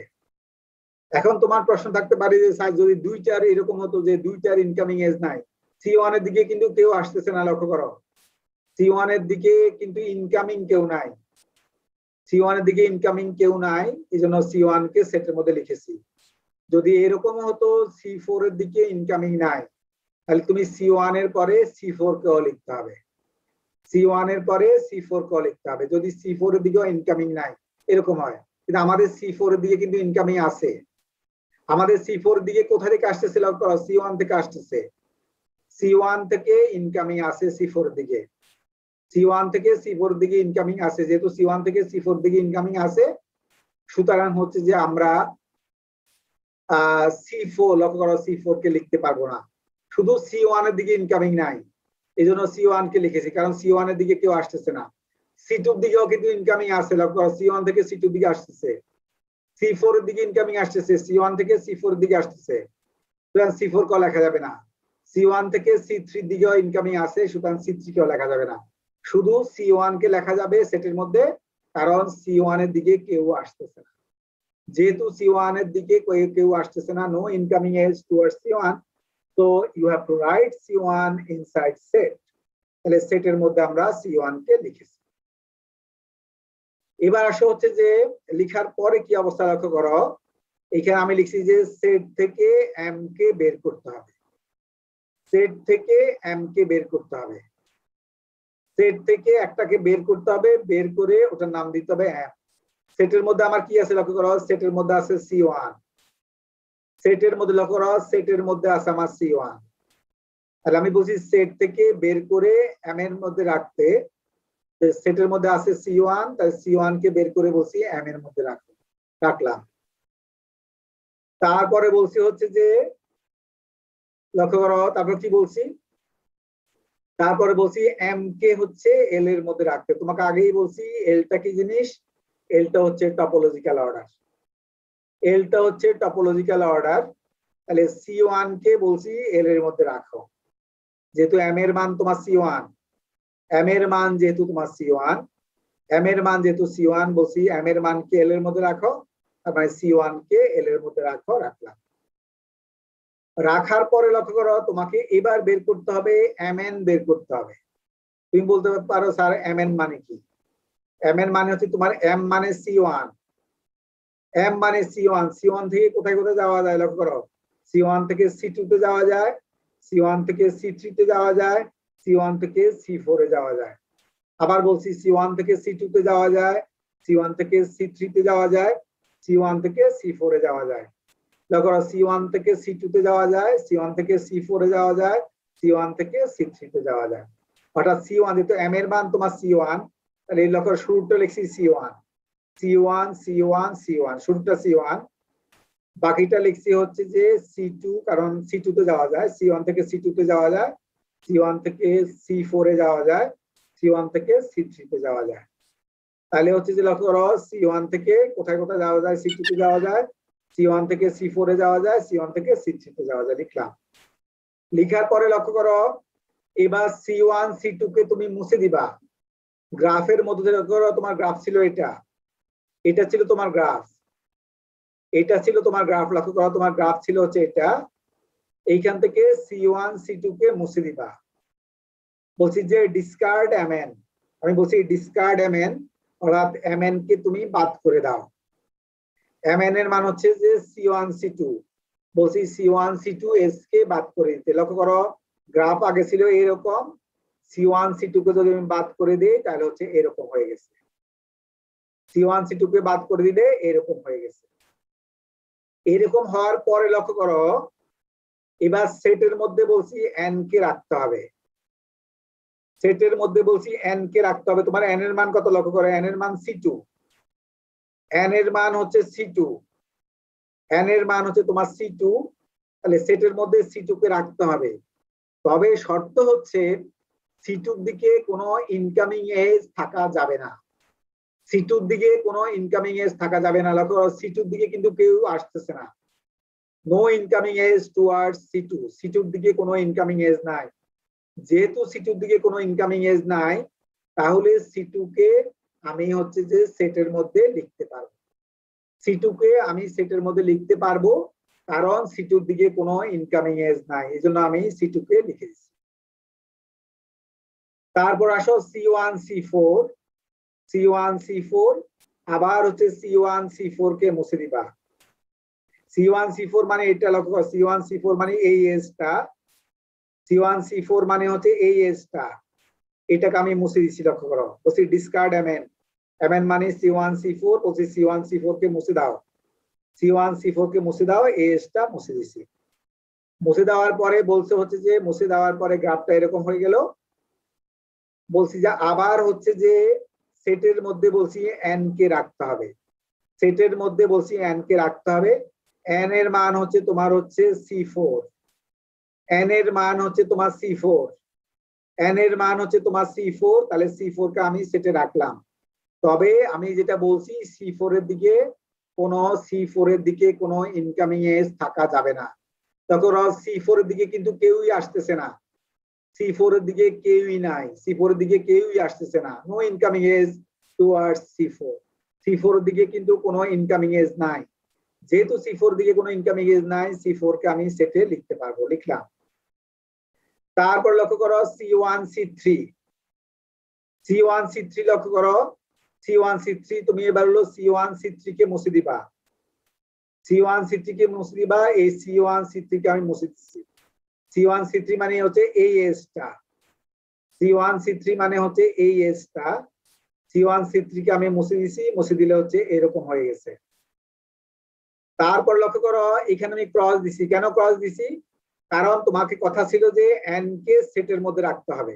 এখন তোমার প্রশ্ন থাকতে পারে যে স্যার যদি দুইটার এরকম হতো যে দুইটার ইনকামিং এজ নাই, C1 এর দিকে কিন্তু কেউ আসতেছে না, লক্ষ্য করো C1 এর দিকে কিন্তু ইনকামিং কেউ নাই, C1 এর দিকে ইনকামিং কেউ নাই, এই জন্য C1 কে সেটের মধ্যে লিখেছি। যদি এরকম হতো C4 এর দিকে ইনকামিং নাই তাহলে তুমি C1 এর পরে C4 কেও লিখতে হবে, C1 এর পরে C4 কেও লিখতে হবে যদি C4 এর দিকেও ইনকামিং নাই এরকম হয়। কিন্তু আমাদের C4 এর দিকে কিন্তু ইনকামিং আছে, আমাদের C4 এর দিকে কোথা থেকে আসতেছে লক্ষ্য করো, C1 থেকে আসতেছে, C1 থেকে ইনকামিং আছে C4 এর দিকে, C1 থেকে C4 এর দিকে ইনকামিং আছে। যেহেতু C1 থেকে C4 এর দিকে ইনকামিং আছে সুতরাং হচ্ছে যে আমরা C4 লক্ষ্য করো C4 কে লিখতে পারবো না, শুধু C1 এর দিকে ইনকামিং নাই এই জন্য C1 কে লিখেছি, কারণ C1 এর দিকে কেউ আসতেছে না। C2 এর দিকেও কিন্তু ইনকামিং আছে, লক্ষ্য করো C1 থেকে C2 এর দিকে আসতেছে, C4 এর দিকে ইনকামিং আসতেছে, C1 থেকে C4 এর দিকে আসতেছে, সুতরাং C4 কেও লেখা যাবে না। C1 থেকে C3 এর দিকেও ইনকামিং আসে, সুতরাং C3 কেও লেখা যাবে না। শুধু C1 কে লেখা যাবে সেটের মধ্যে, কারণ C1 এর দিকে কেউ আসতেছে না। যেহেতু C1 এর দিকে কেউ আসতেছে না, no incoming edge towards C1, so you have to write C1 inside set. তাহলে সেটের মধ্যে আমরা C1 কে লিখেছি। এবার আসো হচ্ছে যে লেখার পরে কি অবস্থা লক্ষ্য করো, এখানে আমি লিখছি যে সেট থেকে m কে বের করতে হবে, সেট থেকে m কে বের করতে হবে, সেট থেকে একটাকে বের করতে হবে, বের করে ওটার নাম দিতে হবে m। সেটের মধ্যে আমার কি আছে লক্ষ্য করো, সেটের মধ্যে আছে C1, সেটের মধ্যে লক্ষ্য করো, সেটের মধ্যে আছে আমার C1। তাহলে আমি বলছি সেট থেকে বের করে m এর মধ্যে রাখতে, সেটের মধ্যে আছে C1, তাহলে C1 কে বের করে বলছি m এর মধ্যে রাখলাম। তারপরে বলছি হচ্ছে যে লক্ষ্য করো, তারপর কি বলছি, তারপরে বলছি m কে হচ্ছে l এর মধ্যে রাখতে। তোমাকে আগেই বলছি lটা কি জিনিস, lটা হচ্ছে টপোলজিক্যাল অর্ডার, lটা হচ্ছে টপোলজিক্যাল অর্ডার। তাহলে C1 কে বলছি l এর মধ্যে রাখো, যেহেতু m এর মান তোমার C1, m এর মান যেহেতু তোমার C1, m এর মান যেহেতু C1 বলছি m এর মান কে l এর মধ্যে রাখো, তার মানে C1 কে l এর মধ্যে রাখো, রাখলাম। রাখার পরে লক্ষ্য করো, তোমাকে এবার বের করতে হবে mn বের করতে হবে। তুমি বলতে পারো স্যার mn মানে কি, mn মানে হচ্ছে তোমার m মানে C1, m মানে C1, C1 থেকে কোথায় কোথায় যাওয়া যায় লক্ষ্য করো, C1 থেকে C2 তে যাওয়া যায়, C1 থেকে C3 তে যাওয়া যায়, C1 থেকে C4 এ যাওয়া যায়। আবার বলছি C1 থেকে C2 তে যাওয়া যায়, C1 থেকে C3 তে যাওয়া যায়, C1 থেকে C4 এ যাওয়া যায়। লক্ষ্য করো C1 থেকে C2 তে যাওয়া যায়, C1 থেকে C4 এ যাওয়া যায়, C1 থেকে C3 তে যাওয়া যায়। অর্থাৎ C1 যেহেতু m এর মান তোমার C1, তাহলে এই লক্ষ্য শুরুটা লিখছি C1, C1 C1 C1, শুরুটা C1, বাকিটা লিখছি হচ্ছে যে C2, কারণ C2 তে যাওয়া যায়, C1 থেকে C2 তে যাওয়া যায়, C1 থেকে C4 এ যাওয়া যায়, C1 থেকে C3 তে যাওয়া যায়। তাহলে হচ্ছে যে লক্ষ্য করো C1 থেকে কোথায় কোথায় যাওয়া যায়, C2 তে যাওয়া যায়, C1 থেকে C4 এ যাওয়া যায়, C1 থেকে C3 তে যাওয়া যায়, লিখলাম। লিখার পরে লক্ষ্য করো এবার C1 C2 কে তুমি মুছে দিবা। গ্রাফের মধ্যে লক্ষ্য করো তোমার গ্রাফ ছিল এটা, এটা ছিল তোমার গ্রাফ, এটা ছিল তোমার গ্রাফ, লক্ষ্য করো তোমার গ্রাফ ছিল হচ্ছে এটা। এইখান থেকে C1 C2 কে মুছে দিবা। বলছি যে ডিসকার্ড mn, আমি বলছি ডিসকার্ড mn, অর্থাৎ mn কে তুমি বাদ করে দাও। mn এর মান হচ্ছে যে C1 C2, বলছি C1 C2 s কে বাদ করে দিতে। লক্ষ্য করো গ্রাফ আগে ছিল এরকম, C1 C2 কে যদি আমি বাদ করে দিই তাহলে হচ্ছে এরকম হয়ে গেছে, C1 C2 কে বাদ করে দিলে এরকম হয়ে গেছে। এরকম হওয়ার পরে লক্ষ্য করো এবার সেটের মধ্যে বলছি n কে রাখতে হবে, সেটের মধ্যে বলছি n কে রাখতে হবে। তোমার n এর মান কত লক্ষ্য করো, n এর মান C2, n এর মান হচ্ছে C2, n এর মান হচ্ছে তোমার C2, তাহলে সেটের মধ্যে C2 কে রাখতে হবে। তবে শর্ত হচ্ছে C2 এর দিকে কোনো ইনকামিং এজ থাকা যাবে না, C2 এর দিকে কোনো ইনকামিং এজ থাকা যাবে না। লক্ষ্য করো C2 এর দিকে কিন্তু কেউ আসতেছে না, no incoming edge towards C2, C2 এর দিকে কোনো ইনকামিং এজ নাই। যেহেতু C2 এর দিকে কোনো ইনকামিং এজ নাই, তাহলে C2 কে আমি হচ্ছে যে সেটের মধ্যে লিখতে পারবো, C2 কে আমি সেটের মধ্যে লিখতে পারবো, কারণ C2 এর দিকে কোনো ইনকামিং এজ নাই, এজন্য আমি C2 কে লিখে দিচ্ছি। তারপর আসো C1 C4, C1 C4, আবার হচ্ছে C1 C4 কে মুছে দিবা। C1 C4 মানে এটা লক্ষ্য করো, C1 C4 মানে এই এজটা, C1 C4 মানে হচ্ছে এই এজটা, এটাকে আমি মুছে দিচ্ছি। লক্ষ্য করো বলছি ডিসকার্ড mn, mn মানে C1 C4, বলছি C1 C4 কে মুছে দাও, C1 C4 কে মুছে দাও, এই এজটা মুছে দিচ্ছি। মুছে দেওয়ার পরে বলছে হচ্ছে যে মুছে দেওয়ার পরে গ্রাফটা এরকম হয়ে গেল। বলছি যে আবার হচ্ছে যে সেটের মধ্যে বলছি n কে রাখতে হবে, সেটের মধ্যে বলছি n কে রাখতে হবে। n এর মান হচ্ছে তোমার হচ্ছে C4, n এর মান হচ্ছে তোমার C4, n এর মান হচ্ছে তোমার C4, তাহলে C4 কে আমি সেটে রাখলাম। তবে আমি যেটা বলছি C4 এর দিকে কোনো C4 এর দিকে কোনো ইনকামিং এজ থাকা যাবে না। তখন C4 এর দিকে কিন্তু কেউই আসতেছে না, C4 এর দিকে কেউই নাই, C4 এর দিকে কেউই আসতেছে না, no incoming edge towards C4। C4 এর দিকে কিন্তু কোনো ইনকামিং এজ নাই, যেহেতু C4 এর দিকে কোনো ইনকামিং এজ নাই, C4 কে আমি সেটে লিখতে পারবো, লিখলাম। তারপর লক্ষ্য করো C1 C3, C1 C3 লক্ষ্য করো, C1 C3 তুমি এবার হলো C1 C3 কে মুছে দিবা, C1 C3 কে মুছে দিবা, এই C1 C3 কে আমি মুছে দিচ্ছি। C1 C3 মানে হচ্ছে এই এজটা, C1 C3 মানে হচ্ছে এই এজটা, C1 C3 কে আমি মুছে দিছি, মুছে দিলে হচ্ছে এরকম হয়ে গেছে। তারপর লক্ষ্য করো এখানে আমি ক্রস দিছি, কেন ক্রস দিছি? কারণ তোমাকে কথা ছিল যে n কে সেটের মধ্যে রাখতে হবে,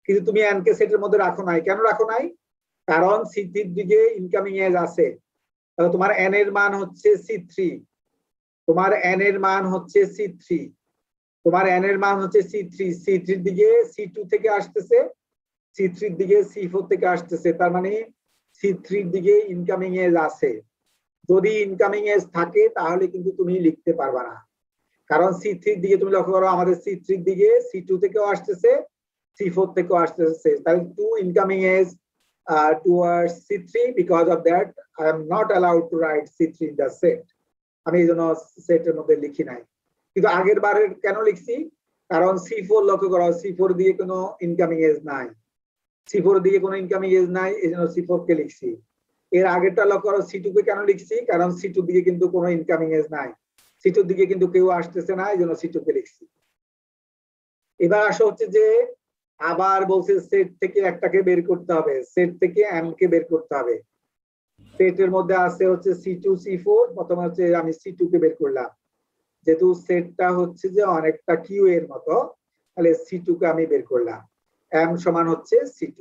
কিন্তু তুমি n কে সেটের মধ্যে রাখো নাই। কেন রাখো নাই? কারণ C3 এর দিকে ইনকামিং এজ আছে, তাহলে তোমার n এর মান হচ্ছে C3, তোমার n এর মান হচ্ছে C3, তোমার n এর মান হচ্ছে C3, C3 এর দিকে C2 থেকে আসতেছে, C3 এর দিকে C4 থেকে আসতেছে, তার মানে C3 এর দিকে ইনকামিং এজ আছে। যদি ইনকামিং এজ থাকে তাহলে কিন্তু তুমি লিখতে পারবা না, কারণ C3 এর দিকে তুমি লক্ষ্য করো আমাদের C3 এর দিকে C2 থেকেও আসতেছে, C4 থেকেও আসতেছে, তাহলে two incoming edge towards C3, because of that I am not allowed to write C3 in the set, আমি এই জন্য সেটের মধ্যে লিখি নাই। কিন্তু আগের বারের কেন লিখছি? কারণ C4 লক্ষ্য করো, C4 দিকে কোনো ইনকামিং এজ নাই, C4 দিকে কোনো ইনকামিং এজ নাই, এই জন্য C4 কে লিখছি। এর আগেরটা লক্ষ্য করো C2 কে কেন লিখছি? কারণ C2 দিকে কিন্তু কোনো ইনকামিং এজ নাই, C2 দিকে কিন্তু কেউ আসতেছে না, এই জন্য C2 কে লিখছি। এবার আসা হচ্ছে যে আবার বলছে সেট থেকে একটাকে বের করতে হবে, সেট থেকে m কে বের করতে হবে। সেটের মধ্যে আছে হচ্ছে C2 C4, প্রথমে হচ্ছে আমি C2 কে বের করলাম, যেহেতু সেটটা হচ্ছে যে অনেকটা কিউ এর মতো, তাহলে C2 কে আমি বের করলাম, m সমান হচ্ছে C2।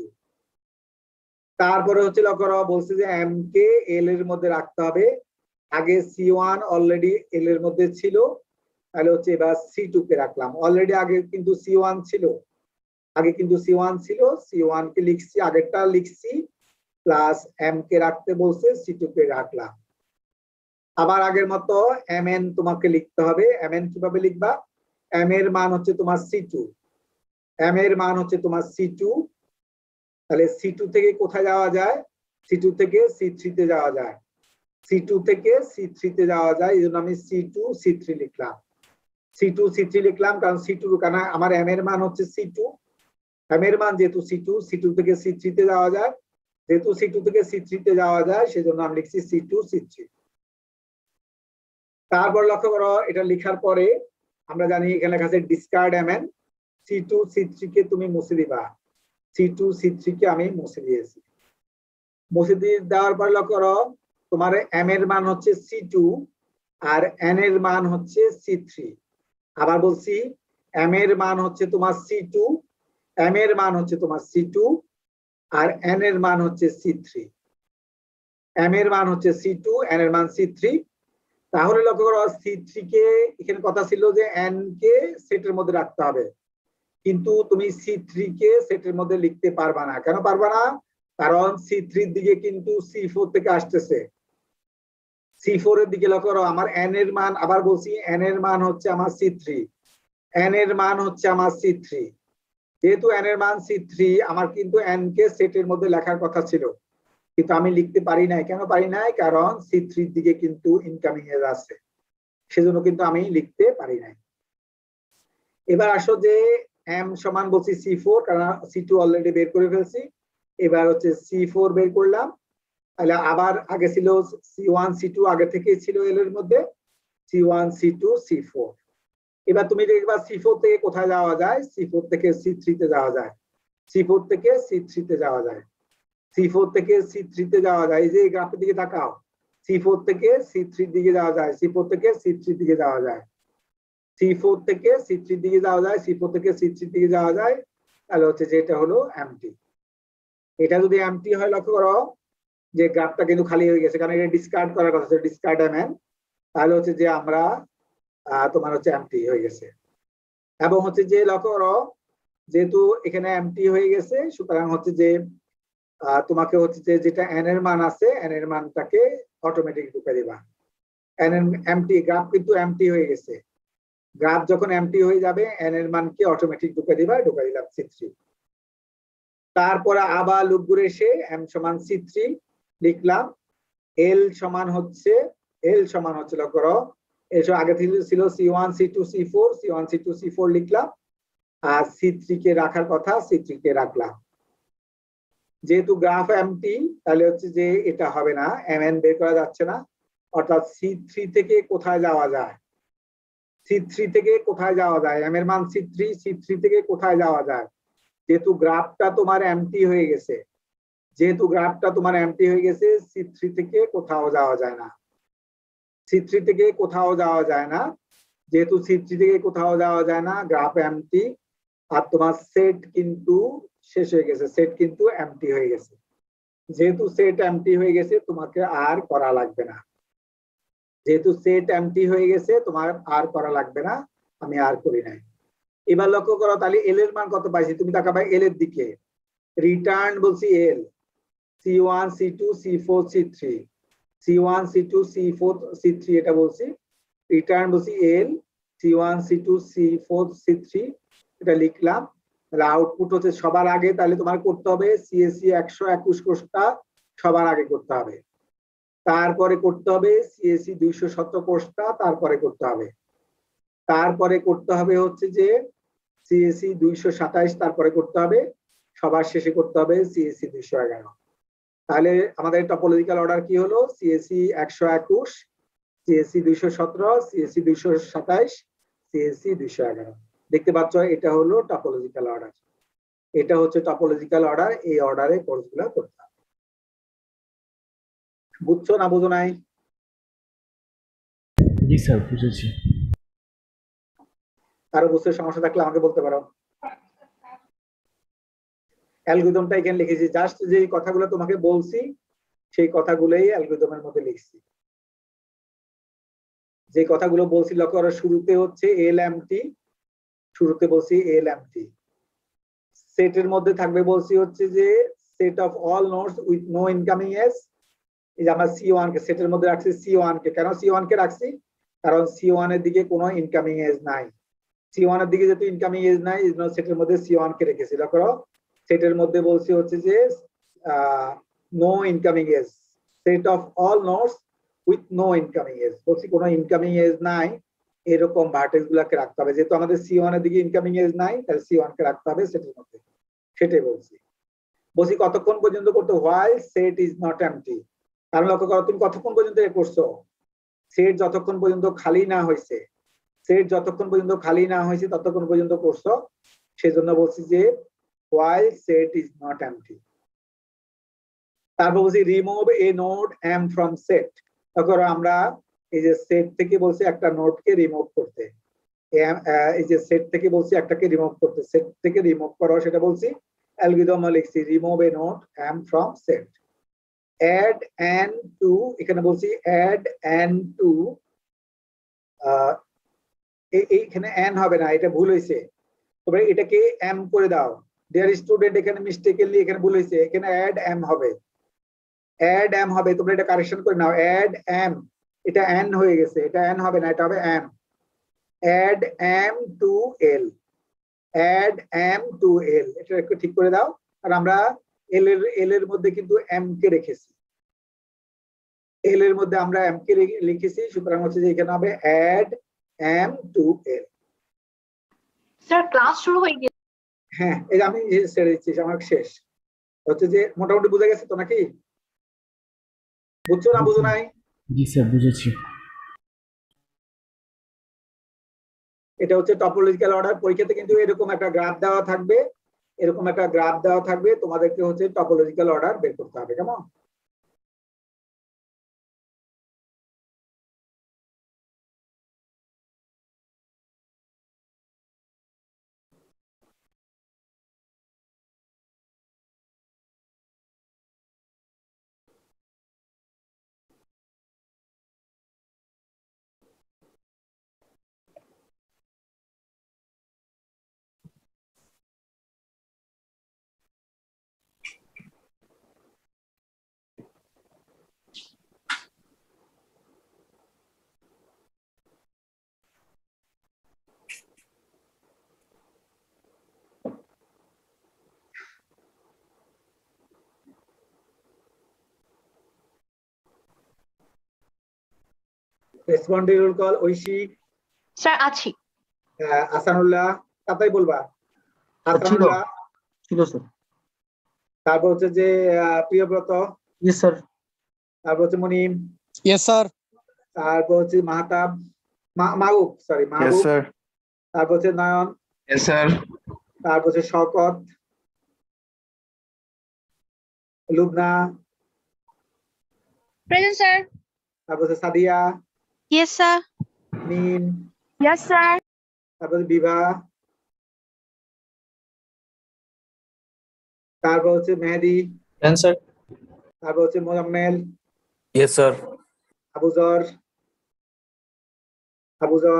তারপরে হচ্ছে লক্ষ্য করো বলছে যে m কে l এর মধ্যে রাখতে হবে, আগে C1 অলরেডি l এর মধ্যে ছিল, তাহলে হচ্ছে এবার C2 কে রাখলাম, অলরেডি আগে কিন্তু C1 ছিল, আগে কিন্তু C1 ছিল, C1 কে লিখছি, আগেরটা লিখছি, প্লাস m কে রাখতে বলছে, C2 কে রাখলাম। আবার আগের মতো mn তোমাকে লিখতে হবে, mn কিভাবে লিখবা? m এর মান হচ্ছে তোমার C2, m এর মান হচ্ছে তোমার C2, তাহলে C2 থেকে কোথায় যাওয়া যায়? C2 থেকে C3 তে যাওয়া যায়, C2 থেকে C3 তে যাওয়া যায়, এই জন্য আমি C2 C3 লিখলাম, C2 C3 লিখলাম, কারণ C2 কারণ আমার m এর মান হচ্ছে C2, m এর মান যেহেতু C2 থেকে C3 তে যাওয়া যায়, যেহেতু C2 থেকে C3 তে যাওয়া যায়, সেজন্য আমি লিখছি C2 C3। তারপর লক্ষ্য করো এটা লেখার পরে আমরা জানি এখানে লেখা আছে ডিসকার্ড mn, C2 C3 কে তুমি মুছে দিবা, C2 C3 কে আমি মুছে দিয়েছি। মুছে দিয়ে দেওয়ার পর লক্ষ্য করো তোমার m এর মান হচ্ছে C2 আর n এর মান হচ্ছে C3। আবার বলছি m এর মান হচ্ছে তোমার C2, m এর মান হচ্ছে তোমার C2 আর n এর মান হচ্ছে C3, m এর মান হচ্ছে C2, n এর মান C3। তাহলে লক্ষ্য করো C3 কে এখানে কথা ছিল যে n কে সেটের মধ্যে রাখতে হবে, কিন্তু তুমি C3 কে সেটের মধ্যে লিখতে পারবা না। কেন পারবা না? কারণ C3 এর দিকে কিন্তু C4 থেকে আসতেছে, C4 এর দিকে লক্ষ্য করো আমার n এর মান, আবার বলছি n এর মান হচ্ছে আমার C3, n এর মান হচ্ছে আমার C3, যেহেতু n এর মান C3 আমার কিন্তু n কে সেটের মধ্যে লেখার কথা ছিল, কিন্তু আমি লিখতে পারি নাই। কেন পারি নাই? কারণ C3 এর দিকে কিন্তু ইনকামিং এজ আছে, সেজন্য কিন্তু আমি লিখতে পারি নাই। এবার আসো যে m সমান বলছি C4, কারণ C2 অলরেডি বের করে ফেলছি, এবার হচ্ছে C4 বের করলাম, তাহলে আবার আগে ছিল C1 C2 আগে থেকেই ছিল এল এর মধ্যে, C1 C2 C4। এবার তুমি দেখবা C4 থেকে কোথায় যাওয়া যায়? C4 থেকে C3 তে যাওয়া যায়, C4 থেকে C3 তে যাওয়া যায়, C4 থেকে C3 তে যাওয়া যায়, এই যে গ্রাফের দিকে তাকাও, C4 থেকে C3 দিকে যাওয়া যায়, C4 থেকে C3 দিকে যাওয়া যায়, C4 থেকে C3 দিকে যাওয়া যায়, C4 থেকে C3 দিকে যাওয়া যায়, তাহলে হচ্ছে যে এটা হলো এমটি। এটা যদি এমটি হয় লক্ষ্য করো যে গ্রাফটা কিন্তু খালি হয়ে গেছে, কারণ এটা ডিসকার্ড করার কথা ছিল, ডিসকার্ড mn, তাহলে হচ্ছে যে আমরা তোমার হচ্ছে এমটি হয়ে গেছে। এবং হচ্ছে যে লক্ষ্য করো যেহেতু এখানে এমটি হয়ে গেছে, সুতরাং হচ্ছে যে তোমাকে হচ্ছে যে যেটা n এর মান আছে n এর মানটাকে অটোমেটিক ঢুকে দিবা। n এর এমটি গ্রাফ কিন্তু এমটি হয়ে গেছে, গ্রাফ যখন এমটি হয়ে যাবে n এর মানকে অটোমেটিক ঢুকে দিবা, ঢুকে দিলাম C3। তারপরে আবার লুপ ঘুরে এসে m সমান C3 লিখলাম, l সমান হচ্ছে লক্ষ্য করো এসব আগে ছিল C1 C2 C4, C1 C2 C4 লিখলাম, আর C3 কে রাখার কথা C3 কে রাখলাম। যেহেতু গ্রাফ এমটি তাহলে হচ্ছে যে এটা হবে না, mn বের করা যাচ্ছে না, অর্থাৎ C3 থেকে কোথায় যাওয়া যায়, C3 থেকে কোথায় যাওয়া যায়, m এর মান C3 থেকে কোথায় যাওয়া যায়। যেহেতু গ্রাফটা তোমার এমটি হয়ে গেছে, C3 থেকে কোথাও যাওয়া যায় না, C3 থেকে কোথাও যাওয়া যায় না। যেহেতু C3 থেকে কোথাও যাওয়া যায় না, গ্রাফ এমটি, আর তোমার সেট কিন্তু শেষ হয়ে গেছে, সেট কিন্তু এমটি হয়ে গেছে। যেহেতু সেট এমটি হয়ে গেছে তোমাকে আর করা লাগবে না, যেহেতু সেট এমটি হয়ে গেছে তোমার আর করা লাগবে না, আমি আর করি নাই। এবার লক্ষ্য করো তাহলে এল এর মান কত পাইছি, তুমি তাকাবে এল এর দিকে, রিটার্ন বলছি এল, C1 C2 C4 C3, C1 C2 C4 C3 এটা বলছি, রিটার্ন বলছি এল, C1 C2 C4 C3 এটা লিখলাম। তাহলে আউটপুট হচ্ছে সবার আগে তাহলে তোমার করতে হবে CSC 121 কোষটা সবার আগে করতে হবে, তারপরে করতে হবে CSC 217 কোষটা তারপরে করতে হবে, তারপরে করতে হবে হচ্ছে যে CSC 227 তারপরে করতে হবে, সবার শেষে করতে হবে CSC 211। তাহলে আমাদের টপোলজিক্যাল অর্ডার কি হলো, CSC 121, CSC 217, CSC 227, CSC 211। দেখতে পাচ্ছ এটা হলো টপোলজিক্যাল অর্ডার, এটা হচ্ছে টপোলজিক্যাল অর্ডার, এই অর্ডারে কোর্সগুলো করতে হবে। বুঝছো না বুঝো নাই? জি স্যার বুঝেছি। কারো বুঝতে সমস্যা থাকলে আমাকে বলতে পারো। অ্যালগরিদমটা এখানে লিখেছি, জাস্ট যে কথাগুলো তোমাকে বলছি সেই কথাগুলোই অ্যালগরিদমের মধ্যে লিখছি। যে কথাগুলো বলছি লক্ষ্য করো, শুরুতে হচ্ছে এলএমটি, শুরুতে বলছি এলএমটি, সেটের মধ্যে থাকবে বলছি হচ্ছে যে set of all nodes with no incoming edge. এই যে আমরা C1 কে সেটের মধ্যে রাখছি, C1 কে কেন C1 কে রাখছি, কারণ C1 এর দিকে কোনো ইনকামিং এজ নাই, C1 এর দিকে যেহেতু ইনকামিং এজ নাই এই জন্য সেটের মধ্যে C1 কে রেখেছি। লক্ষ্য করো সেটের মধ্যে বলছি হচ্ছে যে no incoming edge, set of all nodes with no incoming edge, বলছি কোনো ইনকামিং এজ নাই এরকম ভার্টেক্স গুলাকে রাখতে হবে। যেহেতু আমাদের C1 এর দিকে ইনকামিং এজ নাই তাহলে C1 কে রাখতে হবে সেটের মধ্যে, সেটাই বলছি। বলছি কতক্ষণ পর্যন্ত করতে, while set is not empty, কারণ লক্ষ্য করো তুমি কতক্ষণ পর্যন্ত করছো, সেট যতক্ষণ পর্যন্ত খালি না হয়েছে, সেট যতক্ষণ পর্যন্ত খালি না হয়েছে ততক্ষণ পর্যন্ত করছো, সেজন্য বলছি যে while set is not empty। তারপর বলছি remove A node m from set, তখন আমরা এই যে সেট থেকে বলছি একটা নোডকে রিমুভ করতে, এই যে সেট থেকে বলছি একটাকে রিমুভ করতে, সেট থেকে রিমুভ করো সেটা বলছি, অ্যালগরিদম লিখছি remove A node m from set। add n to, এখানে বলছি add n to, এইখানে n হবে না, এটা ভুল হয়েছে, তবে এটাকে m করে দাও। ডিয়ার স্টুডেন্ট এখানে মিস্টেকেনলি এখানে ভুল হয়েছে, এখানে অ্যাড m হবে, অ্যাড m হবে, তোমরা এটা কারেকশন করে নাও, অ্যাড m, এটা n হয়ে গেছে, এটা n হবে না, এটা হবে m, add m to l, add m to l, এটা একটু ঠিক করে দাও। আর আমরা l এর মধ্যে কিন্তু m কে রেখেছি, l এর মধ্যে আমরা m কে লিখেছি, সুতরাং হচ্ছে যে এখানে হবে add m to l। Sir class শুরু হয়ে গেছে। হ্যাঁ এই যে আমি ছেড়ে দিচ্ছি, আমার শেষ হচ্ছে যে মোটামুটি বুঝে গেছে তো নাকি, বুঝছো না বুঝো নাই? জি স্যার বুঝেছি। এটা হচ্ছে টপোলজিক্যাল অর্ডার। পরীক্ষাতে কিন্তু এরকম একটা গ্রাফ দেওয়া থাকবে, এরকম একটা গ্রাফ দেওয়া থাকবে, তোমাদেরকে হচ্ছে টপোলজিক্যাল অর্ডার বের করতে হবে, কেমন? রেসপন্ডে রোল কল। ঐশী, স্যার আছি। আসানুল্লাহ, তাড়াতাড়ি বলবা। আসানুল্লাহ, ছিল স্যার। তারপর হচ্ছে যে প্রিয়ব্রত, ইয়েস স্যার। তারপর হচ্ছে মনিম, ইয়েস স্যার। তারপর হচ্ছে মাহতাব, মাহবুব, সরি Yes, মাহবুব, sir. তারপর হচ্ছে নয়ন, Yes, sir. তারপর হচ্ছে শওকত, লুবনা, প্রেজেন্ট স্যার। তারপর হচ্ছে সাদিয়া, ইয়েস স্যার। মিম, ইয়েস স্যার। তারপর হচ্ছে বিভা, তারপর হচ্ছে মেহেদি, স্যার। তারপর হচ্ছে মোজাম্মেল, Yes, sir. আবুজর, তারপর হচ্ছে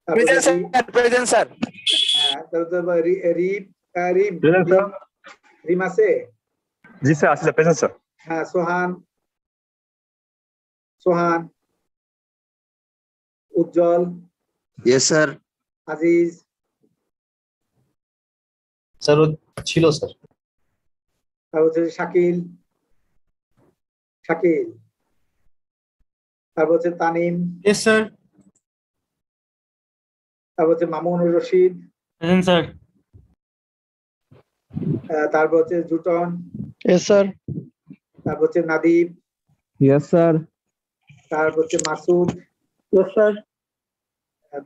Present, sir. তারপর রিম, Present, sir. রিম আছে, Ji, sir. Asif, present, sir. হ্যাঁ সোহান, উজ্জ্বল, Yes, sir. আজিজ, স্যার ছিল স্যার। তারপর হচ্ছে শাকিল, তারপর হচ্ছে তানিম, ইয়েস স্যার। তারপর হচ্ছে মামুনুর রশিদ, প্রেজেন্ট স্যার। তারপর হচ্ছে জুটন, ইয়েস স্যার। তারপর হচ্ছে নাদিব, Yes, sir. তারপর হচ্ছে মাসুদ, ইয়েস স্যার।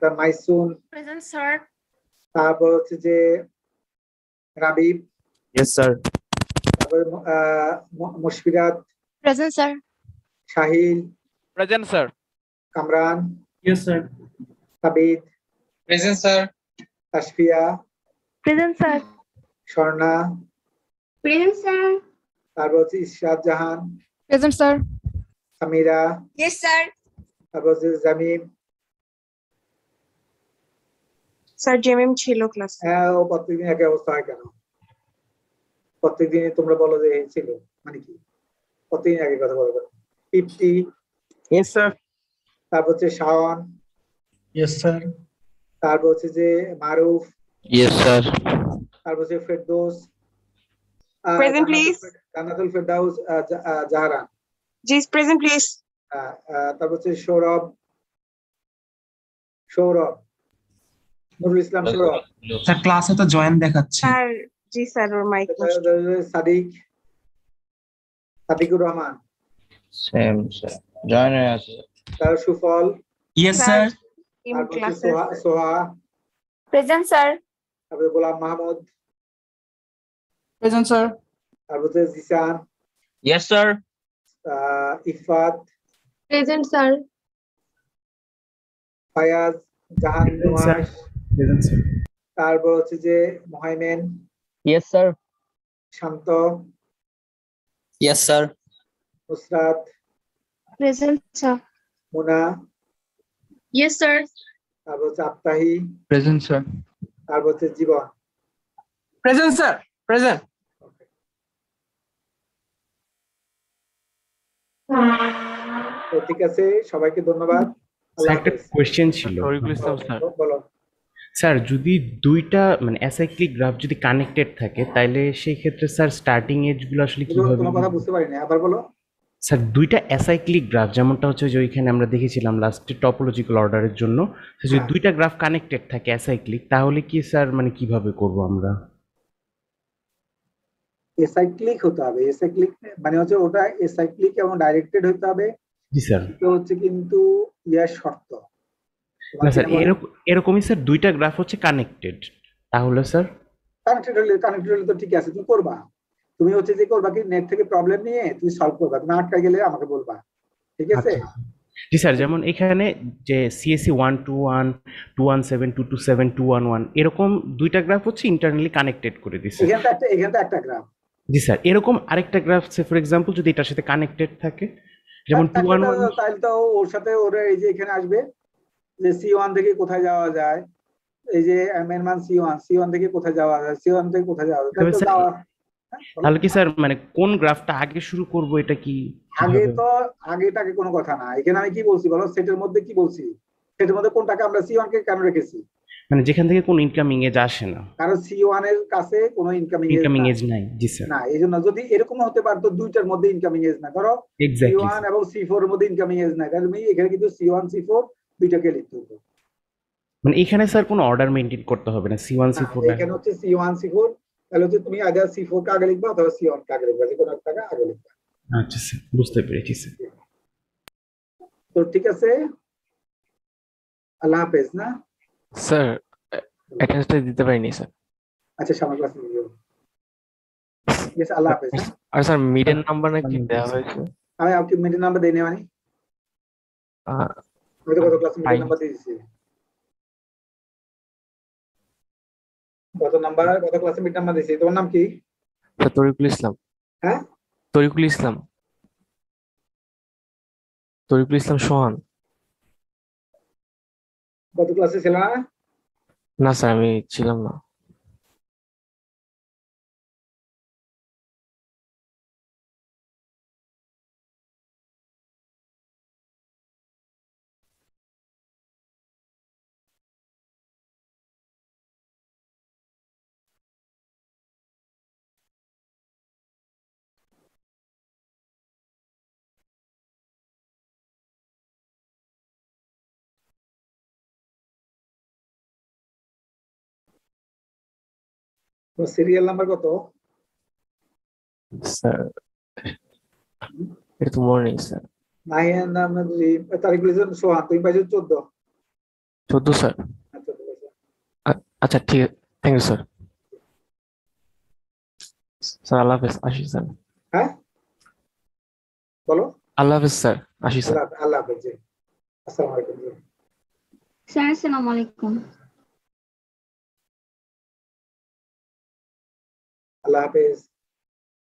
তার মাইসুন, প্রেজেন্ট স্যার। তারপর হচ্ছে যে রাবিব, Yes, sir. তারপর Mushfirat, present sir. Shahil, Present, sir. Kamran, yes sir. Sabid, present sir. Tasfia, present sir. Swarna, present sir. তারপর হচ্ছে Ishrat Jahan, present sir. Samira, yes sir. তারপর হচ্ছে জামিম, স্যার জেমিম ছিল ক্লাস। হ্যাঁ ও প্রত্যেকদিন একই অবস্থা হয় কেন? প্রত্যেকদিন তোমরা বলো যে এই ছিল, মানে কি প্রত্যেকদিন একই কথা বলো কেন? Ifti, Yes, sir. তারপর হচ্ছে শাওন, ইয়েস স্যার। তারপর হচ্ছে যে মারুফ, Yes, sir. তারপর হচ্ছে Ferdous, Present, please. Jannatul Ferdous, Zohran, G present please. তারপর হচ্ছে সৌরভ, নুরুল ইসলাম সৌরভ, স্যার ক্লাসে তো জয়েন দেখাচ্ছে। স্যার জি স্যার ওর mike Sadikur Rahman, Same, sir. Join us. তার সুফল, ইয়েস স্যার। ইন তারপর হচ্ছে ক্লাসে। Soha, present sir. তারপরে গোলাম মাহমুদ, প্রেজেন্ট স্যার। তারপর হচ্ছে Jisan, Yes, sir. Ifat, present sir. Fayaz, Jahan, sir. Nuhas, present sir. তারপর হচ্ছে যে Mohaimen, Yes, sir. Shanto, yes sir. Nusrat, present sir. Muna, yes sir. তারপর হচ্ছে আফতাহি, প্রেজেন্ট স্যার। তারপর হচ্ছে জীবন। Present sir. প্রেজেন্ট। তো ঠিক আছে, সবাইকে ধন্যবাদ। আল্লাহ একটা হাফেজ। কোয়েশ্চেন ছিল বলো। স্যার, যদি দুইটা মানে অ্যাসাইক্লিক গ্রাফ যদি কানেক্টেড থাকে তাহলে সেই ক্ষেত্রে স্যার স্টার্টিং এজ গুলো আসলে কিভাবে তোমার কথা বুঝতে পারিনি, আবার বলো। স্যার দুইটা অ্যাসাইক্লিক গ্রাফ যেমনটা হচ্ছে যে ওইখানে আমরা দেখেছিলাম লাস্টে টপোলজিক্যাল অর্ডারের জন্য, তো যদি হ্যাঁ। দুইটা গ্রাফ কানেক্টেড থাকে অ্যাসাইক্লিক তাহলে কি স্যার মানে কিভাবে করব আমরা? এসাইক্লিক হতে হবে, এসাইক্লিক মানে হচ্ছে ওটা এসাইক্লিক এবং ডাইরেক্টেড হতে হবে। জি স্যার। এটা হচ্ছে কিন্তু ইয়ার শর্ত। না স্যার, এরকমই স্যার দুইটা গ্রাফ হচ্ছে কানেক্টেড, তাহলে স্যার কানেক্টেড হলে তো ঠিক আছে, তুমি করবা। তুমি হচ্ছে যে করবা কি নেট থেকে প্রবলেম নিয়ে তুমি সলভ করবা, তুমি আটকা গেলে আমাকে বলবা, ঠিক আছে? আচ্ছা। জি স্যার, যেমন এখানে যে সিএসসি 121, 217, 227, 211 এরকম দুইটা গ্রাফ হচ্ছে ইন্টারনালি কানেক্টেড করে দিছে। এখানটা একটা গ্রাফ। জি স্যার, এরকম আরেকটা গ্রাফ সে ফর এক্সাম্পল যদি এটার সাথে কানেক্টেড থাকে, যেমন 211, তাহলে তো ওর সাথে ওরা এই যে এখানে আসবে যে C1 থেকে কোথায় যাওয়া যায়, এই যে এর মান C1 থেকে কোথায় যাওয়া যায়, C1 থেকে কোথায় যাওয়া যায়, তাহলে তো যাওয়া। তাহলে কি স্যার মানে কোন গ্রাফটা আগে শুরু করব এটা কি আগেটাকে কোনো কথা না, এখানে আমি কি বলছি বলো, সেটের মধ্যে কি বলছি, সেটের মধ্যে কোনটাকে আমরা C1 কে কেন রেখেছি? মানে যেখান থেকে কোনো ইনকামিং এজ আসে না, কারণ C1 এর কাছে কোনো ইনকামিং এজ ইনকামিং নাই। এজ নাই। জি স্যার, না, এই জন্য যদি এরকম হতে পারতো দুইটার মধ্যে ইনকামিং এজ না, ধরো এক্স্যাক্টলি। C1 এবং C4 এর মধ্যে ইনকামিং এজ নাই, তাহলে তুমি এখানে কিন্তু C1 C4 দুইটাকে লিখতে হতো। মানে এখানে স্যার কোনো অর্ডার মেনটেন করতে হবে না, C1 না, C4 না। এখানে হচ্ছে C1 C4, তাহলে হচ্ছে তুমি আগে C4 কে আগে লিখবা অথবা C1 কে আগে লিখবা, যে কোনো একটাকে আগে লিখবা। আচ্ছা স্যার, বুঝতে পেরেছি স্যার। তো ঠিক আছে, আল্লাহ হাফেজ। না স্যার অ্যাটেন্ডেন্সটা দিতে পারিনি স্যার। আচ্ছা, সামনের ক্লাসে দিও। ঠিক আছে, আল্লাহ হাফেজ। হ্যাঁ? আর স্যার মিডেন নাম্বার নাকি দেওয়া হয়েছে? আমি আপনি মিডিল নাম্বার দেই না, মানে আমি তো গত ক্লাসে মিডিল নাম্বার দিয়ে দিয়েছি। গত ক্লাসে মিড নাম্বার দিয়েছি। তোমার নাম কি? স্যার তরিকুল ইসলাম। হ্যাঁ, তরিকুল ইসলাম। তরিকুল ইসলাম সোহান। গত ক্লাসে ছিল না? না স্যার আমি ছিলাম না। তোমার সিরিয়াল নাম্বার কত? স্যার এটা তো মনে নেই স্যার। নাহিয়ান নাম তারিকুল ইসলাম সোহান, তুমি পাইছো 14। 14 স্যার। আচ্ছা ঠিক আছে, থ্যাংক ইউ স্যার। স্যার আল্লাহ হাফেজ, আসি স্যার। হ্যাঁ বলো। আল্লাহ হাফেজ স্যার, আসি স্যার। আল্লাহ হাফেজ। জি, আসসালামু আলাইকুম। স্যার আসসালামু আলাইকুম। আল্লাহ হাফেজ।